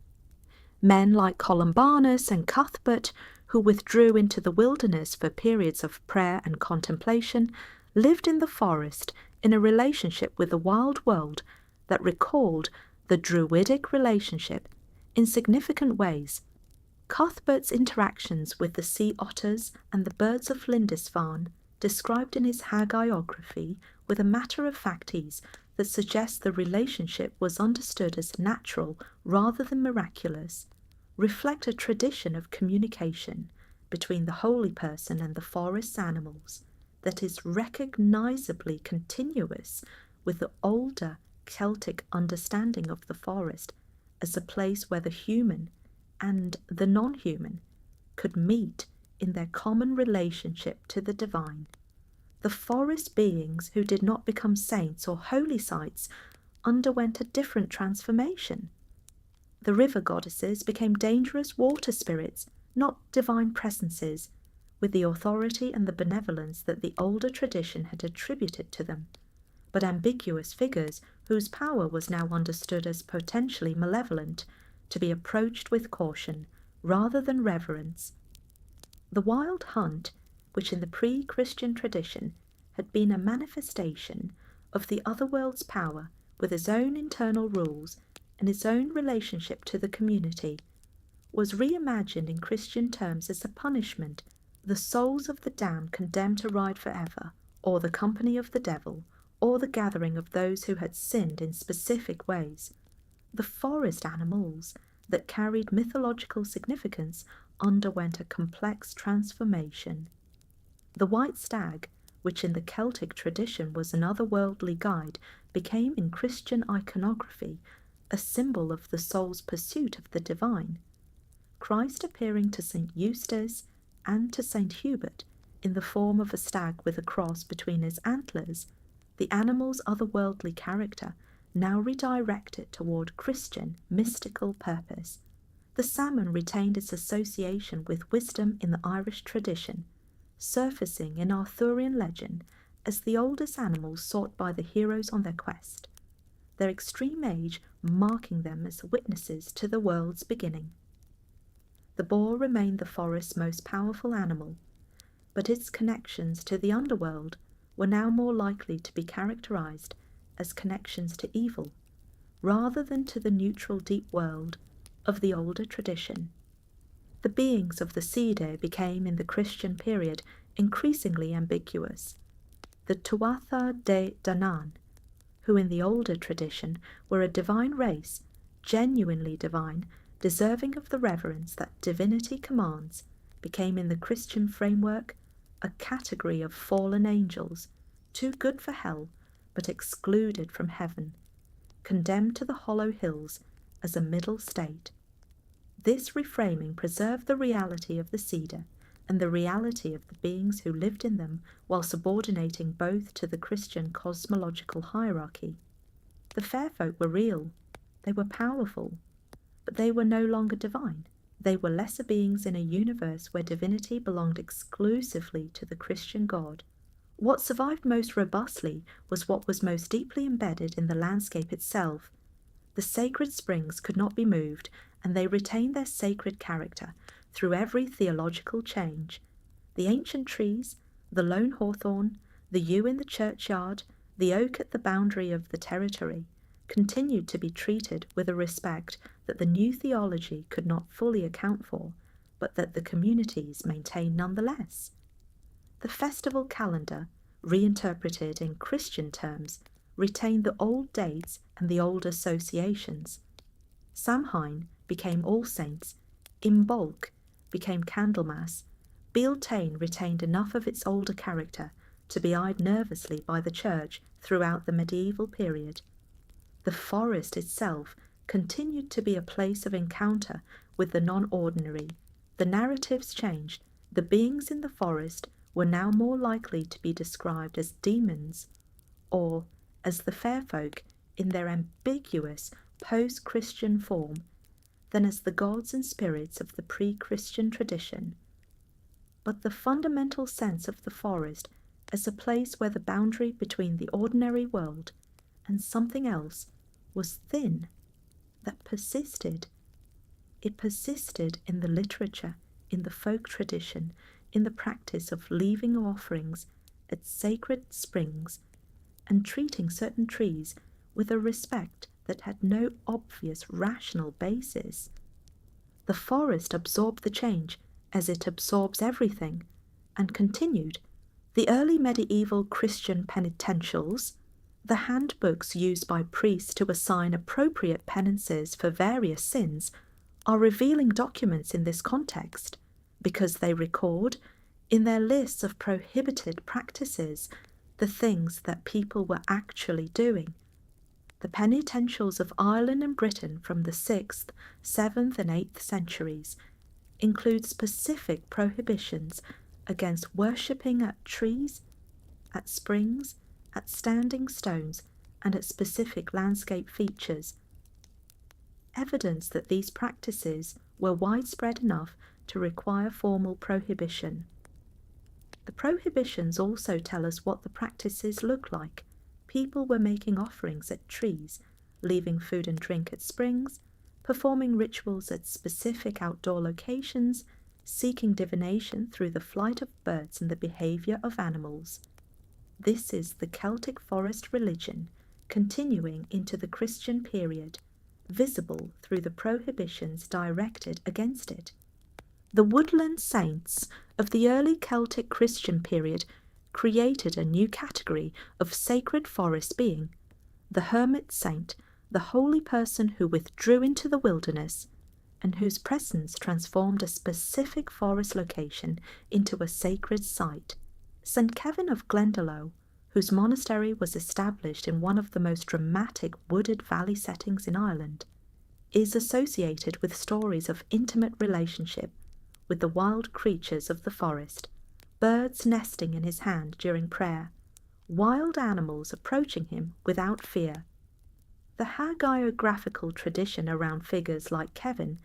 Men like Columbanus and Cuthbert, who withdrew into the wilderness for periods of prayer and contemplation, lived in the forest in a relationship with the wild world that recalled the Druidic relationship in significant ways. Cuthbert's interactions with the sea otters and the birds of Lindisfarne, described in his hagiography with a matter-of-fact ease that suggests the relationship was understood as natural rather than miraculous, reflect a tradition of communication between the holy person and the forest's animals that is recognizably continuous with the older Celtic understanding of the forest as a place where the human and the non-human could meet in their common relationship to the divine. The forest beings who did not become saints or holy sites underwent a different transformation. The river goddesses became dangerous water spirits, not divine presences, with the authority and the benevolence that the older tradition had attributed to them, but ambiguous figures whose power was now understood as potentially malevolent, to be approached with caution rather than reverence. The wild hunt, which in the pre-Christian tradition had been a manifestation of the other world's power with its own internal rules and its own relationship to the community, was reimagined in Christian terms as a punishment, the souls of the damned condemned to ride forever, or the company of the devil, or the gathering of those who had sinned in specific ways. The forest animals that carried mythological significance underwent a complex transformation. The white stag, which in the Celtic tradition was an otherworldly guide, became in Christian iconography a symbol of the soul's pursuit of the divine. Christ appearing to St. Eustace and to St. Hubert in the form of a stag with a cross between his antlers, the animal's otherworldly character now redirected toward Christian mystical purpose. The salmon retained its association with wisdom in the Irish tradition, surfacing in Arthurian legend as the oldest animals sought by the heroes on their quest, their extreme age marking them as witnesses to the world's beginning. The boar remained the forest's most powerful animal, but its connections to the underworld were now more likely to be characterized as connections to evil, rather than to the neutral deep world of the older tradition. The beings of the Sidhe became, in the Christian period, increasingly ambiguous. The Tuatha De Danann, who in the older tradition were a divine race, genuinely divine, deserving of the reverence that divinity commands, became in the Christian framework a category of fallen angels, too good for hell, but excluded from heaven, condemned to the hollow hills as a middle state. This reframing preserved the reality of the Sidhe and the reality of the beings who lived in them while subordinating both to the Christian cosmological hierarchy. The fair folk were real, they were powerful, but they were no longer divine. They were lesser beings in a universe where divinity belonged exclusively to the Christian God. What survived most robustly was what was most deeply embedded in the landscape itself. The sacred springs could not be moved, and they retained their sacred character through every theological change. The ancient trees, the lone hawthorn, the yew in the churchyard, the oak at the boundary of the territory, continued to be treated with a respect that the new theology could not fully account for, but that the communities maintained nonetheless. The festival calendar, reinterpreted in Christian terms, retained the old dates and the old associations. Samhain became All Saints, Imbolc became Candlemas, Beltane retained enough of its older character to be eyed nervously by the Church throughout the medieval period. The forest itself continued to be a place of encounter with the non-ordinary. The narratives changed. The beings in the forest were now more likely to be described as demons, or as the fair folk in their ambiguous post-Christian form, than as the gods and spirits of the pre-Christian tradition. But the fundamental sense of the forest as a place where the boundary between the ordinary world and something else was thin, that persisted. It persisted in the literature, in the folk tradition, in the practice of leaving offerings at sacred springs and treating certain trees with a respect that had no obvious rational basis. The forest absorbed the change as it absorbs everything, and continued. The early medieval Christian penitentials, the handbooks used by priests to assign appropriate penances for various sins, are revealing documents in this context, because they record, in their lists of prohibited practices, the things that people were actually doing. The penitentials of Ireland and Britain from the 6th, 7th and 8th centuries include specific prohibitions against worshipping at trees, at springs, at standing stones, and at specific landscape features. Evidence that these practices were widespread enough to require formal prohibition. The prohibitions also tell us what the practices look like. People were making offerings at trees, leaving food and drink at springs, performing rituals at specific outdoor locations, seeking divination through the flight of birds and the behaviour of animals. This is the Celtic forest religion, continuing into the Christian period, visible through the prohibitions directed against it. The woodland saints of the early Celtic Christian period created a new category of sacred forest being, the hermit saint, the holy person who withdrew into the wilderness and whose presence transformed a specific forest location into a sacred site. St. Kevin of Glendalough, whose monastery was established in one of the most dramatic wooded valley settings in Ireland, is associated with stories of intimate relationship with the wild creatures of the forest, birds nesting in his hand during prayer, wild animals approaching him without fear. The hagiographical tradition around figures like Kevin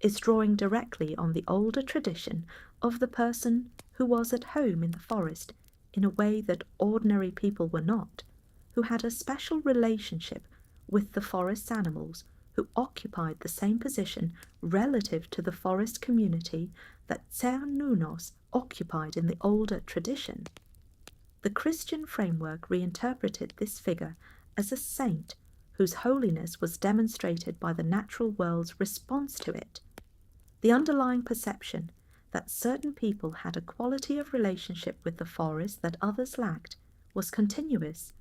is drawing directly on the older tradition of the person who was at home in the forest in a way that ordinary people were not, who had a special relationship with the forest animals, who occupied the same position relative to the forest community that Cernunnos occupied in the older tradition. The Christian framework reinterpreted this figure as a saint whose holiness was demonstrated by the natural world's response to it. The underlying perception that certain people had a quality of relationship with the forest that others lacked was continuous.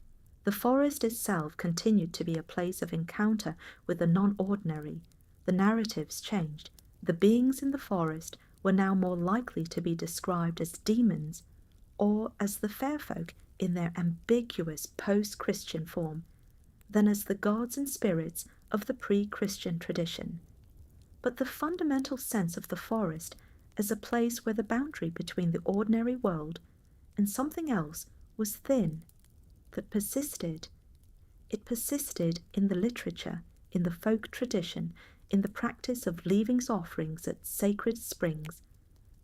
The forest itself continued to be a place of encounter with the non-ordinary. The narratives changed. The beings in the forest were now more likely to be described as demons, or as the fair folk in their ambiguous post-Christian form, than as the gods and spirits of the pre-Christian tradition. But the fundamental sense of the forest as a place where the boundary between the ordinary world and something else was thin, that persisted. It persisted in the literature, in the folk tradition, in the practice of leaving offerings at sacred springs,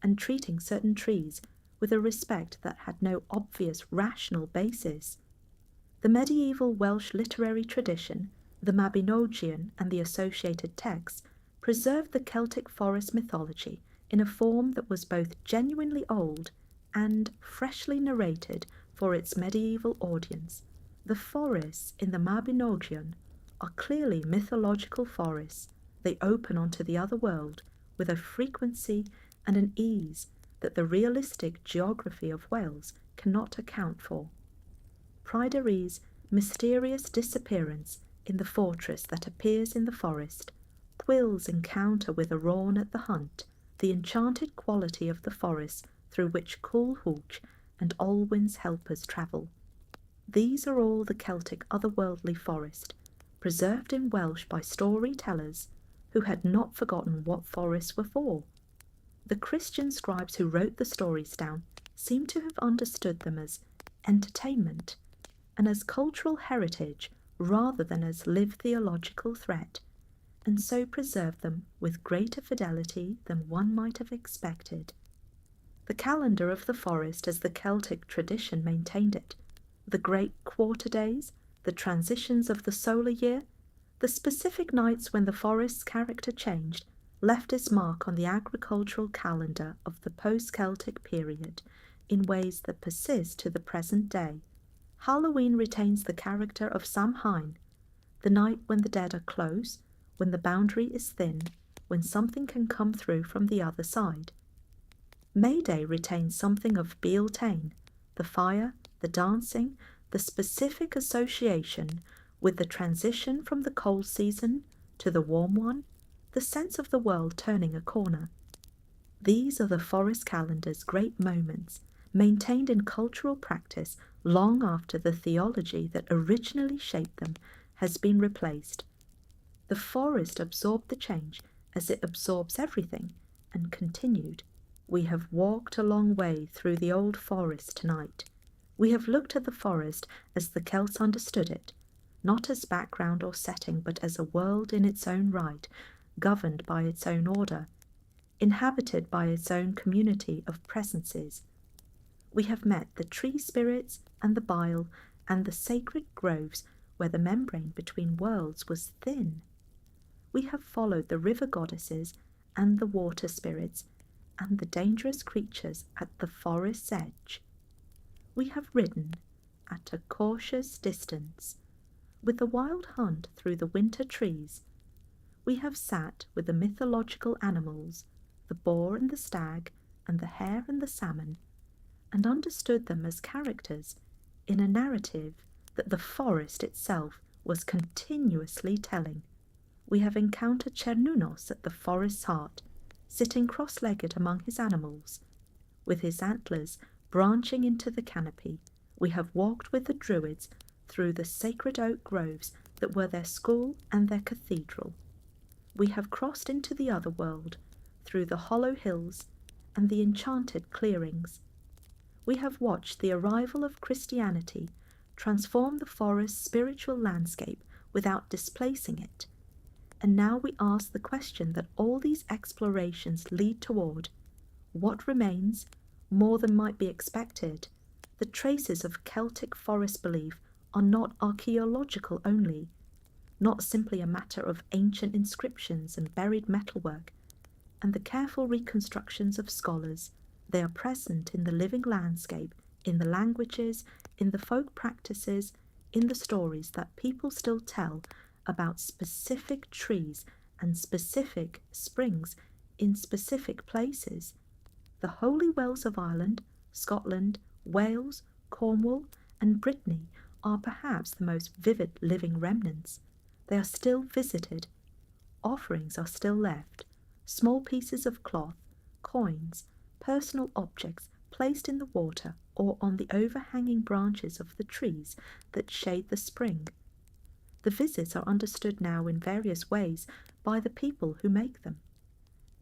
and treating certain trees with a respect that had no obvious rational basis. The medieval Welsh literary tradition, the Mabinogion and the associated texts, preserved the Celtic forest mythology in a form that was both genuinely old and freshly narrated for its medieval audience. The forests in the Mabinogion are clearly mythological forests. They open onto the other world with a frequency and an ease that the realistic geography of Wales cannot account for. Pryderi's mysterious disappearance in the fortress that appears in the forest, Gwyl's encounter with Arawn at the hunt, the enchanted quality of the forest through which Culhwch and Olwyn's helpers travel. These are all the Celtic otherworldly forest, preserved in Welsh by storytellers who had not forgotten what forests were for. The Christian scribes who wrote the stories down seem to have understood them as entertainment and as cultural heritage rather than as live theological threat, and so preserved them with greater fidelity than one might have expected. The calendar of the forest as the Celtic tradition maintained it, the great quarter days, the transitions of the solar year, the specific nights when the forest's character changed, left its mark on the agricultural calendar of the post-Celtic period in ways that persist to the present day. Halloween retains the character of Samhain, the night when the dead are close, when the boundary is thin, when something can come through from the other side. May Day retains something of Beltane, the fire, the dancing, the specific association with the transition from the cold season to the warm one, the sense of the world turning a corner. These are the forest calendar's great moments, maintained in cultural practice long after the theology that originally shaped them has been replaced. The forest absorbed the change as it absorbs everything, and continued. We have walked a long way through the old forest tonight. We have looked at the forest as the Celts understood it, not as background or setting, but as a world in its own right, governed by its own order, inhabited by its own community of presences. We have met the tree spirits and the bile and the sacred groves where the membrane between worlds was thin. We have followed the river goddesses and the water spirits and the dangerous creatures at the forest's edge. We have ridden, at a cautious distance, with the wild hunt through the winter trees. We have sat with the mythological animals, the boar and the stag, and the hare and the salmon, and understood them as characters in a narrative that the forest itself was continuously telling. We have encountered Cernunnos at the forest's heart, sitting cross-legged among his animals, with his antlers branching into the canopy. We have walked with the Druids through the sacred oak groves that were their school and their cathedral. We have crossed into the other world through the hollow hills and the enchanted clearings. We have watched the arrival of Christianity transform the forest's spiritual landscape without displacing it. And now we ask the question that all these explorations lead toward: what remains, more than might be expected? The traces of Celtic forest belief are not archaeological only, not simply a matter of ancient inscriptions and buried metalwork, and the careful reconstructions of scholars. They are present in the living landscape, in the languages, in the folk practices, in the stories that people still tell about specific trees and specific springs in specific places. The holy wells of Ireland, Scotland, Wales, Cornwall, and Brittany are perhaps the most vivid living remnants. They are still visited. Offerings are still left. Small pieces of cloth, coins, personal objects placed in the water or on the overhanging branches of the trees that shade the spring. The visits are understood now in various ways by the people who make them,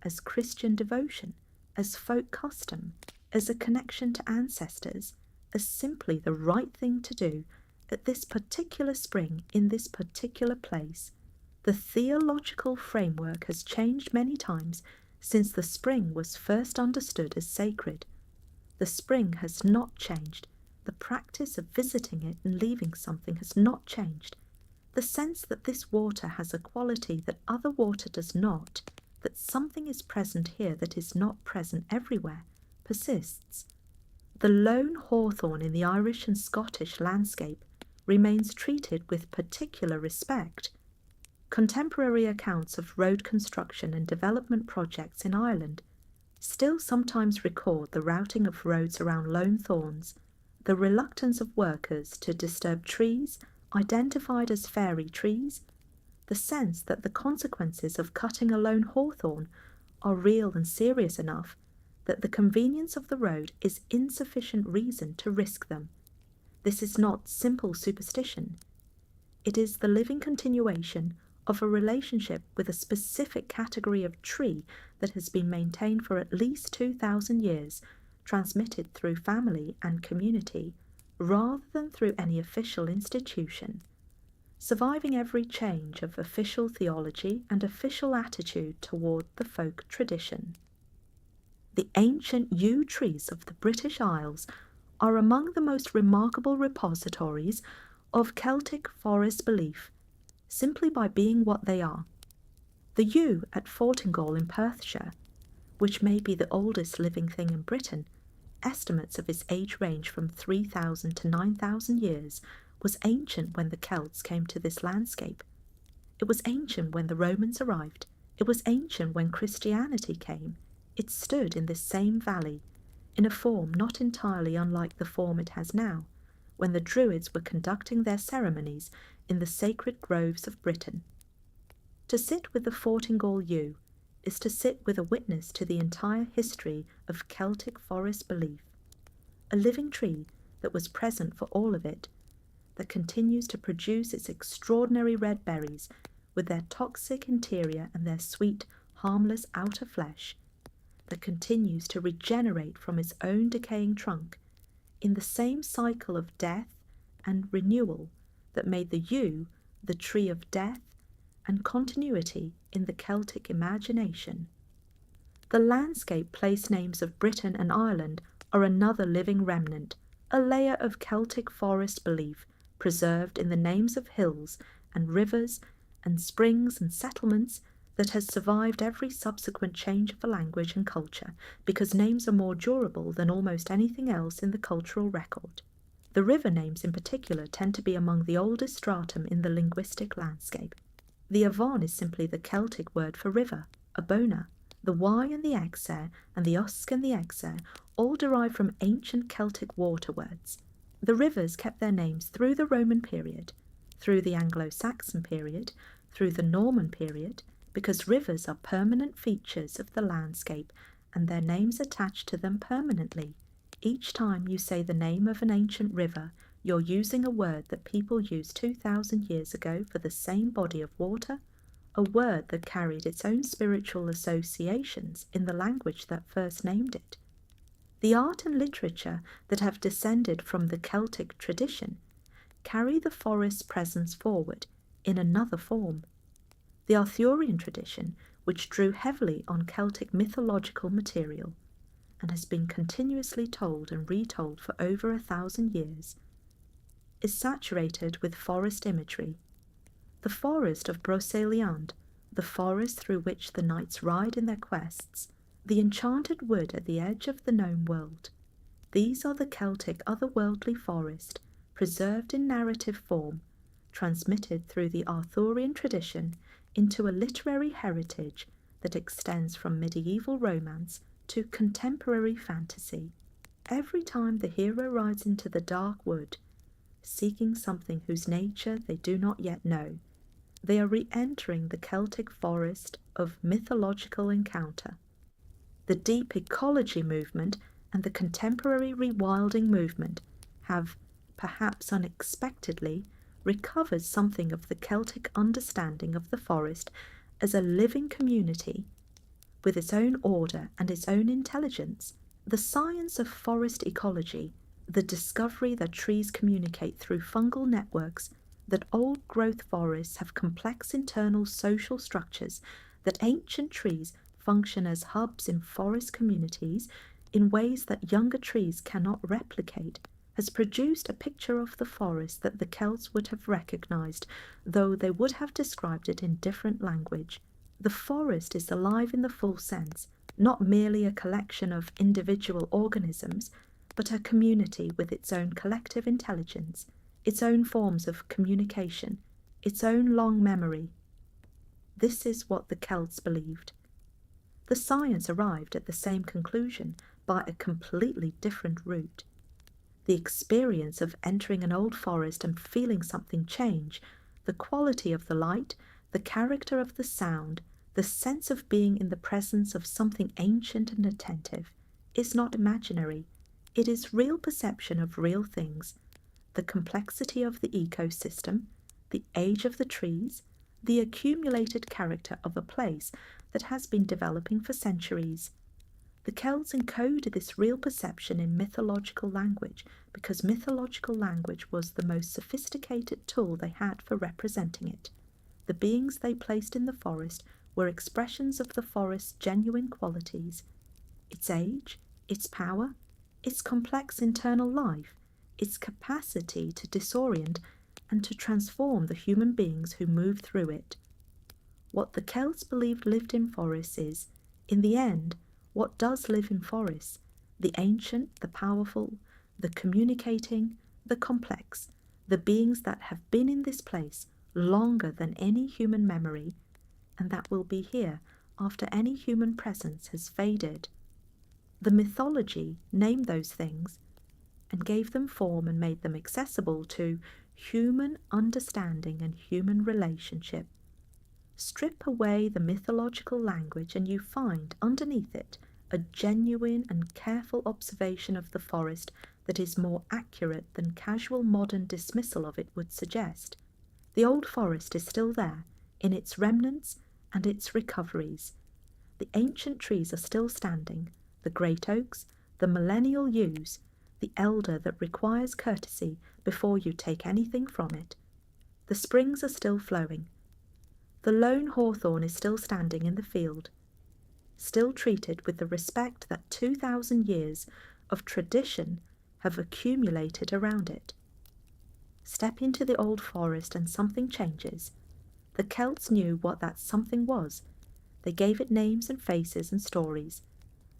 as Christian devotion, as folk custom, as a connection to ancestors, as simply the right thing to do at this particular spring in this particular place. The theological framework has changed many times since the spring was first understood as sacred. The spring has not changed. The practice of visiting it and leaving something has not changed. The sense that this water has a quality that other water does not, that something is present here that is not present everywhere, persists. The lone hawthorn in the Irish and Scottish landscape remains treated with particular respect. Contemporary accounts of road construction and development projects in Ireland still sometimes record the routing of roads around lone thorns, the reluctance of workers to disturb trees identified as fairy trees, the sense that the consequences of cutting a lone hawthorn are real and serious enough that the convenience of the road is insufficient reason to risk them. This is not simple superstition. It is the living continuation of a relationship with a specific category of tree that has been maintained for at least 2,000 years, transmitted through family and community, rather than through any official institution, surviving every change of official theology and official attitude toward the folk tradition. The ancient yew trees of the British Isles are among the most remarkable repositories of Celtic forest belief, simply by being what they are. The yew at Fortingall in Perthshire, which may be the oldest living thing in Britain, estimates of its age range from 3,000 to 9,000 years, was ancient when the Celts came to this landscape. It was ancient when the Romans arrived. It was ancient when Christianity came. It stood in this same valley, in a form not entirely unlike the form it has now, when the Druids were conducting their ceremonies in the sacred groves of Britain. To sit with the Fortingall yew is to sit with a witness to the entire history of Celtic forest belief, a living tree that was present for all of it, that continues to produce its extraordinary red berries with their toxic interior and their sweet, harmless outer flesh, that continues to regenerate from its own decaying trunk in the same cycle of death and renewal that made the yew the tree of death and continuity in the Celtic imagination. The landscape place names of Britain and Ireland are another living remnant, a layer of Celtic forest belief preserved in the names of hills and rivers and springs and settlements that has survived every subsequent change of the language and culture, because names are more durable than almost anything else in the cultural record. The river names in particular tend to be among the oldest stratum in the linguistic landscape. The Avon is simply the Celtic word for river, Abona. The Y and the Exer and the Usk and the Exer all derive from ancient Celtic water words. The rivers kept their names through the Roman period, through the Anglo-Saxon period, through the Norman period, because rivers are permanent features of the landscape and their names attach to them permanently. Each time you say the name of an ancient river, you're using a word that people used 2,000 years ago for the same body of water, a word that carried its own spiritual associations in the language that first named it. The art and literature that have descended from the Celtic tradition carry the forest's presence forward in another form. The Arthurian tradition, which drew heavily on Celtic mythological material and has been continuously told and retold for over 1,000 years, is saturated with forest imagery. The forest of Brocéliande, the forest through which the knights ride in their quests, the enchanted wood at the edge of the known world. These are the Celtic otherworldly forest, preserved in narrative form, transmitted through the Arthurian tradition into a literary heritage that extends from medieval romance to contemporary fantasy. Every time the hero rides into the dark wood, seeking something whose nature they do not yet know, they are re-entering the Celtic forest of mythological encounter. The deep ecology movement and the contemporary rewilding movement have, perhaps unexpectedly, recovered something of the Celtic understanding of the forest as a living community with its own order and its own intelligence. The science of forest ecology, the discovery that trees communicate through fungal networks, that old-growth forests have complex internal social structures, that ancient trees function as hubs in forest communities in ways that younger trees cannot replicate, has produced a picture of the forest that the Celts would have recognized, though they would have described it in different language. The forest is alive in the full sense, not merely a collection of individual organisms, but a community with its own collective intelligence, its own forms of communication, its own long memory. This is what the Celts believed. The science arrived at the same conclusion by a completely different route. The experience of entering an old forest and feeling something change, the quality of the light, the character of the sound, the sense of being in the presence of something ancient and attentive, is not imaginary. It is real perception of real things. The complexity of the ecosystem, the age of the trees, the accumulated character of a place that has been developing for centuries. The Celts encoded this real perception in mythological language because mythological language was the most sophisticated tool they had for representing it. The beings they placed in the forest were expressions of the forest's genuine qualities, its age, its power, its complex internal life, its capacity to disorient and to transform the human beings who move through it. What the Celts believed lived in forests is, in the end, what does live in forests: the ancient, the powerful, the communicating, the complex, the beings that have been in this place longer than any human memory, and that will be here after any human presence has faded. The mythology named those things and gave them form and made them accessible to human understanding and human relationship. Strip away the mythological language and you find underneath it a genuine and careful observation of the forest that is more accurate than casual modern dismissal of it would suggest. The old forest is still there, in its remnants and its recoveries. The ancient trees are still standing, the great oaks, the millennial yews, the elder that requires courtesy before you take anything from it. The springs are still flowing. The lone hawthorn is still standing in the field, still treated with the respect that 2,000 years of tradition have accumulated around it. Step into the old forest and something changes. The Celts knew what that something was. They gave it names and faces and stories,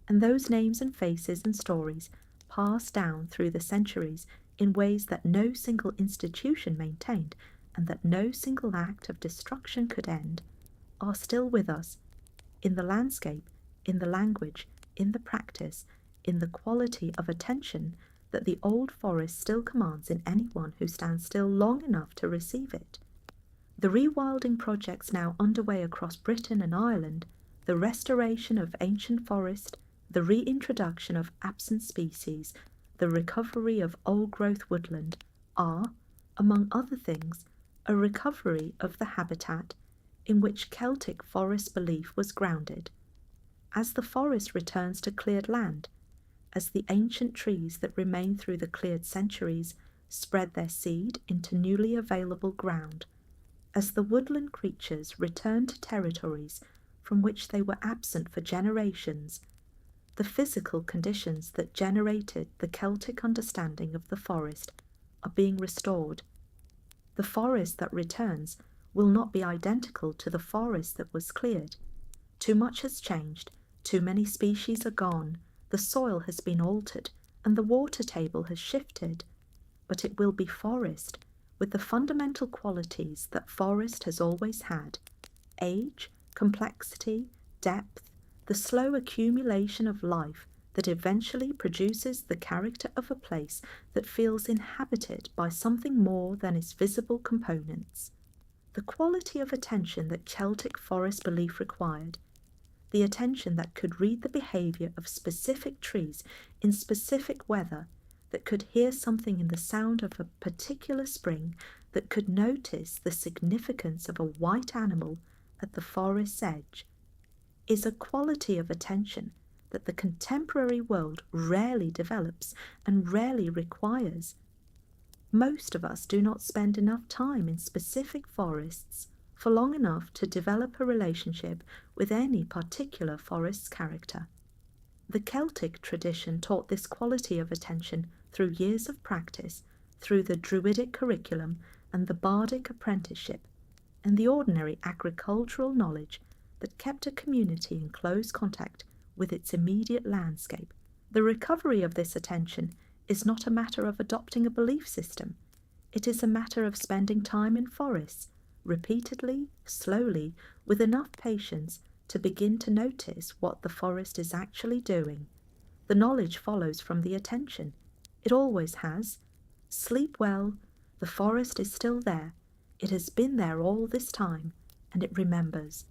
and those names and faces and stories passed down through the centuries in ways that no single institution maintained and that no single act of destruction could end, are still with us, in the landscape, in the language, in the practice, in the quality of attention that the old forest still commands in anyone who stands still long enough to receive it. The rewilding projects now underway across Britain and Ireland, the restoration of ancient forest, the reintroduction of absent species, the recovery of old-growth woodland are, among other things, a recovery of the habitat in which Celtic forest belief was grounded. As the forest returns to cleared land, as the ancient trees that remain through the cleared centuries spread their seed into newly available ground, as the woodland creatures return to territories from which they were absent for generations, the physical conditions that generated the Celtic understanding of the forest are being restored. The forest that returns will not be identical to the forest that was cleared. Too much has changed, too many species are gone, the soil has been altered, and the water table has shifted. But it will be forest, with the fundamental qualities that forest has always had: age, complexity, depth, the slow accumulation of life that eventually produces the character of a place that feels inhabited by something more than its visible components. The quality of attention that Celtic forest belief required, the attention that could read the behaviour of specific trees in specific weather, that could hear something in the sound of a particular spring, that could notice the significance of a white animal at the forest's edge, is a quality of attention that the contemporary world rarely develops and rarely requires. Most of us do not spend enough time in specific forests for long enough to develop a relationship with any particular forest's character. The Celtic tradition taught this quality of attention through years of practice, through the Druidic curriculum and the bardic apprenticeship, and the ordinary agricultural knowledge that kept a community in close contact with its immediate landscape. The recovery of this attention is not a matter of adopting a belief system. It is a matter of spending time in forests, repeatedly, slowly, with enough patience to begin to notice what the forest is actually doing. The knowledge follows from the attention. It always has. Sleep well. The forest is still there. It has been there all this time, and it remembers.